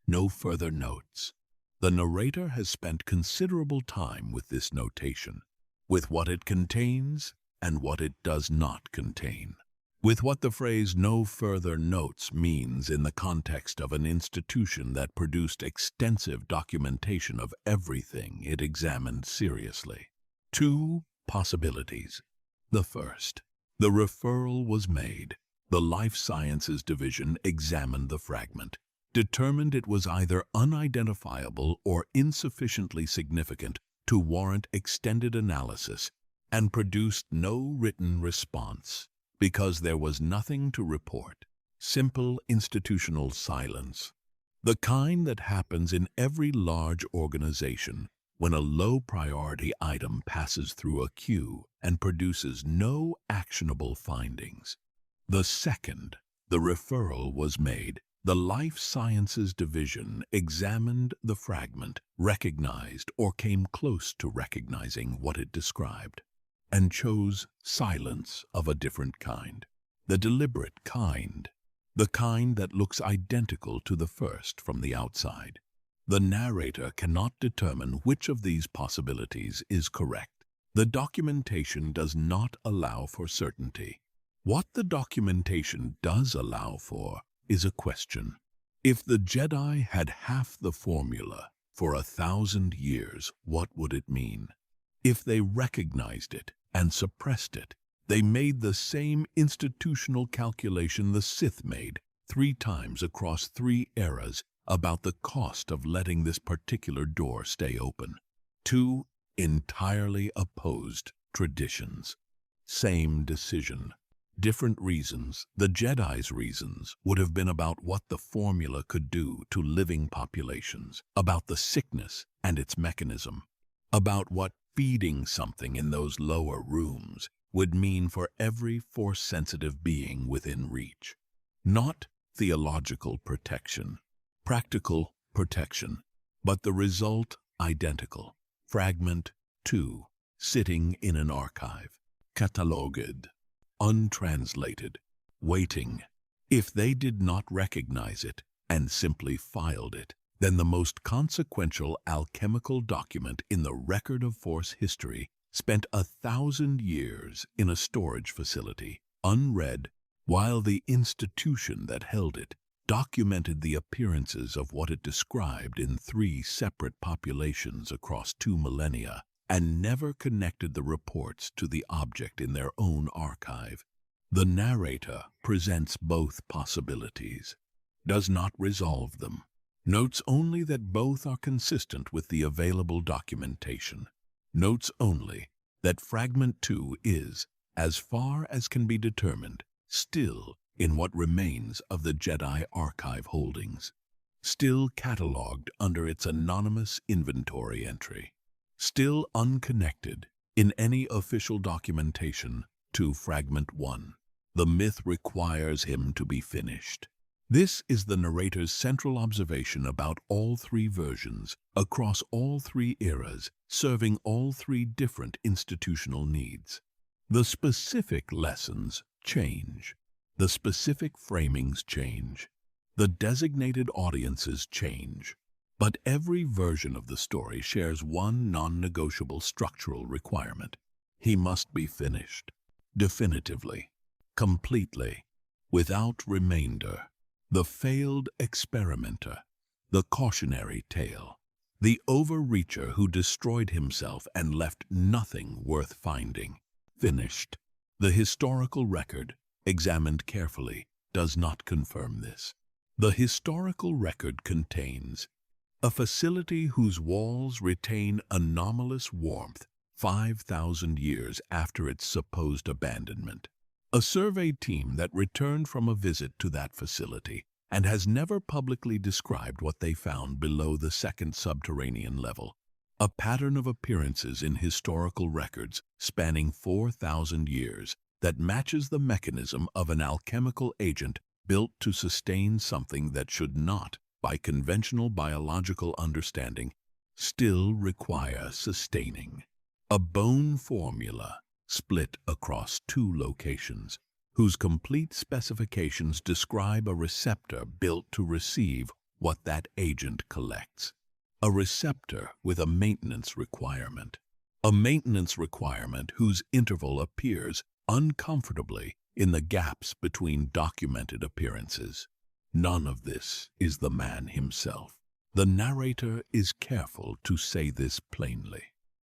No further notes. The narrator has spent considerable time with this notation, with what it contains and what it does not contain, with what the phrase "no further notes" means in the context of an institution that produced extensive documentation of everything it examined seriously. Two possibilities. The first, the referral was made. The Life Sciences Division examined the fragment, determined it was either unidentifiable or insufficiently significant to warrant extended analysis, and produced no written response because there was nothing to report. Simple institutional silence. The kind that happens in every large organization when a low-priority item passes through a queue and produces no actionable findings. The second, the referral was made. The Life Sciences Division examined the fragment, recognized or came close to recognizing what it described, and chose silence of a different kind. The deliberate kind. The kind that looks identical to the first from the outside. The narrator cannot determine which of these possibilities is correct. The documentation does not allow for certainty. What the documentation does allow for is a question. If the Jedi had half the formula for 1,000 years, what would it mean? If they recognized it and suppressed it, they made the same institutional calculation the Sith made 3 times across 3 eras about the cost of letting this particular door stay open. 2 entirely opposed traditions. Same decision. Different reasons. The Jedi's reasons would have been about what the formula could do to living populations, about the sickness and its mechanism, about what feeding something in those lower rooms would mean for every Force-sensitive being within reach. Not theological protection, practical protection, but the result identical. Fragment 2, sitting in an archive, catalogued, untranslated, waiting. If they did not recognize it and simply filed it, then the most consequential alchemical document in the record of Force history spent 1,000 years in a storage facility, unread, while the institution that held it documented the appearances of what it described in 3 separate populations across 2 millennia, and never connected the reports to the object in their own archive. The narrator presents both possibilities, does not resolve them, notes only that both are consistent with the available documentation, notes only that Fragment 2 is, as far as can be determined, still in what remains of the Jedi archive holdings, still catalogued under its anonymous inventory entry, still unconnected in any official documentation to Fragment 1. The myth requires him to be finished. This is the narrator's central observation about all 3 versions, across all 3 eras, serving all 3 different institutional needs. The specific lessons change. The specific framings change. The designated audiences change. But every version of the story shares one non-negotiable structural requirement. He must be finished. Definitively. Completely. Without remainder. The failed experimenter. The cautionary tale. The overreacher who destroyed himself and left nothing worth finding. Finished. The historical record, examined carefully, does not confirm this. The historical record contains a facility whose walls retain anomalous warmth 5,000 years after its supposed abandonment. A survey team that returned from a visit to that facility and has never publicly described what they found below the 2nd subterranean level. A pattern of appearances in historical records spanning 4,000 years that matches the mechanism of an alchemical agent built to sustain something that should not, by conventional biological understanding, still require sustaining. A bone formula split across two locations, whose complete specifications describe a receptor built to receive what that agent collects. A receptor with a maintenance requirement. A maintenance requirement whose interval appears uncomfortably in the gaps between documented appearances. None of this is the man himself. The narrator is careful to say this plainly.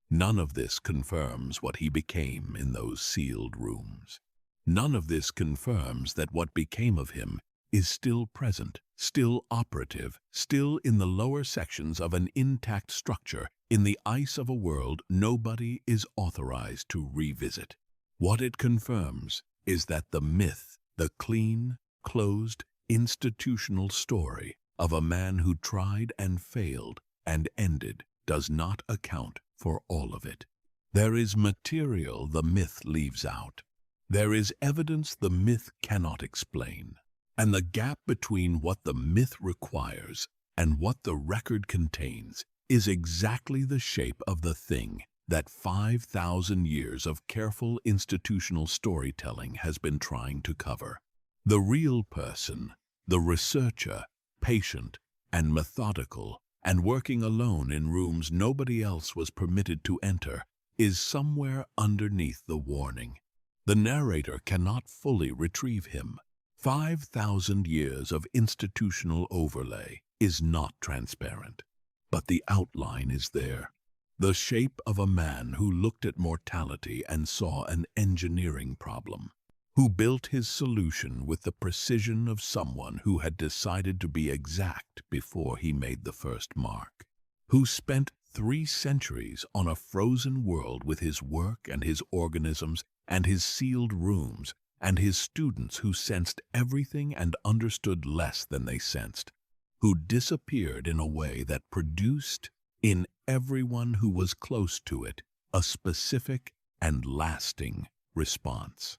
None of this confirms what he became in those sealed rooms. None of this confirms that what became of him is still present, still operative, still in the lower sections of an intact structure, in the ice of a world nobody is authorized to revisit. What it confirms is that the myth, the clean, closed, institutional story of a man who tried and failed and ended, does not account for all of it. There is material the myth leaves out. There is evidence the myth cannot explain. And the gap between what the myth requires and what the record contains is exactly the shape of the thing that 5,000 years of careful institutional storytelling has been trying to cover. The real person, the researcher, patient and methodical, and working alone in rooms nobody else was permitted to enter, is somewhere underneath the warning. The narrator cannot fully retrieve him. 5,000 years of institutional overlay is not transparent, but the outline is there. The shape of a man who looked at mortality and saw an engineering problem, who built his solution with the precision of someone who had decided to be exact before he made the first mark, who spent 3 centuries on a frozen world with his work and his organisms and his sealed rooms, and his students who sensed everything and understood less than they sensed, who disappeared in a way that produced, in everyone who was close to it, a specific and lasting response.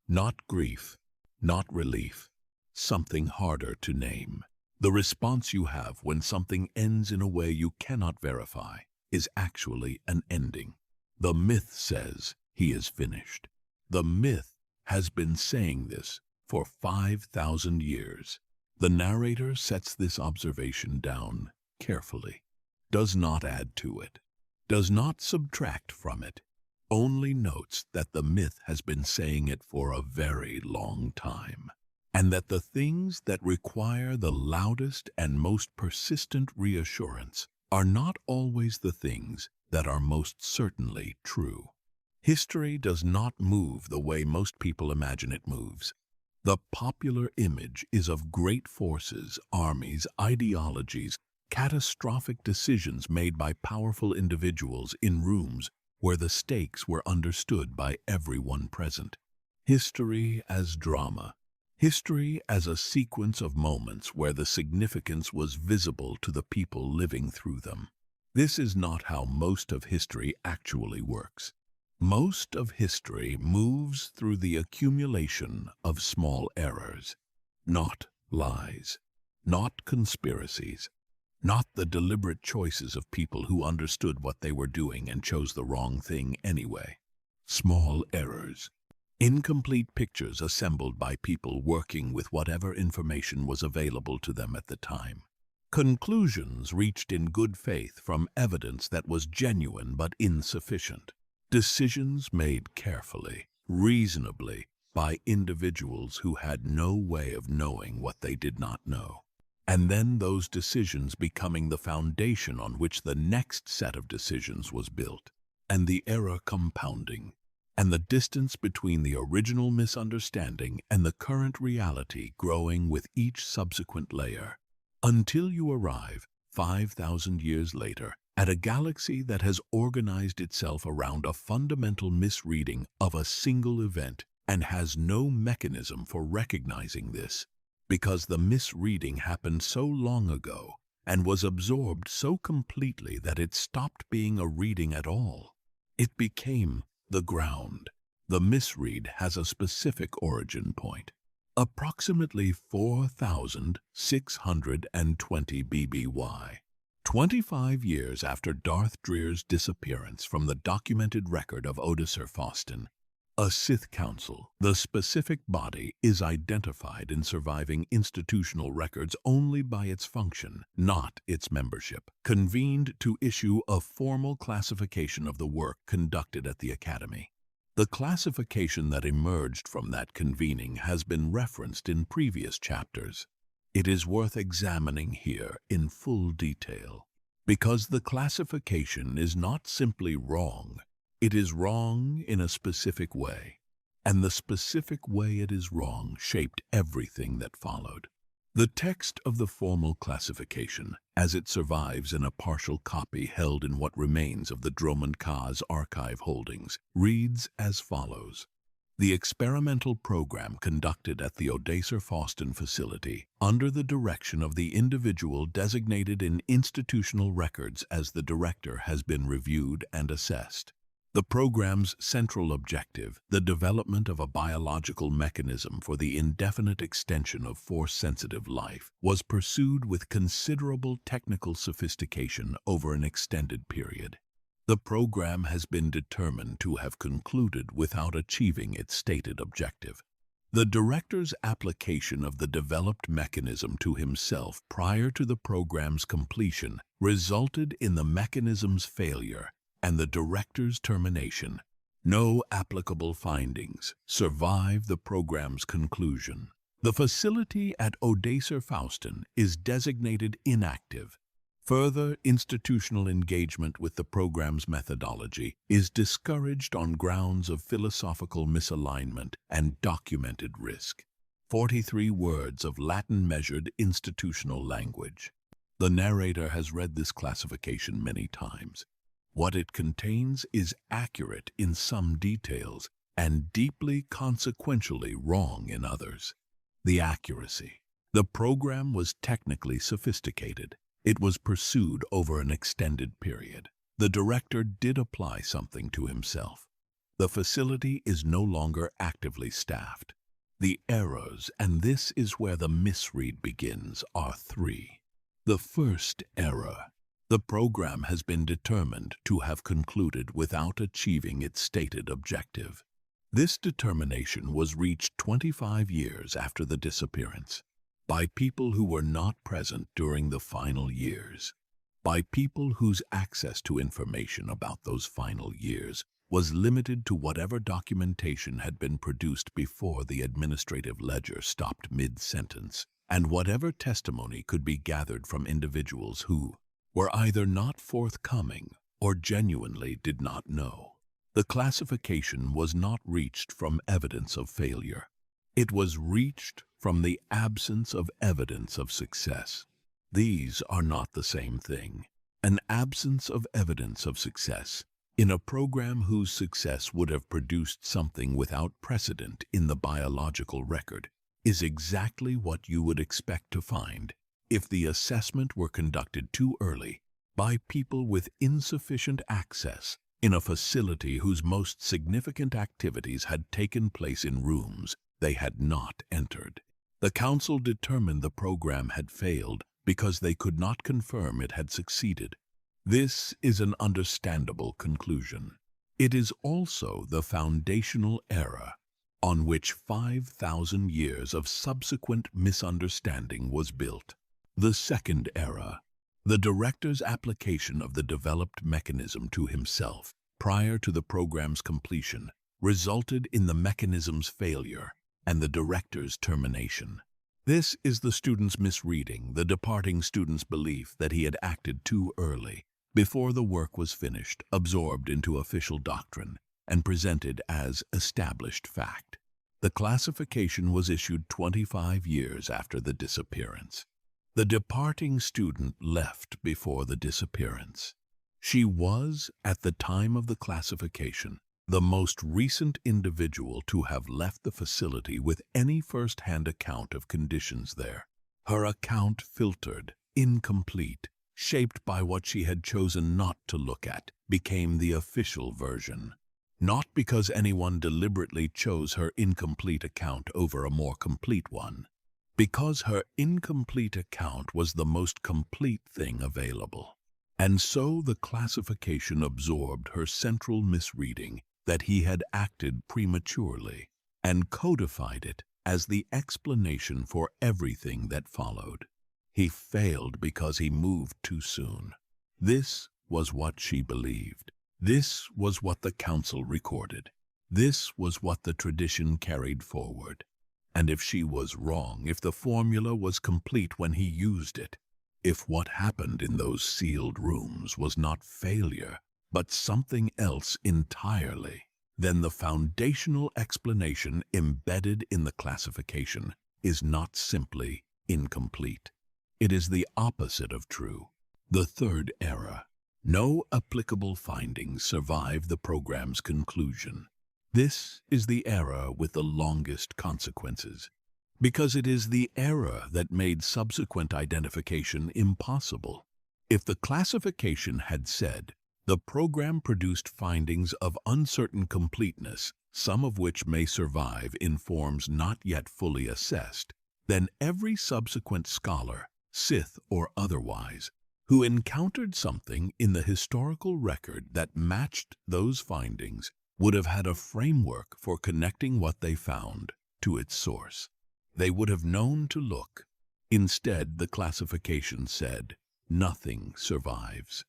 Not grief, not relief, something harder to name. The response you have when something ends in a way you cannot verify is actually an ending. The myth says he is finished. The myth has been saying this for 5,000 years. The narrator sets this observation down carefully, does not add to it, does not subtract from it, only notes that the myth has been saying it for a very long time, and that the things that require the loudest and most persistent reassurance are not always the things that are most certainly true. History does not move the way most people imagine it moves. The popular image is of great forces, armies, ideologies, catastrophic decisions made by powerful individuals in rooms where the stakes were understood by everyone present. History as drama. History as a sequence of moments where the significance was visible to the people living through them. This is not how most of history actually works. Most of history moves through the accumulation of small errors, not lies, not conspiracies, not the deliberate choices of people who understood what they were doing and chose the wrong thing anyway. Small errors. Incomplete pictures assembled by people working with whatever information was available to them at the time. Conclusions reached in good faith from evidence that was genuine but insufficient. Decisions made carefully, reasonably, by individuals who had no way of knowing what they did not know. And then those decisions becoming the foundation on which the next set of decisions was built, and the error compounding, and the distance between the original misunderstanding and the current reality growing with each subsequent layer, until you arrive, 5,000 years later, at a galaxy that has organized itself around a fundamental misreading of a single event and has no mechanism for recognizing this, because the misreading happened so long ago and was absorbed so completely that it stopped being a reading at all. It became the ground, The misread has a specific origin point. Approximately 4,620 BBY. 25 years after Darth Drear's disappearance from the documented record of Odoacer Faustin, a Sith council, the specific body, is identified in surviving institutional records only by its function, not its membership, convened to issue a formal classification of the work conducted at the Academy. The classification that emerged from that convening has been referenced in previous chapters. It is worth examining here in full detail, because the classification is not simply wrong, it is wrong in a specific way, and the specific way it is wrong shaped everything that followed. The text of the formal classification, as it survives in a partial copy held in what remains of the Dromund Kaas archive holdings, reads as follows. The experimental program conducted at the Odoacer Faustin facility under the direction of the individual designated in institutional records as the director has been reviewed and assessed. The program's central objective, the development of a biological mechanism for the indefinite extension of Force-sensitive life, was pursued with considerable technical sophistication over an extended period. The program has been determined to have concluded without achieving its stated objective. The director's application of the developed mechanism to himself prior to the program's completion resulted in the mechanism's failure and the director's termination. No applicable findings survive the program's conclusion. The facility at Odoacer Faustin is designated inactive. Further institutional engagement with the program's methodology is discouraged on grounds of philosophical misalignment and documented risk. 43 words of Latin-measured institutional language. The narrator has read this classification many times. What it contains is accurate in some details and deeply consequentially wrong in others. The accuracy. The program was technically sophisticated. It was pursued over an extended period. The director did apply something to himself. The facility is no longer actively staffed. The errors, and this is where the misread begins, are three. The first error. The program has been determined to have concluded without achieving its stated objective. This determination was reached 25 years after the disappearance, by people who were not present during the final years, by people whose access to information about those final years was limited to whatever documentation had been produced before the administrative ledger stopped mid-sentence, and whatever testimony could be gathered from individuals who were either not forthcoming or genuinely did not know. The classification was not reached from evidence of failure. It was reached from the absence of evidence of success. These are not the same thing. An absence of evidence of success in a program whose success would have produced something without precedent in the biological record is exactly what you would expect to find if the assessment were conducted too early by people with insufficient access in a facility whose most significant activities had taken place in rooms they had not entered. The council determined the program had failed because they could not confirm it had succeeded. This is an understandable conclusion. It is also the foundational error on which 5,000 years of subsequent misunderstanding was built. The second error, the director's application of the developed mechanism to himself prior to the program's completion, resulted in the mechanism's failure and the director's termination. This is the student's misreading, the departing student's belief that he had acted too early, before the work was finished, absorbed into official doctrine, and presented as established fact. The classification was issued 25 years after the disappearance. The departing student left before the disappearance. She was, at the time of the classification, the most recent individual to have left the facility with any first-hand account of conditions there. Her account filtered, incomplete, shaped by what she had chosen not to look at, became the official version. not because anyone deliberately chose her incomplete account over a more complete one, because her incomplete account was the most complete thing available. And so the classification absorbed her central misreading that he had acted prematurely and codified it as the explanation for everything that followed. He failed because he moved too soon. This was what she believed. This was what the council recorded. This was what the tradition carried forward. And if she was wrong, if the formula was complete when he used it, if what happened in those sealed rooms was not failure, but something else entirely, then the foundational explanation embedded in the classification is not simply incomplete. It is the opposite of true. The third error. No applicable findings survive the program's conclusion. This is the error with the longest consequences, because it is the error that made subsequent identification impossible. If the classification had said, the program produced findings of uncertain completeness, some of which may survive in forms not yet fully assessed, then every subsequent scholar, Sith or otherwise, who encountered something in the historical record that matched those findings would have had a framework for connecting what they found to its source. They would have known to look. Instead, the classification said, nothing survives.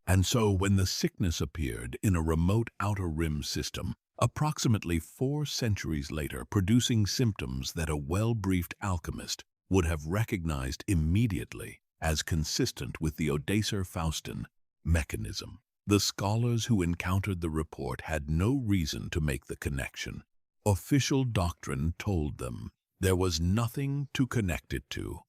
And so when the sickness appeared in a remote outer rim system, approximately 4 centuries later, producing symptoms that a well-briefed alchemist would have recognized immediately as consistent with the Odacer-Faustin mechanism, the scholars who encountered the report had no reason to make the connection. Official doctrine told them there was nothing to connect it to.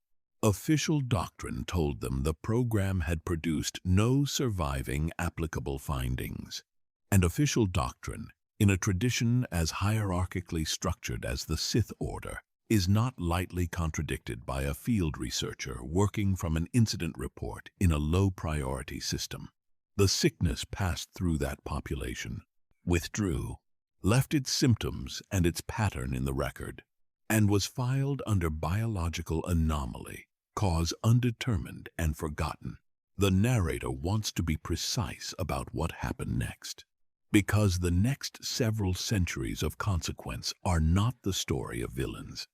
Official doctrine told them the program had produced no surviving applicable findings. And official doctrine, in a tradition as hierarchically structured as the Sith Order, is not lightly contradicted by a field researcher working from an incident report in a low-priority system. The sickness passed through that population, withdrew, left its symptoms and its pattern in the record, and was filed under biological anomaly, cause undetermined and forgotten. The narrator wants to be precise about what happened next, because the next several centuries of consequence are not the story of villains.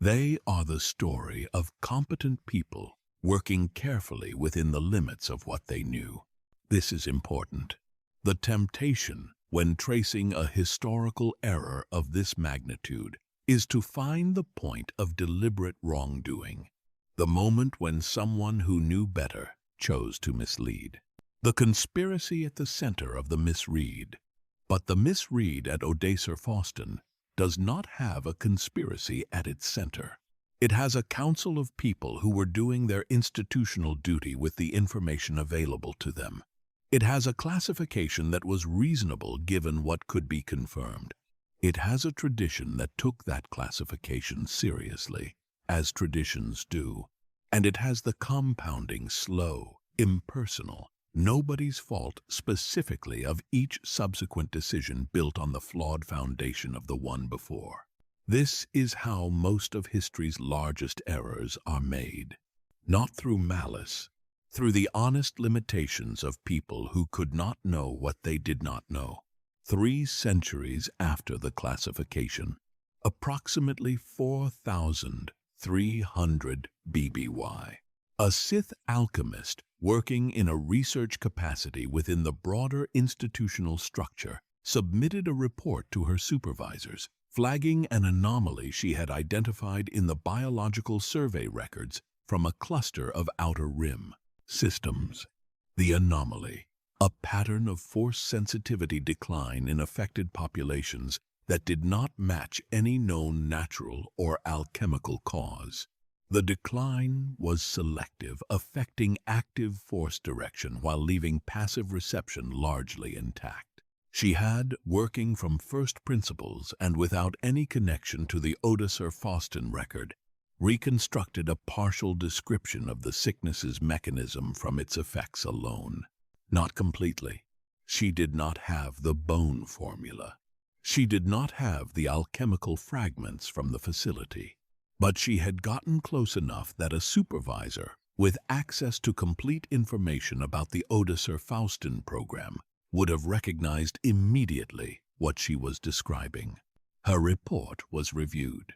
They are the story of competent people working carefully within the limits of what they knew. This is important. The temptation, when tracing a historical error of this magnitude, is to find the point of deliberate wrongdoing, the moment when someone who knew better chose to mislead. The conspiracy at the center of the misread. But the misread at Odacer-Faustin does not have a conspiracy at its center. It has a council of people who were doing their institutional duty with the information available to them. It has a classification that was reasonable given what could be confirmed. It has a tradition that took that classification seriously, as traditions do. And it has the compounding, slow, impersonal, nobody's fault specifically of each subsequent decision built on the flawed foundation of the one before. This is how most of history's largest errors are made. Not through malice, through the honest limitations of people who could not know what they did not know. 3 centuries after the classification, approximately 4,300 BBY, a Sith alchemist working in a research capacity within the broader institutional structure submitted a report to her supervisors, flagging an anomaly she had identified in the biological survey records from a cluster of outer rim systems. The anomaly, a pattern of force sensitivity decline in affected populations that did not match any known natural or alchemical cause. The decline was selective, affecting active force direction while leaving passive reception largely intact. She had, working from first principles and without any connection to the Odacer-Faustin record, reconstructed a partial description of the sickness's mechanism from its effects alone. Not completely. She did not have the bone formula. She did not have the alchemical fragments from the facility, but she had gotten close enough that a supervisor with access to complete information about the Odysseus-Faustin program would have recognized immediately what she was describing. Her report was reviewed.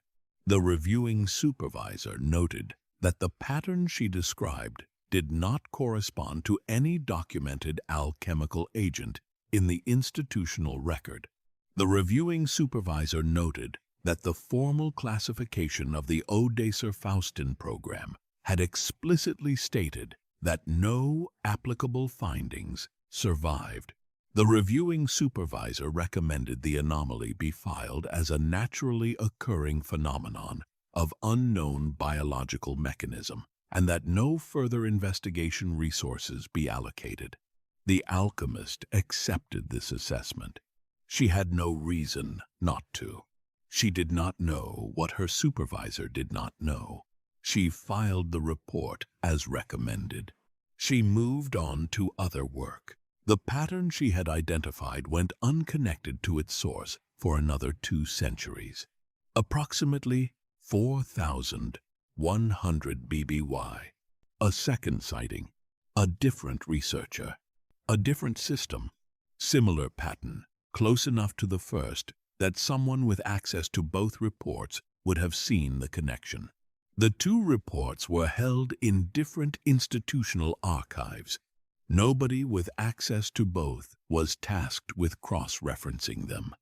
The reviewing supervisor noted that the pattern she described did not correspond to any documented alchemical agent in the institutional record. The reviewing supervisor noted that the formal classification of the Odysseus-Faustin program had explicitly stated that no applicable findings survived. The reviewing supervisor recommended the anomaly be filed as a naturally occurring phenomenon of unknown biological mechanism, and that no further investigation resources be allocated. The alchemist accepted this assessment. She had no reason not to. She did not know what her supervisor did not know. She filed the report as recommended. She moved on to other work. The pattern she had identified went unconnected to its source for another 2 centuries. Approximately 4,100 BBY. A second sighting. A different researcher. A different system. Similar pattern, close enough to the first that someone with access to both reports would have seen the connection. The 2 reports were held in different institutional archives. Nobody with access to both was tasked with cross-referencing them.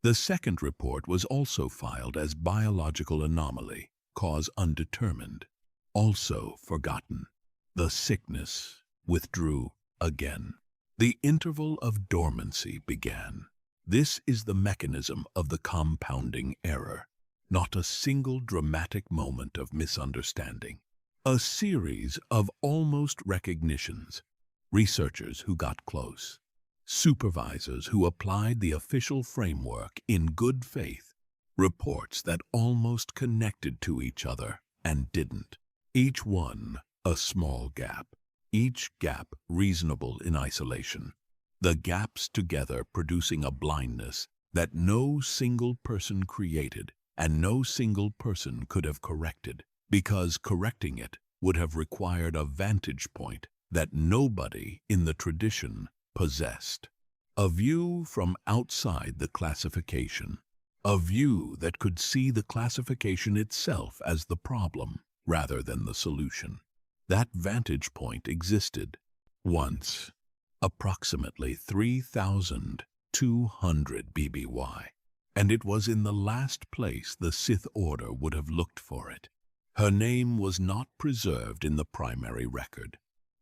The second report was also filed as biological anomaly, cause undetermined, also forgotten. The sickness withdrew again. The interval of dormancy began. This is the mechanism of the compounding error. Not a single dramatic moment of misunderstanding. A series of almost recognitions. Researchers who got close. Supervisors who applied the official framework in good faith. Reports that almost connected to each other and didn't. Each one a small gap. Each gap reasonable in isolation. The gaps together producing a blindness that no single person created and no single person could have corrected, because correcting it would have required a vantage point that nobody in the tradition possessed. A view from outside the classification. A view that could see the classification itself as the problem rather than the solution. That vantage point existed once, approximately 3,200 BBY, and it was in the last place the Sith Order would have looked for it. Her name was not preserved in the primary record.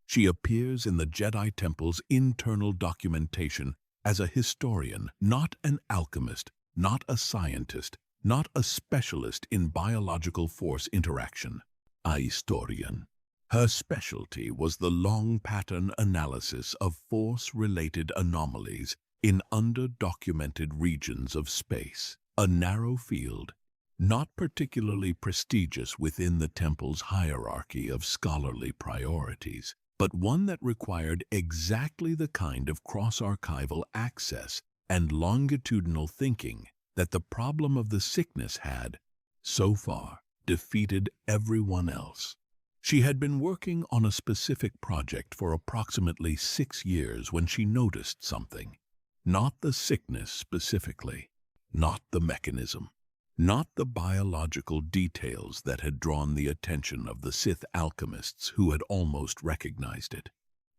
She appears in the Jedi Temple's internal documentation as a historian, not an alchemist, not a scientist, not a specialist in biological force interaction. A historian. Her specialty was the long pattern analysis of force-related anomalies in under-documented regions of space, a narrow field, not particularly prestigious within the temple's hierarchy of scholarly priorities, but one that required exactly the kind of cross-archival access and longitudinal thinking that the problem of the sickness had, so far, defeated everyone else. She had been working on a specific project for approximately 6 years when she noticed something. Not the sickness specifically, not the mechanism, not the biological details that had drawn the attention of the Sith alchemists who had almost recognized it.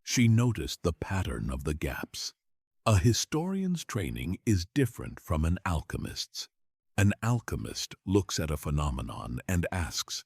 She noticed the pattern of the gaps. A historian's training is different from an alchemist's. An alchemist looks at a phenomenon and asks,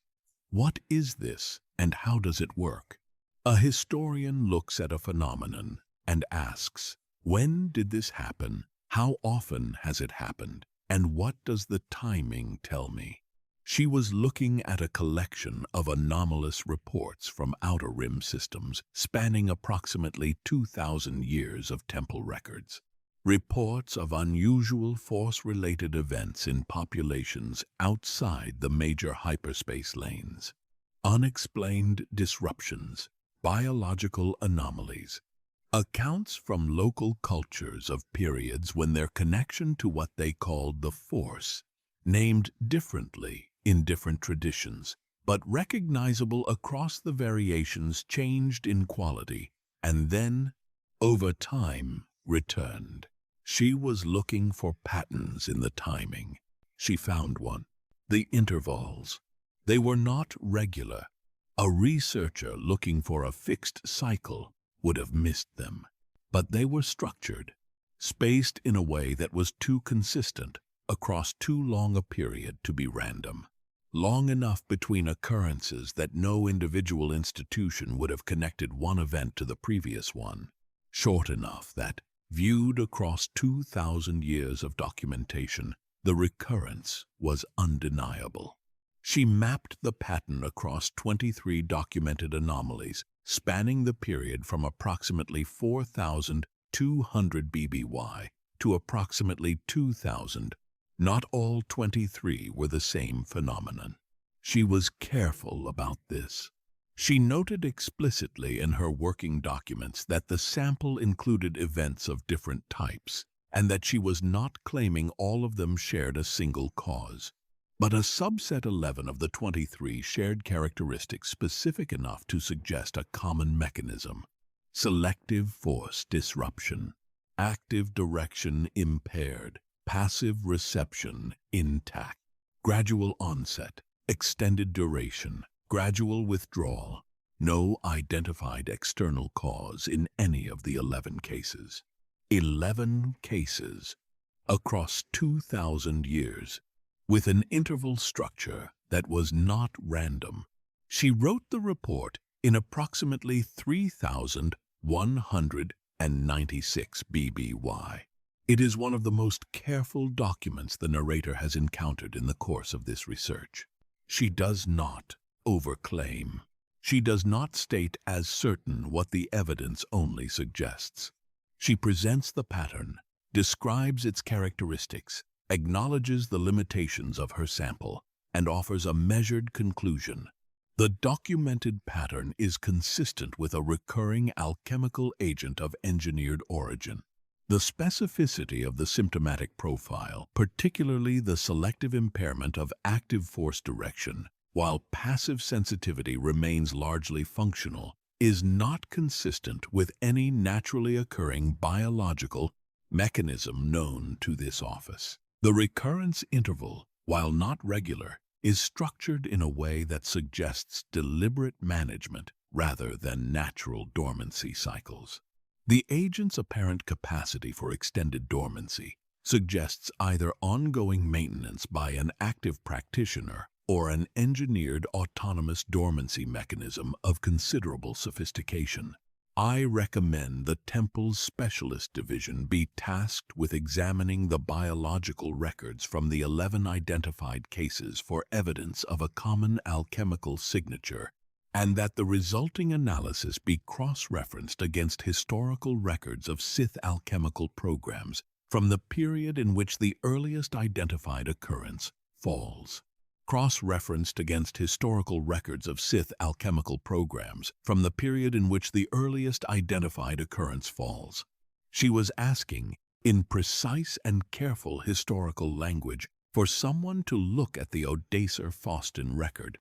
"What is this and how does it work?" A historian looks at a phenomenon and asks, "When did this happen? How often has it happened? And what does the timing tell me?" She was looking at a collection of anomalous reports from outer rim systems spanning approximately 2,000 years of temple records. Reports of unusual force-related events in populations outside the major hyperspace lanes. Unexplained disruptions, biological anomalies. Accounts from local cultures of periods when their connection to what they called the Force, named differently in different traditions, but recognizable across the variations, changed in quality, and then, over time, returned. She was looking for patterns in the timing. She found one. The intervals. They were not regular. A researcher looking for a fixed cycle would have missed them. But they were structured, spaced in a way that was too consistent across too long a period to be random. Long enough between occurrences that no individual institution would have connected one event to the previous one. Short enough that, viewed across 2,000 years of documentation, the recurrence was undeniable. She mapped the pattern across 23 documented anomalies, spanning the period from approximately 4,200 BBY to approximately 2,000. Not all 23 were the same phenomenon. She was careful about this. She noted explicitly in her working documents that the sample included events of different types, and that she was not claiming all of them shared a single cause. But a subset 11 of the 23 shared characteristics specific enough to suggest a common mechanism: selective force disruption, active direction impaired, passive reception intact, gradual onset, extended duration, gradual withdrawal, no identified external cause in any of the 11 cases. 11 cases across 2,000 years, with an interval structure that was not random. She wrote the report in approximately 3,196 BBY. It is one of the most careful documents the narrator has encountered in the course of this research. She does not overclaim. She does not state as certain what the evidence only suggests. She presents the pattern, describes its characteristics, acknowledges the limitations of her sample, and offers a measured conclusion. The documented pattern is consistent with a recurring alchemical agent of engineered origin. The specificity of the symptomatic profile, particularly the selective impairment of active force direction, while passive sensitivity remains largely functional, is not consistent with any naturally occurring biological mechanism known to this office. The recurrence interval, while not regular, is structured in a way that suggests deliberate management rather than natural dormancy cycles. The agent's apparent capacity for extended dormancy suggests either ongoing maintenance by an active practitioner or an engineered autonomous dormancy mechanism of considerable sophistication. I recommend the Temple's Specialist Division be tasked with examining the biological records from the 11 identified cases for evidence of a common alchemical signature, and that the resulting analysis be cross-referenced against historical records of Sith alchemical programs from the period in which the earliest identified occurrence falls. Cross-referenced against historical records of Sith alchemical programs from the period in which the earliest identified occurrence falls. She was asking, in precise and careful historical language, for someone to look at the Odacer-Faustin record.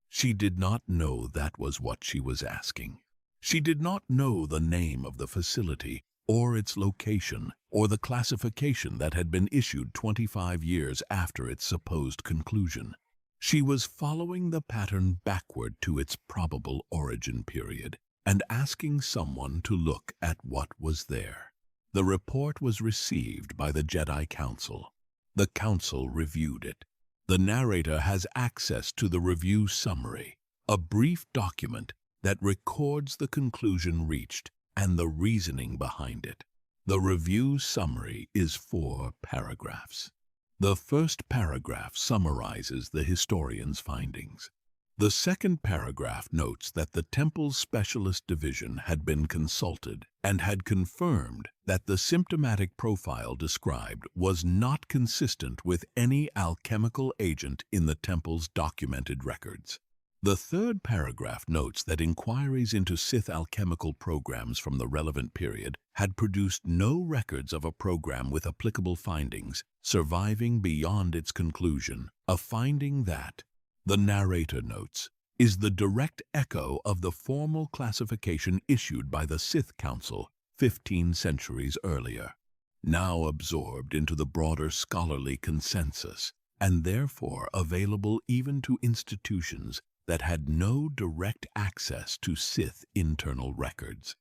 She did not know that was what she was asking. She did not know the name of the facility, or its location, or the classification that had been issued 25 years after its supposed conclusion. She was following the pattern backward to its probable origin period and asking someone to look at what was there. The report was received by the Jedi Council. The Council reviewed it. The narrator has access to the review summary, a brief document that records the conclusion reached and the reasoning behind it. The review summary is 4 paragraphs. The first paragraph summarizes the historian's findings. The second paragraph notes that the Temple's Specialist Division had been consulted and had confirmed that the symptomatic profile described was not consistent with any alchemical agent in the Temple's documented records. The third paragraph notes that inquiries into Sith alchemical programs from the relevant period had produced no records of a program with applicable findings surviving beyond its conclusion, a finding that, the narrator notes, is the direct echo of the formal classification issued by the Sith Council 15 centuries earlier, now absorbed into the broader scholarly consensus, and therefore available even to institutions that had no direct access to Sith internal records.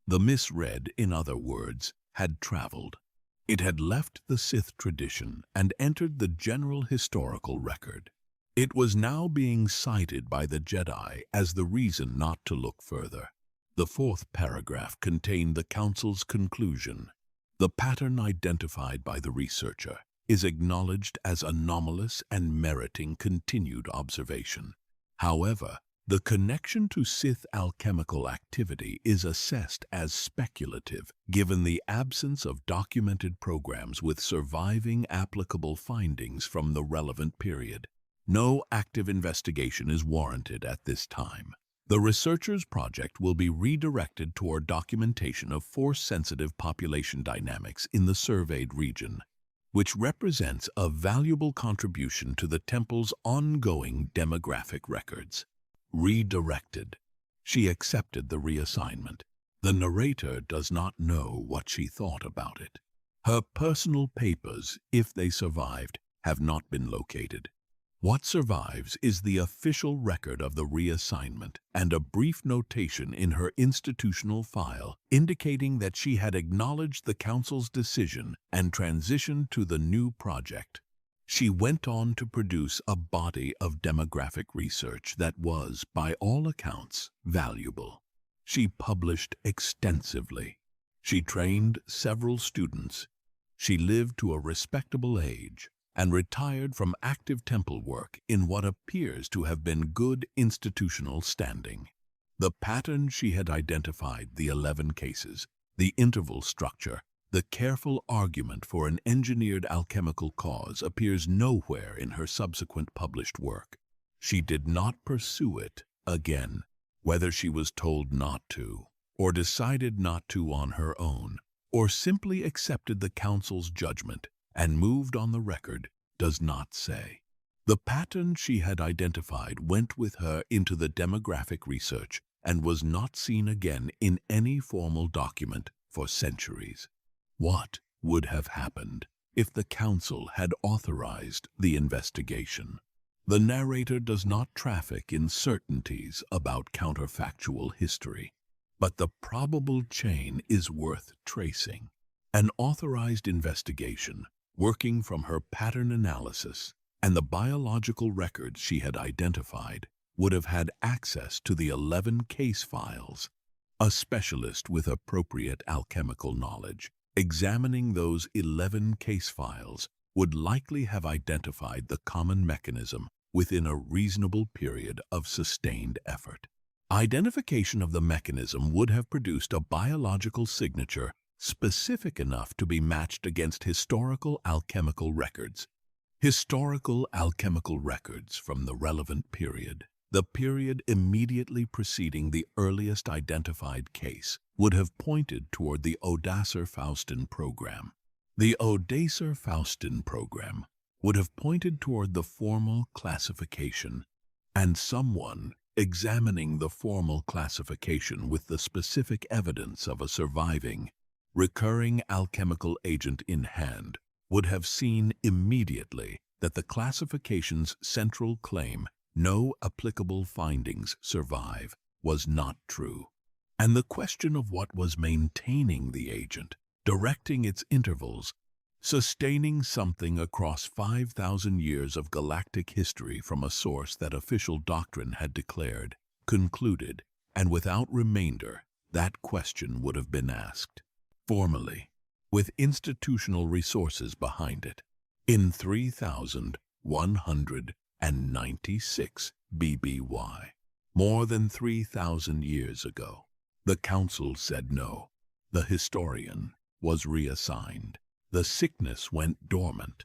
The misread, in other words, had traveled. It had left the Sith tradition and entered the general historical record. It was now being cited by the Jedi as the reason not to look further. The fourth paragraph contained the Council's conclusion. The pattern identified by the researcher is acknowledged as anomalous and meriting continued observation. However, the connection to Sith alchemical activity is assessed as speculative given the absence of documented programs with surviving applicable findings from the relevant period. No active investigation is warranted at this time. The researchers' project will be redirected toward documentation of force-sensitive population dynamics in the surveyed region, which represents a valuable contribution to the temple's ongoing demographic records. Redirected. She accepted the reassignment. The narrator does not know what she thought about it. Her personal papers, if they survived, have not been located. What survives is the official record of the reassignment and a brief notation in her institutional file indicating that she had acknowledged the Council's decision and transitioned to the new project. She went on to produce a body of demographic research that was, by all accounts, valuable. She published extensively. She trained several students. She lived to a respectable age and retired from active temple work in what appears to have been good institutional standing. The pattern she had identified, the 11 cases, the interval structure, the careful argument for an engineered alchemical cause appears nowhere in her subsequent published work. She did not pursue it again, whether she was told not to, or decided not to on her own, or simply accepted the Council's judgment and moved on the record, does not say. The pattern she had identified went with her into the demographic research and was not seen again in any formal document for centuries. What would have happened if the Council had authorized the investigation? The narrator does not traffic in certainties about counterfactual history, but the probable chain is worth tracing. An authorized investigation, working from her pattern analysis and the biological records she had identified, would have had access to the 11 case files. A specialist with appropriate alchemical knowledge, examining those 11 case files, would likely have identified the common mechanism within a reasonable period of sustained effort. Identification of the mechanism would have produced a biological signature specific enough to be matched against historical alchemical records. Historical alchemical records from the relevant period, the period immediately preceding the earliest identified case, would have pointed toward the Odacer-Faustin program. The Odacer-Faustin program would have pointed toward the formal classification, and someone examining the formal classification with the specific evidence of a surviving, recurring alchemical agent in hand would have seen immediately that the classification's central claim, no applicable findings survive, was not true. And the question of what was maintaining the agent, directing its intervals, sustaining something across 5,000 years of galactic history from a source that official doctrine had declared, concluded, and without remainder, that question would have been asked. Formally, with institutional resources behind it. In 3196 BBY, more than 3,000 years ago, the Council said no. The historian was reassigned. The sickness went dormant.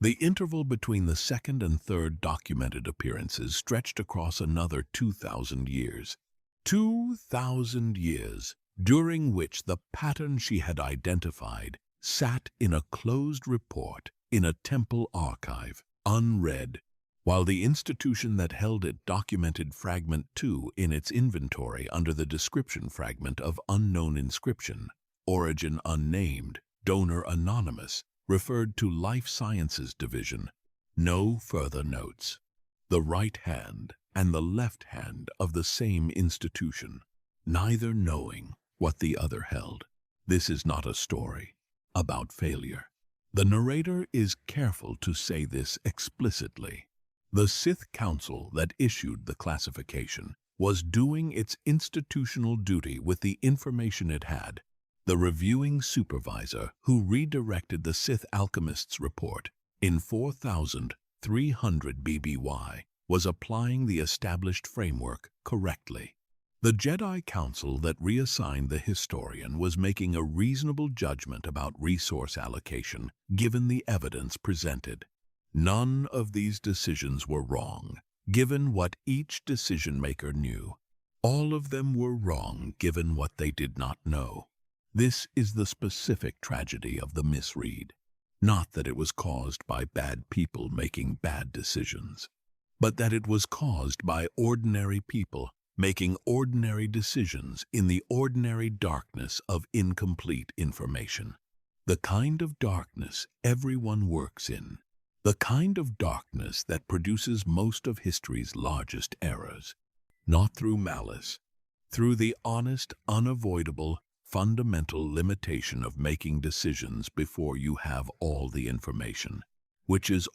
The interval between the second and third documented appearances stretched across another 2,000 years. 2,000 years, during which the pattern she had identified sat in a closed report in a temple archive, unread, while the institution that held it documented Fragment 2 in its inventory under the description fragment of unknown inscription, origin unnamed, donor anonymous, referred to Life Sciences Division. No further notes. The right hand and the left hand of the same institution, neither knowing what the other held. This is not a story about failure. The narrator is careful to say this explicitly. The Sith Council that issued the classification was doing its institutional duty with the information it had. The reviewing supervisor who redirected the Sith alchemist's report in 4,300 BBY was applying the established framework correctly. The Jedi Council that reassigned the historian was making a reasonable judgment about resource allocation given the evidence presented. None of these decisions were wrong, given what each decision-maker knew. All of them were wrong given what they did not know. This is the specific tragedy of the misread. Not that it was caused by bad people making bad decisions, but that it was caused by ordinary people making ordinary decisions in the ordinary darkness of incomplete information. The kind of darkness everyone works in. The kind of darkness that produces most of history's largest errors. Not through malice, through the honest, unavoidable, fundamental limitation of making decisions before you have all the information, which is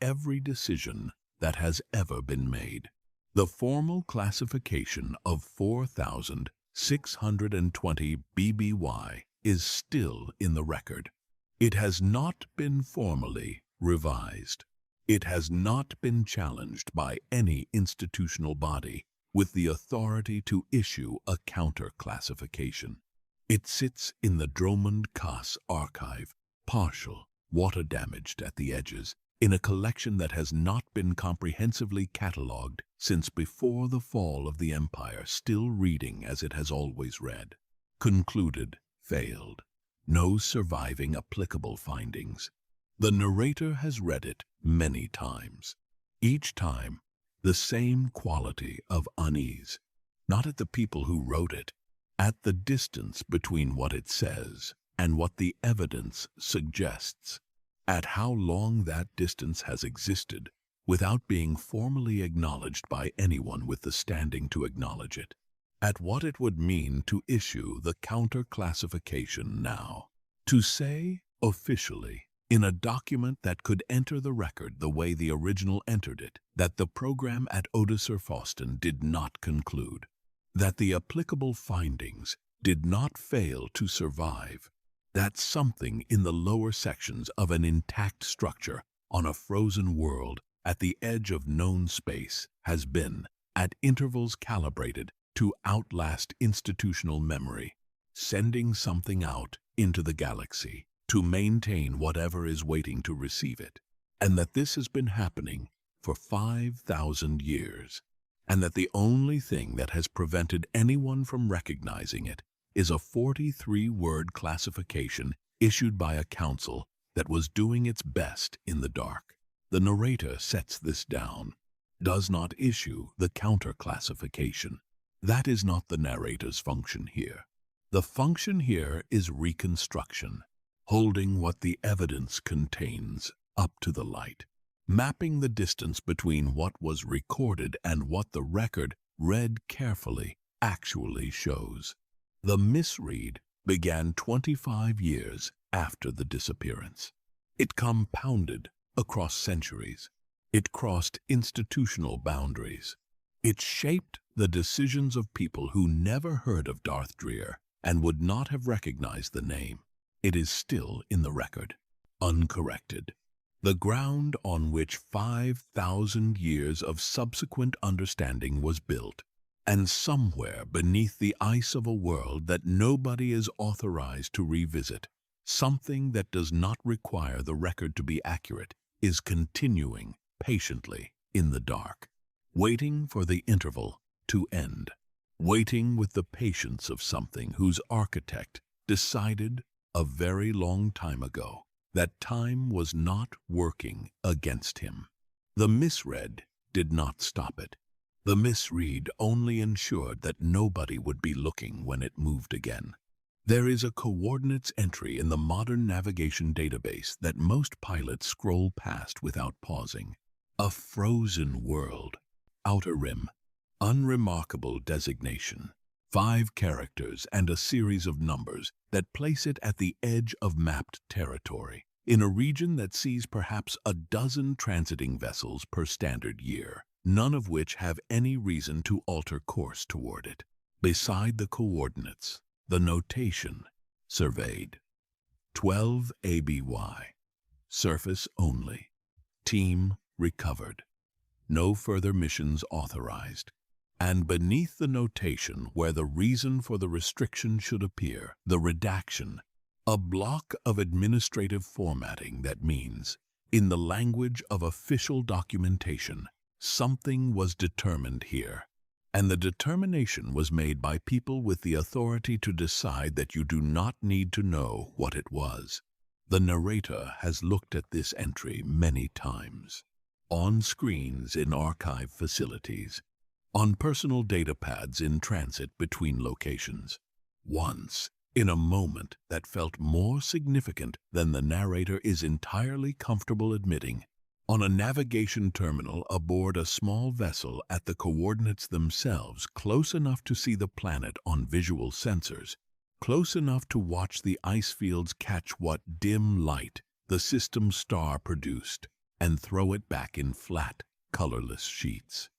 every decision that has ever been made. The formal classification of 4,620 BBY is still in the record. It has not been formally revised. It has not been challenged by any institutional body with the authority to issue a counter-classification. It sits in the Dromund Kaas archive, partial, water-damaged at the edges, in a collection that has not been comprehensively catalogued since before the fall of the Empire, still reading as it has always read. Concluded, failed. No surviving applicable findings. The narrator has read it many times. Each time, the same quality of unease, not at the people who wrote it, at the distance between what it says and what the evidence suggests, at how long that distance has existed without being formally acknowledged by anyone with the standing to acknowledge it, at what it would mean to issue the counter-classification now, to say officially, in a document that could enter the record the way the original entered it, that the program at Odysser Foston did not conclude, that the applicable findings did not fail to survive, that something in the lower sections of an intact structure on a frozen world at the edge of known space has been, at intervals calibrated to outlast institutional memory, sending something out into the galaxy to maintain whatever is waiting to receive it, and that this has been happening for 5,000 years, and that the only thing that has prevented anyone from recognizing it is a 43-word classification issued by a council that was doing its best in the dark. The narrator sets this down, does not issue the counter-classification. That is not the narrator's function here. The function here is reconstruction, holding what the evidence contains up to the light, mapping the distance between what was recorded and what the record, read carefully, actually shows. The misread began 25 years after the disappearance. It compounded across centuries. It crossed institutional boundaries. It shaped the decisions of people who never heard of Darth Drear and would not have recognized the name. It is still in the record, uncorrected. The ground on which 5,000 years of subsequent understanding was built, and somewhere beneath the ice of a world that nobody is authorized to revisit, Something that does not require the record to be accurate is continuing patiently in the dark, waiting for the interval to end, waiting with the patience of something whose architect decided a very long time ago that time was not working against him. The misread did not stop it. The misread only ensured that nobody would be looking when it moved again. There is a coordinates entry in the modern navigation database that most pilots scroll past without pausing. A frozen world, outer rim, unremarkable designation, 5 characters and a series of numbers that place it at the edge of mapped territory, in a region that sees perhaps a dozen transiting vessels per standard year, none of which have any reason to alter course toward it. Beside the coordinates, the notation, surveyed. 12 ABY, surface only, team recovered, no further missions authorized. And beneath the notation where the reason for the restriction should appear, the redaction, a block of administrative formatting that means, in the language of official documentation, something was determined here. And the determination was made by people with the authority to decide that you do not need to know what it was. The narrator has looked at this entry many times. On screens in archive facilities, on personal data pads in transit between locations. Once, in a moment that felt more significant than the narrator is entirely comfortable admitting, on a navigation terminal aboard a small vessel at the coordinates themselves, close enough to see the planet on visual sensors, close enough to watch the ice fields catch what dim light the system star produced and throw it back in flat, colorless sheets.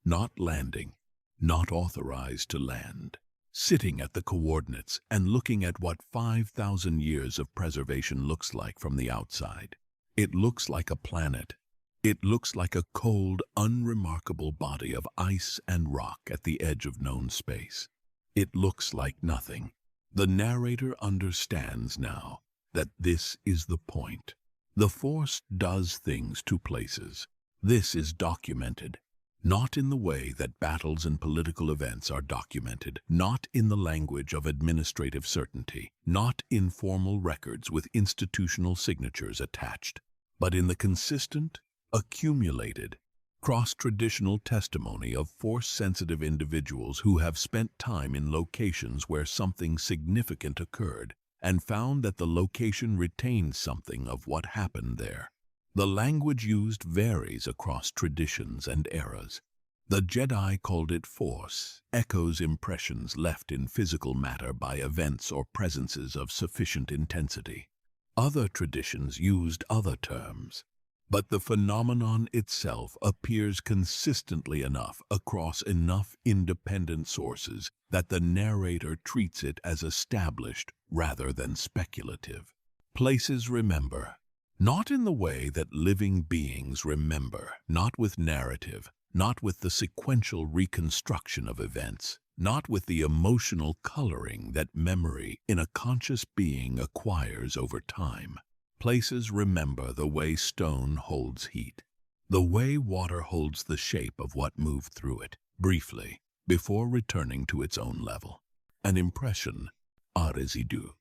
Not landing, not authorized to land, sitting at the coordinates and looking at what 5,000 years of preservation looks like from the outside. It looks like a planet. It looks like a cold, unremarkable body of ice and rock at the edge of known space. It looks like nothing. The narrator understands now that this is the point. The Force does things to places. This is documented. Not in the way that battles and political events are documented, not in the language of administrative certainty, not in formal records with institutional signatures attached, but in the consistent, accumulated, cross-traditional testimony of Force-sensitive individuals who have spent time in locations where something significant occurred and found that the location retained something of what happened there. The language used varies across traditions and eras. The Jedi called it Force, echoes impressions left in physical matter by events or presences of sufficient intensity. Other traditions used other terms, but the phenomenon itself appears consistently enough across enough independent sources that the narrator treats it as established rather than speculative. Places remember. Not in the way that living beings remember, not with narrative, not with the sequential reconstruction of events, not with the emotional coloring that memory in a conscious being acquires over time. Places remember the way stone holds heat, the way water holds the shape of what moved through it, briefly, before returning to its own level. An impression, a résidus.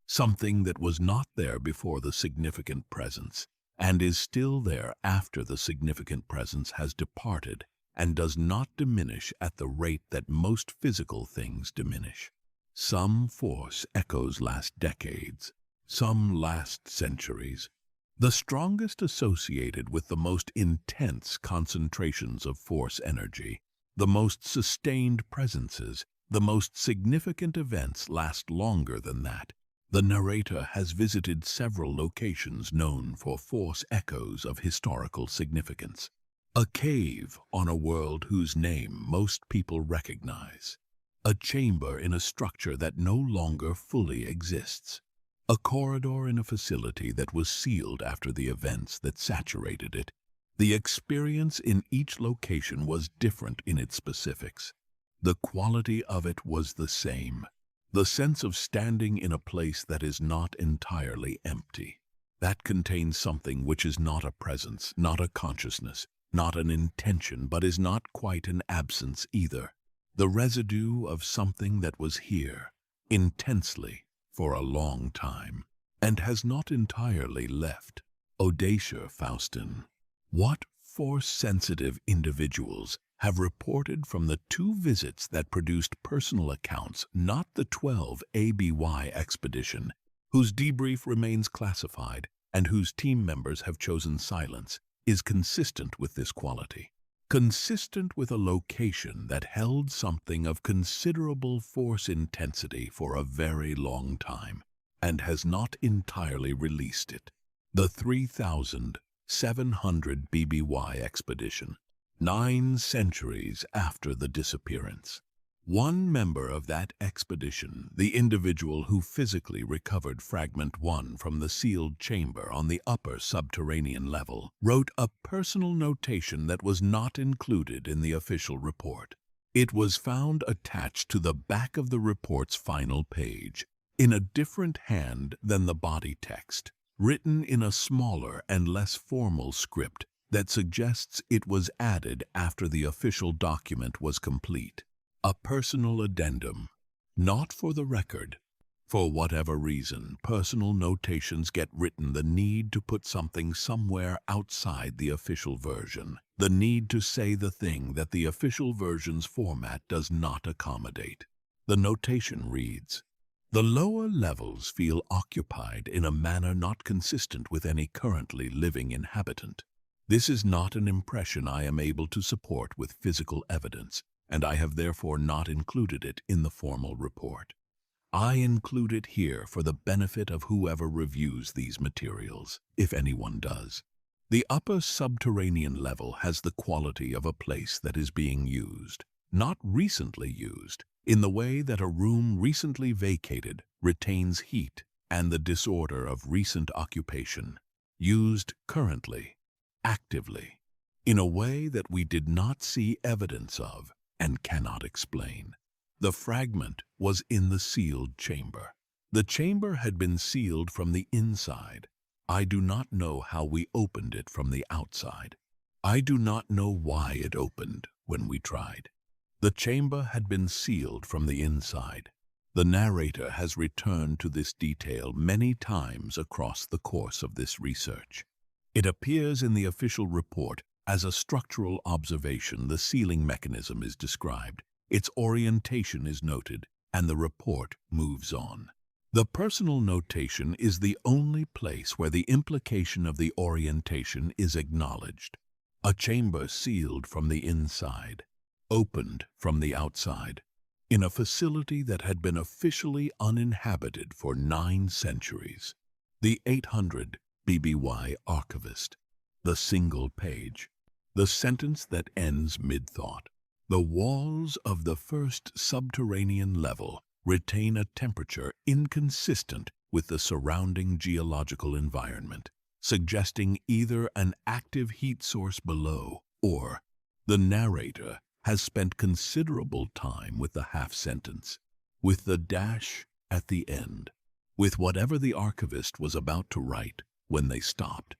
Something that was not there before the significant presence, and is still there after the significant presence has departed, and does not diminish at the rate that most physical things diminish. Some Force echoes last decades, some last centuries. The strongest associated with the most intense concentrations of Force energy, the most sustained presences, the most significant events last longer than that. The narrator has visited several locations known for Force echoes of historical significance. A cave on a world whose name most people recognize. A chamber in a structure that no longer fully exists. A corridor in a facility that was sealed after the events that saturated it. The experience in each location was different in its specifics. The quality of it was the same. The sense of standing in a place that is not entirely empty, that contains something which is not a presence, not a consciousness, not an intention, but is not quite an absence either. The residue of something that was here, intensely, for a long time, and has not entirely left. Audacia Faustin. What Force-sensitive individuals have reported from the 2 visits that produced personal accounts, not the 12 ABY expedition, whose debrief remains classified and whose team members have chosen silence, is consistent with this quality. Consistent with a location that held something of considerable force intensity for a very long time and has not entirely released it. The 3,700 BBY expedition, 9 centuries after the disappearance. One member of that expedition, the individual who physically recovered Fragment 1 from the sealed chamber on the upper subterranean level, wrote a personal notation that was not included in the official report. It was found attached to the back of the report's final page, in a different hand than the body text, written in a smaller and less formal script that suggests it was added after the official document was complete. A personal addendum, not for the record. For whatever reason, personal notations get written the need to put something somewhere outside the official version, the need to say the thing that the official version's format does not accommodate. The notation reads, "The lower levels feel occupied in a manner not consistent with any currently living inhabitant. This is not an impression I am able to support with physical evidence, and I have therefore not included it in the formal report. I include it here for the benefit of whoever reviews these materials, if anyone does. The upper subterranean level has the quality of a place that is being used, not recently used, in the way that a room recently vacated retains heat and the disorder of recent occupation, used currently, actively, in a way that we did not see evidence of and cannot explain. The fragment was in the sealed chamber. The chamber had been sealed from the inside. I do not know how we opened it from the outside. I do not know why it opened when we tried. The chamber had been sealed from the inside. The narrator has returned to this detail many times across the course of this research. It appears in the official report as a structural observation. The sealing mechanism is described, its orientation is noted, and the report moves on. The personal notation is the only place where the implication of the orientation is acknowledged. A chamber sealed from the inside, opened from the outside, in a facility that had been officially uninhabited for 9 centuries. The 800 BBY archivist, the single page, the sentence that ends mid-thought. The walls of the first subterranean level retain a temperature inconsistent with the surrounding geological environment, suggesting either an active heat source below or the narrator has spent considerable time with the half-sentence, with the dash at the end, with whatever the archivist was about to write when they stopped,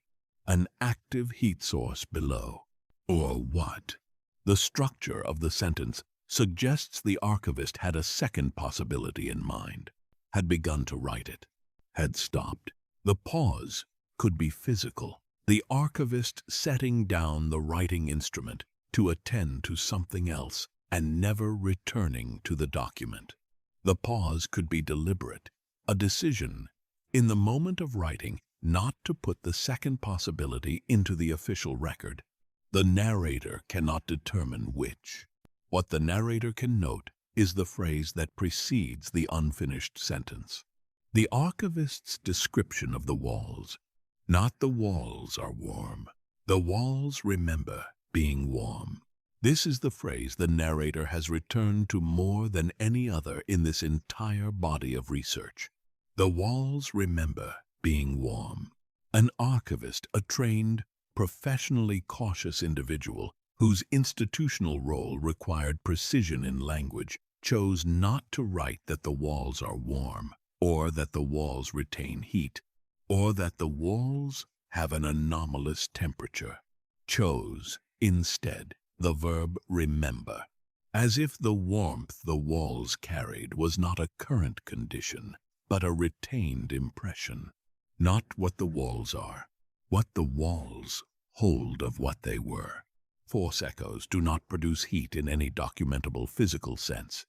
an active heat source below. Or what? The structure of the sentence suggests the archivist had a second possibility in mind, had begun to write it, had stopped. The pause could be physical, the archivist setting down the writing instrument to attend to something else and never returning to the document. The pause could be deliberate, a decision, in the moment of writing, not to put the second possibility into the official record. The narrator cannot determine which. What the narrator can note is the phrase that precedes the unfinished sentence. The archivist's description of the walls. Not the walls are warm. The walls remember being warm. This is the phrase the narrator has returned to more than any other in this entire body of research. The walls remember being warm. An archivist, a trained, professionally cautious individual whose institutional role required precision in language, chose not to write that the walls are warm, or that the walls retain heat, or that the walls have an anomalous temperature. Chose, instead, the verb remember, as if the warmth the walls carried was not a current condition, but a retained impression. Not what the walls are, what the walls hold of what they were. Force echoes do not produce heat in any documentable physical sense.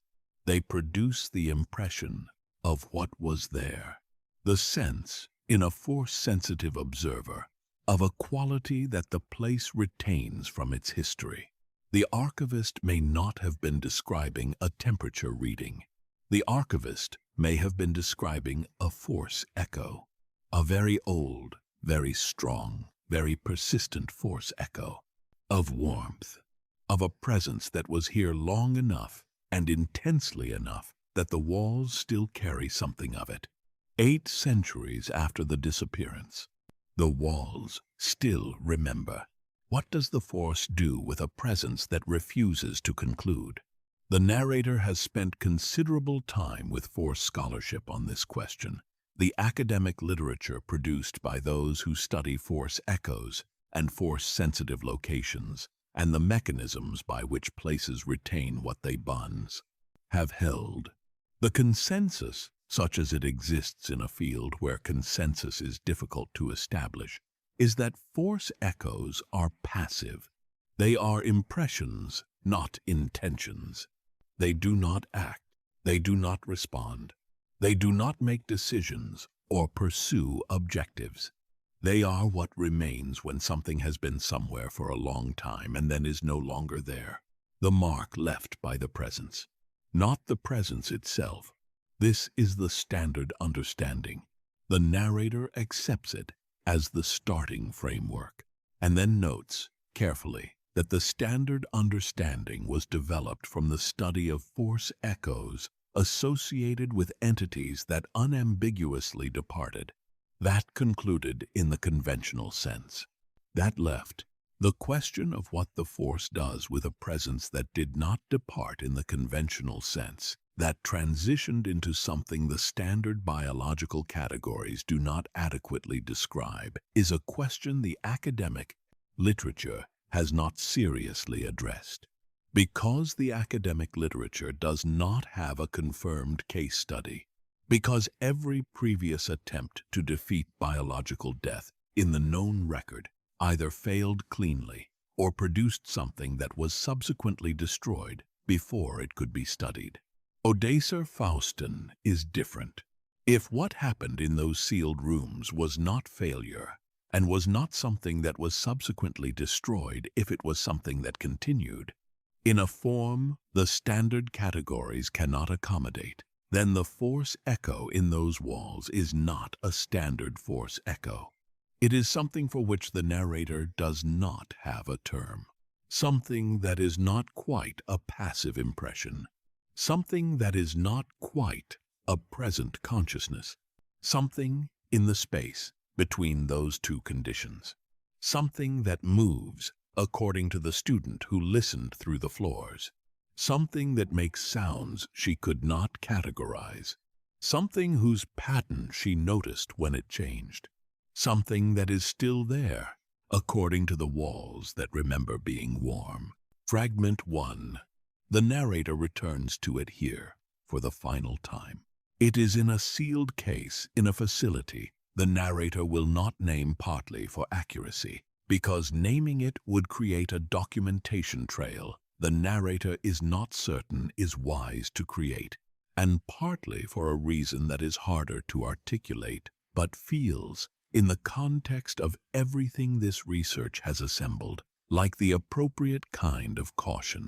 They produce the impression of what was there, the sense, in a force-sensitive observer, of a quality that the place retains from its history. The archivist may not have been describing a temperature reading. The archivist may have been describing a force echo, a very old, very strong, very persistent force echo, of warmth, of a presence that was here long enough and intensely enough that the walls still carry something of it. 8 centuries after the disappearance, the walls still remember. What does the force do with a presence that refuses to conclude? The narrator has spent considerable time with force scholarship on this question. The academic literature produced by those who study force echoes and force-sensitive locations, and the mechanisms by which places retain what they bonds, have held. The consensus, such as it exists in a field where consensus is difficult to establish, is that force echoes are passive. They are impressions, not intentions. They do not act. They do not respond. They do not make decisions or pursue objectives. They are what remains when something has been somewhere for a long time and then is no longer there. The mark left by the presence, not the presence itself. This is the standard understanding. The narrator accepts it as the starting framework, and then notes, carefully, that the standard understanding was developed from the study of force echoes associated with entities that unambiguously departed. That concluded in the conventional sense. That left the question of what the force does with a presence that did not depart in the conventional sense, that transitioned into something the standard biological categories do not adequately describe, is a question the academic literature has not seriously addressed. Because the academic literature does not have a confirmed case study, because every previous attempt to defeat biological death in the known record either failed cleanly or produced something that was subsequently destroyed before it could be studied. Odacer Faustin is different. If what happened in those sealed rooms was not failure, and was not something that was subsequently destroyed, if it was something that continued, in a form the standard categories cannot accommodate, then the force echo in those walls is not a standard force echo. It is something for which the narrator does not have a term. Something that is not quite a passive impression. Something that is not quite a present consciousness. Something in the space between those two conditions. Something that moves according to the student who listened through the floors. Something that makes sounds she could not categorize. Something whose pattern she noticed when it changed. Something that is still there, according to the walls that remember being warm. Fragment 1. The narrator returns to it here for the final time. It is in a sealed case in a facility. The narrator will not name, partly for accuracy, because naming it would create a documentation trail the narrator is not certain is wise to create, and partly for a reason that is harder to articulate, but feels, in the context of everything this research has assembled, like the appropriate kind of caution.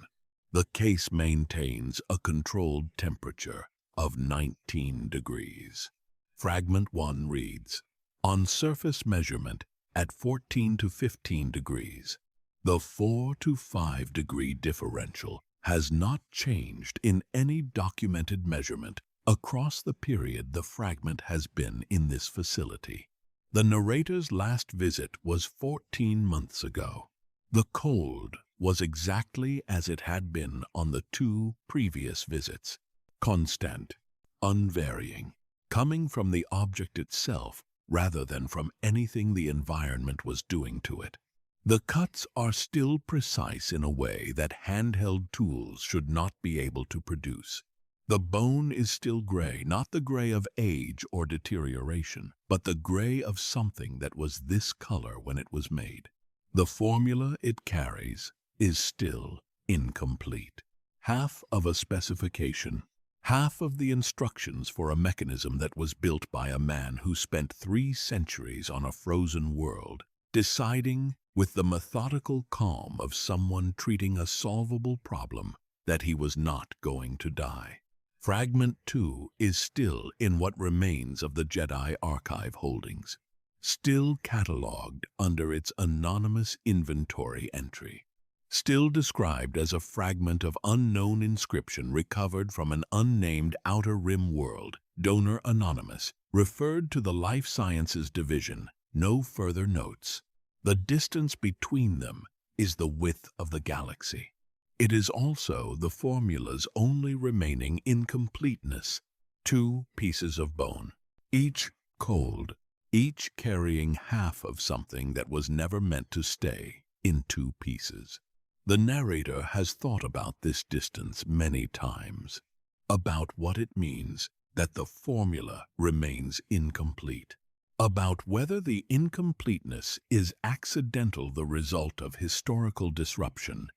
The case maintains a controlled temperature of 19 degrees. Fragment 1 reads, on surface measurement at 14 to 15 degrees, the 4 to 5 degree differential has not changed in any documented measurement across the period the fragment has been in this facility. The narrator's last visit was 14 months ago. The cold, was exactly as it had been on the 2 previous visits. Constant, unvarying, coming from the object itself rather than from anything the environment was doing to it. The cuts are still precise in a way that handheld tools should not be able to produce. The bone is still gray, not the gray of age or deterioration, but the gray of something that was this color when it was made. The formula it carries is still incomplete. Half of a specification, half of the instructions for a mechanism that was built by a man who spent 3 centuries on a frozen world, deciding with the methodical calm of someone treating a solvable problem that he was not going to die. Fragment 2 is still in what remains of the Jedi Archive holdings, still catalogued under its anonymous inventory entry, still described as a fragment of unknown inscription recovered from an unnamed Outer Rim world, donor anonymous, referred to the Life Sciences Division, no further notes. The distance between them is the width of the galaxy. It is also the formula's only remaining incompleteness, 2 pieces of bone, each cold, each carrying half of something that was never meant to stay in 2 pieces. The narrator has thought about this distance many times, about what it means that the formula remains incomplete, about whether the incompleteness is accidental the result of historical disruption,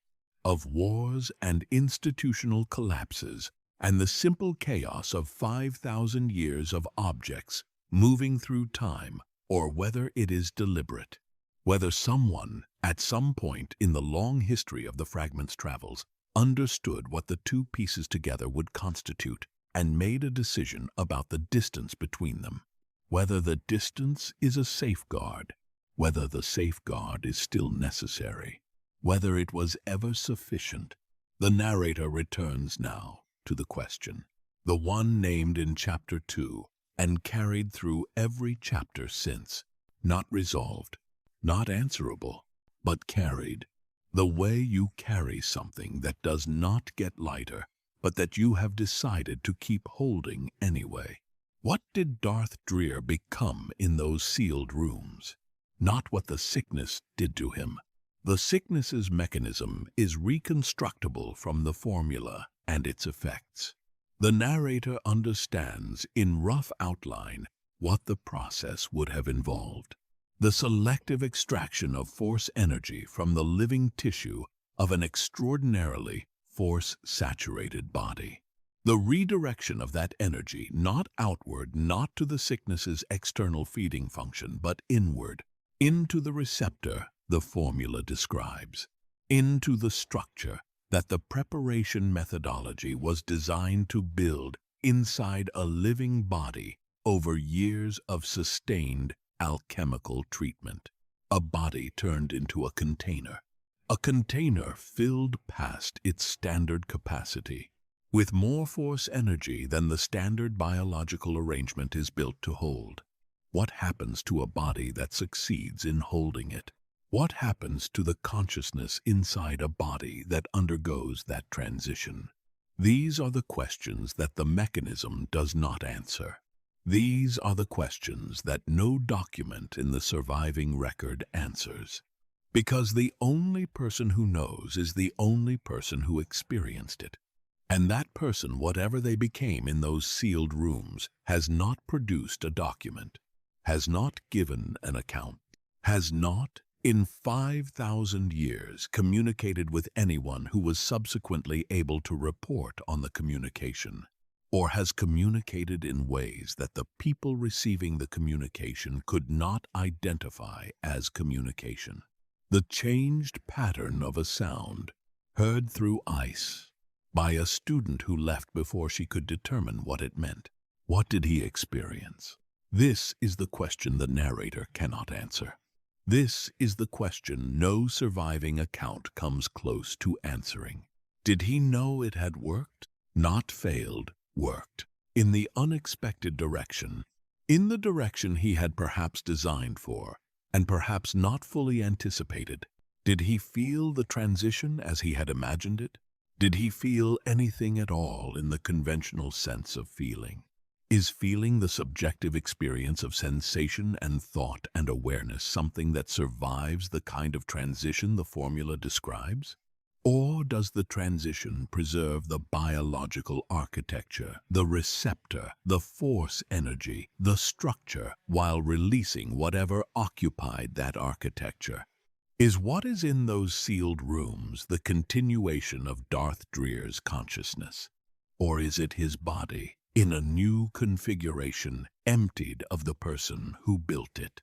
of wars and institutional collapses, and the simple chaos of 5,000 years of objects moving through time, or whether it is deliberate, whether someone, at some point in the long history of the fragment's travels, understood what the 2 pieces together would constitute and made a decision about the distance between them, whether the distance is a safeguard, whether the safeguard is still necessary, whether it was ever sufficient. The narrator returns now to the question, the one named in Chapter 2 and carried through every chapter since, not resolved, not answerable, but carried, the way you carry something that does not get lighter, but that you have decided to keep holding anyway. What did Darth Drear become in those sealed rooms? Not what the sickness did to him. The sickness's mechanism is reconstructible from the formula and its effects. The narrator understands in rough outline what the process would have involved. The selective extraction of force energy from the living tissue of an extraordinarily force-saturated body. The redirection of that energy not outward, not to the sickness's external feeding function, but inward, into the receptor the formula describes, into the structure that the preparation methodology was designed to build inside a living body over years of sustained alchemical treatment. A body turned into a container filled past its standard capacity, with more force energy than the standard biological arrangement is built to hold. What happens to a body that succeeds in holding it? What happens to the consciousness inside a body that undergoes that transition? These are the questions that the mechanism does not answer. These are the questions that no document in the surviving record answers. Because the only person who knows is the only person who experienced it. And that person, whatever they became in those sealed rooms, has not produced a document, has not given an account, has not, in 5,000 years, communicated with anyone who was subsequently able to report on the communication, or has communicated in ways that the people receiving the communication could not identify as communication. The changed pattern of a sound, heard through ice, by a student who left before she could determine what it meant. What did he experience? This is the question the narrator cannot answer. This is the question no surviving account comes close to answering. Did he know it had worked? Not failed, worked. In the unexpected direction. In the direction he had perhaps designed for, and perhaps not fully anticipated. Did he feel the transition as he had imagined it? Did he feel anything at all in the conventional sense of feeling? Is feeling the subjective experience of sensation and thought and awareness something that survives the kind of transition the formula describes? Or does the transition preserve the biological architecture, the receptor, the force energy, the structure, while releasing whatever occupied that architecture? Is what is in those sealed rooms the continuation of Darth Drear's consciousness? Or is it his body, in a new configuration, emptied of the person who built it?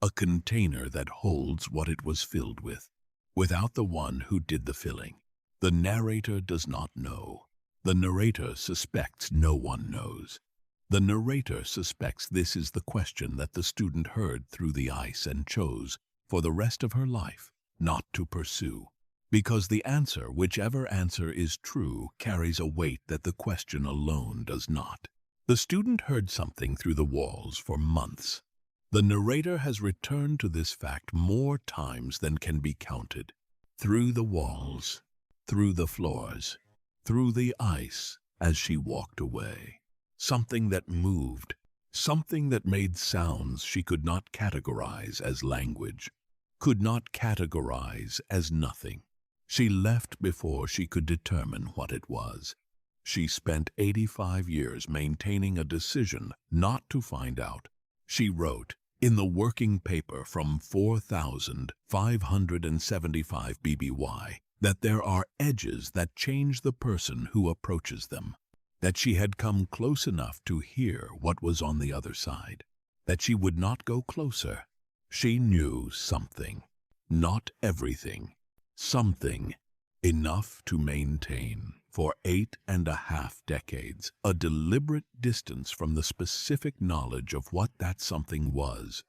A container that holds what it was filled with, without the one who did the filling. The narrator does not know. The narrator suspects no one knows. The narrator suspects this is the question that the student heard through the ice and chose, for the rest of her life, not to pursue. Because the answer, whichever answer is true, carries a weight that the question alone does not. The student heard something through the walls for months. The narrator has returned to this fact more times than can be counted. Through the walls, through the floors, through the ice, as she walked away. Something that moved, something that made sounds she could not categorize as language, could not categorize as nothing. She left before she could determine what it was. She spent 85 years maintaining a decision not to find out. She wrote, in the working paper from 4,575 BBY, that there are edges that change the person who approaches them, that she had come close enough to hear what was on the other side, that she would not go closer. She knew something, not everything, something, enough to maintain, for 8.5 decades, a deliberate distance from the specific knowledge of what that something was.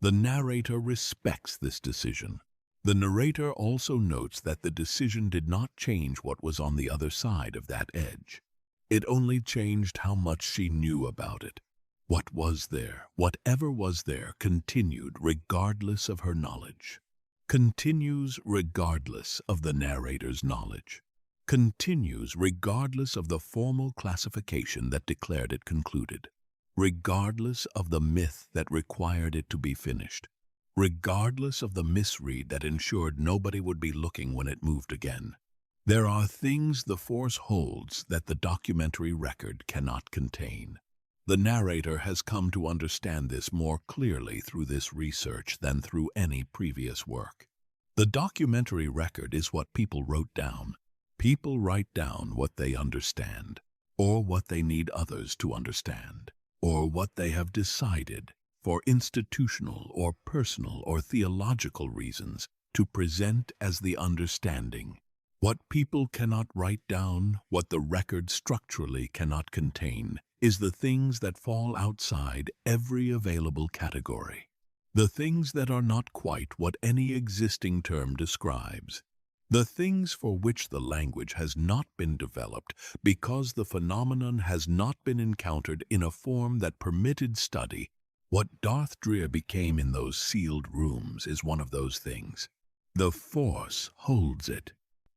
The narrator respects this decision. The narrator also notes that the decision did not change what was on the other side of that edge. It only changed how much she knew about it. What was there, whatever was there, continued regardless of her knowledge. Continues regardless of the narrator's knowledge. Continues regardless of the formal classification that declared it concluded. Regardless of the myth that required it to be finished. Regardless of the misread that ensured nobody would be looking when it moved again. There are things the Force holds that the documentary record cannot contain. The narrator has come to understand this more clearly through this research than through any previous work. The documentary record is what people wrote down. People write down what they understand, or what they need others to understand, or what they have decided, for institutional or personal or theological reasons, to present as the understanding. What people cannot write down, what the record structurally cannot contain, is the things that fall outside every available category. The things that are not quite what any existing term describes. The things for which the language has not been developed because the phenomenon has not been encountered in a form that permitted study. What Darth Drear became in those sealed rooms is one of those things. The Force holds it.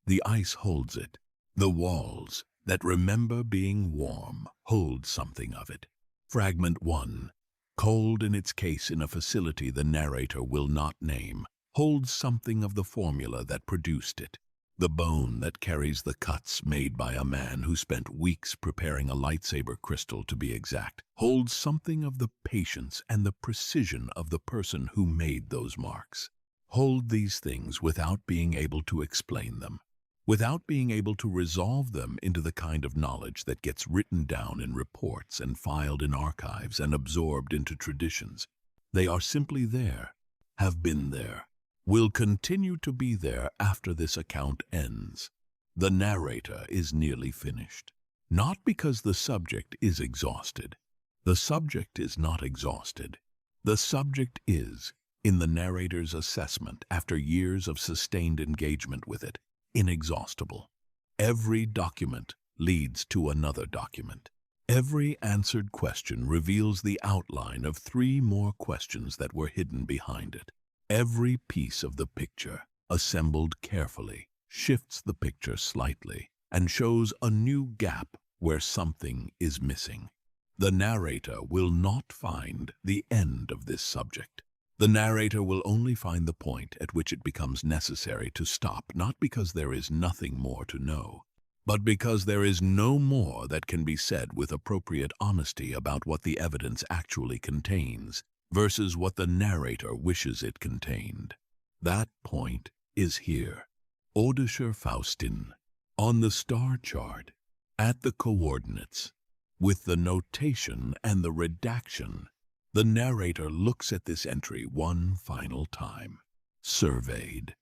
The ice holds it. The walls that remember being warm hold something of it. Fragment 1, cold in its case in a facility the narrator will not name, holds something of the formula that produced it. The bone that carries the cuts made by a man who spent weeks preparing a lightsaber crystal, to be exact, holds something of the patience and the precision of the person who made those marks. Hold these things without being able to explain them, without being able to resolve them into the kind of knowledge that gets written down in reports and filed in archives and absorbed into traditions. They are simply there, have been there, will continue to be there after this account ends. The narrator is nearly finished. Not because the subject is exhausted. The subject is not exhausted. The subject is, in the narrator's assessment after years of sustained engagement with it, inexhaustible. Every document leads to another document. Every answered question reveals the outline of 3 more questions that were hidden behind it. Every piece of the picture, assembled carefully, shifts the picture slightly and shows a new gap where something is missing. The narrator will not find the end of this subject. The narrator will only find the point at which it becomes necessary to stop, not because there is nothing more to know, but because there is no more that can be said with appropriate honesty about what the evidence actually contains versus what the narrator wishes it contained. That point is here. Odisher Faustin, on the star chart, at the coordinates, with the notation and the redaction. The narrator looks at this entry one final time. Surveyed,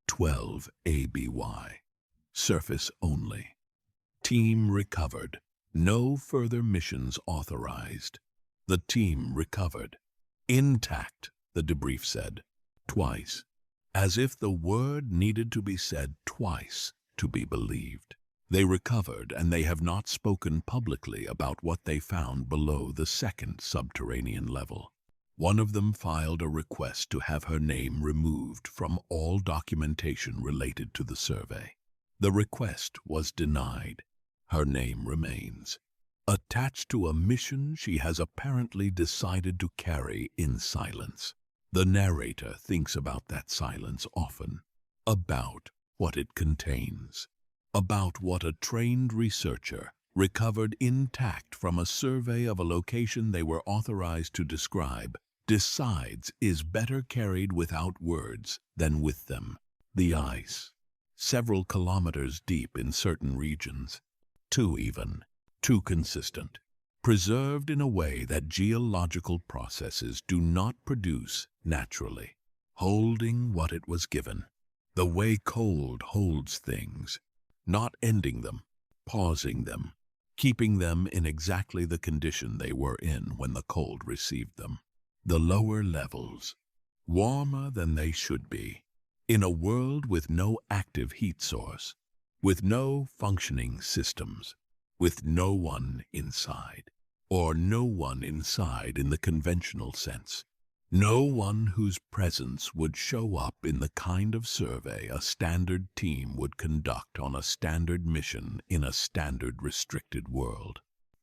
12 ABY. Surface only. Team recovered. No further missions authorized. The team recovered. Intact, the debrief said. Twice. As if the word needed to be said twice to be believed. They recovered, and they have not spoken publicly about what they found below the second subterranean level. One of them filed a request to have her name removed from all documentation related to the survey. The request was denied. Her name remains, attached to a mission she has apparently decided to carry in silence. The narrator thinks about that silence often, about what it contains, about what a trained researcher recovered intact from a survey of a location they were authorized to describe, decides is better carried without words than with them. The ice, several kilometers deep in certain regions, too consistent, preserved in a way that geological processes do not produce naturally, holding what it was given, the way cold holds things, not ending them, pausing them, keeping them in exactly the condition they were in when the cold received them. The lower levels, warmer than they should be, in a world with no active heat source, with no functioning systems, with no one inside, or no one inside in the conventional sense, no one whose presence would show up in the kind of survey a standard team would conduct on a standard mission in a standard restricted world.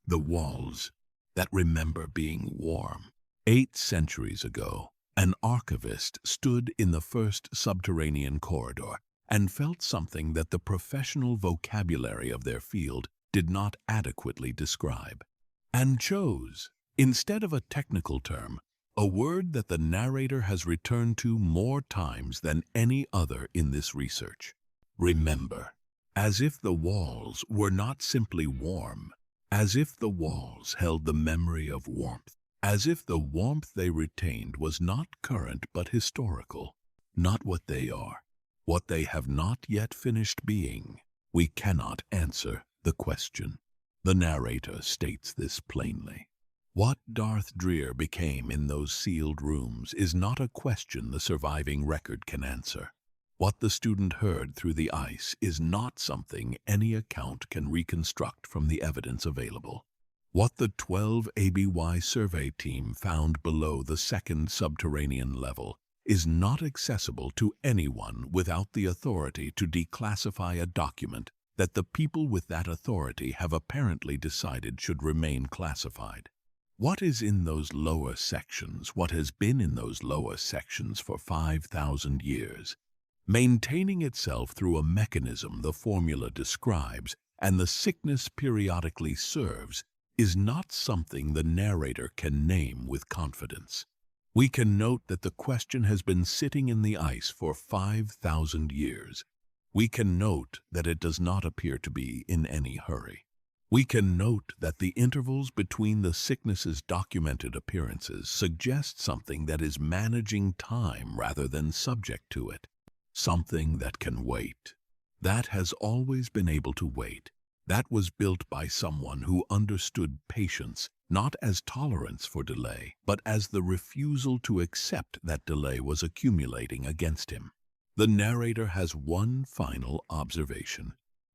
The walls that remember being warm. 8 centuries ago, an archivist stood in the first subterranean corridor and felt something that the professional vocabulary of their field did not adequately describe, and chose, instead of a technical term, a word that the narrator has returned to more times than any other in this research. Remember, as if the walls were not simply warm, as if the walls held the memory of warmth, as if the warmth they retained was not current but historical, not what they are, what they have not yet finished being. We cannot answer the question. The narrator states this plainly. What Darth Drear became in those sealed rooms is not a question the surviving record can answer. What the student heard through the ice is not something any account can reconstruct from the evidence available. What the 12 ABY survey team found below the second subterranean level is not accessible to anyone without the authority to declassify a document that the people with that authority have apparently decided should remain classified. What is in those lower sections, what has been in those lower sections for 5,000 years, maintaining itself through a mechanism the formula describes and the sickness periodically serves, is not something the narrator can name with confidence. We can note that the question has been sitting in the ice for 5,000 years. We can note that it does not appear to be in any hurry. We can note that the intervals between the sickness's documented appearances suggest something that is managing time rather than subject to it, something that can wait, that has always been able to wait, that was built by someone who understood patience not as tolerance for delay, but as the refusal to accept that delay was accumulating against him. The narrator has one final observation.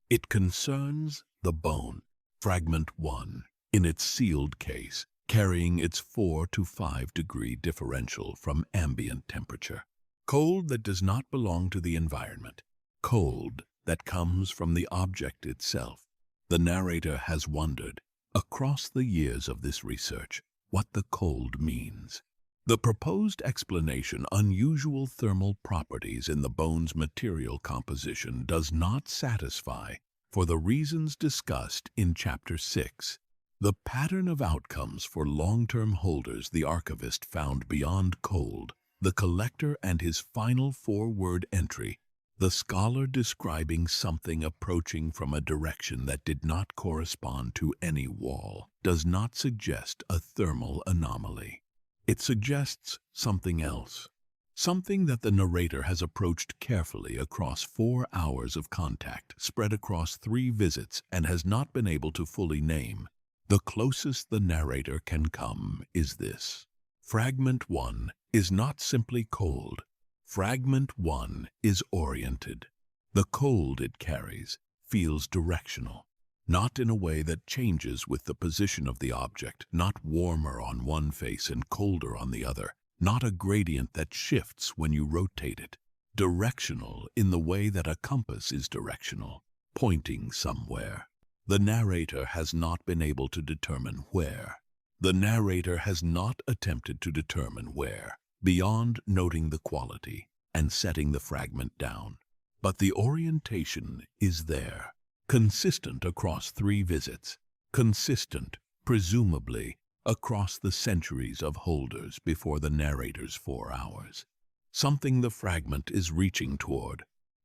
It concerns the bone. Fragment 1, in its sealed case, carrying its 4 to 5 degree differential from ambient temperature. Cold that does not belong to the environment. Cold that comes from the object itself. The narrator has wondered, across the years of this research, what the cold means. The proposed explanation, unusual thermal properties in the bone's material composition, does not satisfy for the reasons discussed in Chapter 6. The pattern of outcomes for long-term holders the archivist found beyond cold, the collector and his final four-word entry, the scholar describing something approaching from a direction that did not correspond to any wall, does not suggest a thermal anomaly. It suggests something else, something that the narrator has approached carefully across 4 hours of contact, spread across 3 visits, and has not been able to fully name. The closest the narrator can come is this. Fragment 1 is not simply cold. Fragment 1 is oriented. The cold it carries feels directional, not in a way that changes with the position of the object, not warmer on one face and colder on the other, not a gradient that shifts when you rotate it. Directional in the way that a compass is directional, pointing somewhere. The narrator has not been able to determine where. The narrator has not attempted to determine where, beyond noting the quality and setting the fragment down. But the orientation is there, consistent across 3 visits, consistent, presumably, across the centuries of holders before the narrator's 4 hours. Something the fragment is reaching toward,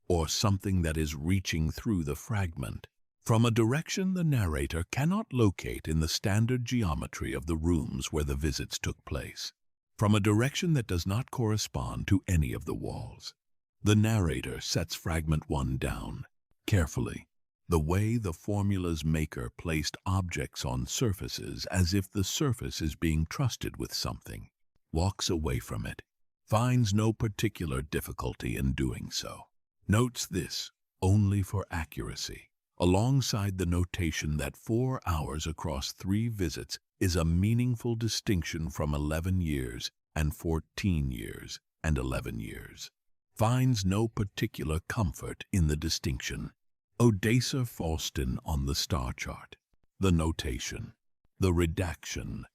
or something that is reaching through the fragment, from a direction the narrator cannot locate in the standard geometry of the rooms where the visits took place, from a direction that does not correspond to any of the walls. The narrator sets fragment 1 down, carefully, the way the formula's maker placed objects on surfaces as if the surface is being trusted with something, walks away from it, finds no particular difficulty in doing so. Notes this only for accuracy, alongside the notation that 4 hours across 3 visits is a meaningful distinction from 11 years and 14 years and 11 years. Finds no particular comfort in the distinction. Odessa Faustin on the star chart. The notation, the redaction,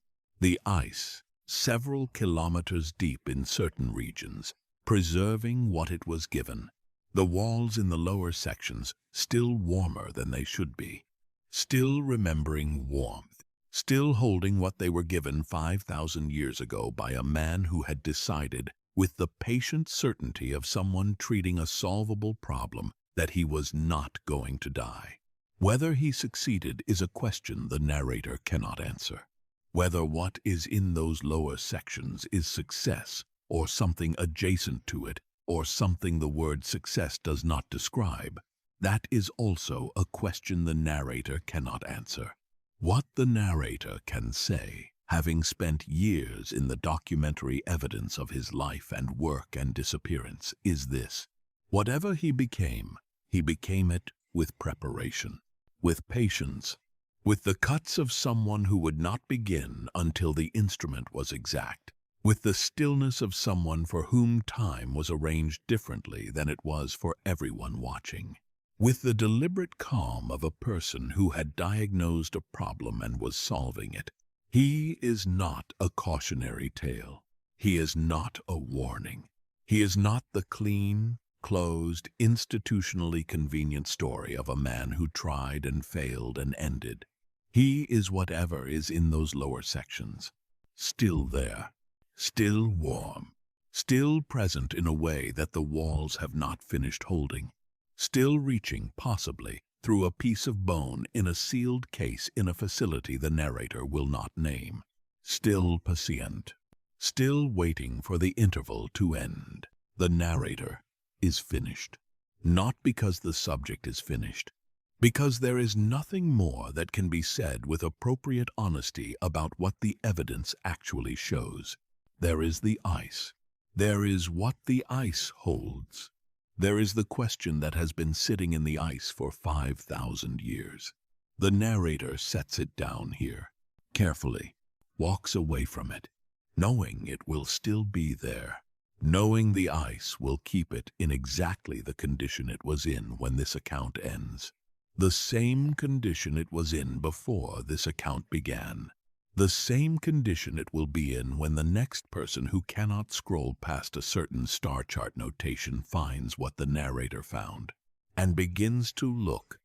the ice, several kilometers deep in certain regions, preserving what it was given. The walls in the lower sections still warmer than they should be, still remembering warmth, still holding what they were given 5,000 years ago by a man who had decided, with the patient certainty of someone treating a solvable problem, that he was not going to die. Whether he succeeded is a question the narrator cannot answer. Whether what is in those lower sections is success, or something adjacent to it, or something the word success does not describe, that is also a question the narrator cannot answer. What the narrator can say, having spent years in the documentary evidence of his life and work and disappearance, is this. Whatever he became it with preparation, with patience, with the cuts of someone who would not begin until the instrument was exact, with the stillness of someone for whom time was arranged differently than it was for everyone watching, with the deliberate calm of a person who had diagnosed a problem and was solving it. He is not a cautionary tale. He is not a warning. He is not the clean, closed, institutionally convenient story of a man who tried and failed and ended. He is whatever is in those lower sections, still there, still warm, still present in a way that the walls have not finished holding, still reaching, possibly, through a piece of bone in a sealed case in a facility the narrator will not name, still patient, still waiting for the interval to end. The narrator is finished, not because the subject is finished, because there is nothing more that can be said with appropriate honesty about what the evidence actually shows. There is the ice. There is what the ice holds. There is the question that has been sitting in the ice for 5,000 years. The narrator sets it down here, carefully, walks away from it, knowing it will still be there, Knowing the ice will keep it in exactly the condition it was in when this account ends. The same condition it was in before this account began. The same condition it will be in when the next person who cannot scroll past a certain star chart notation finds what the narrator found and begins to look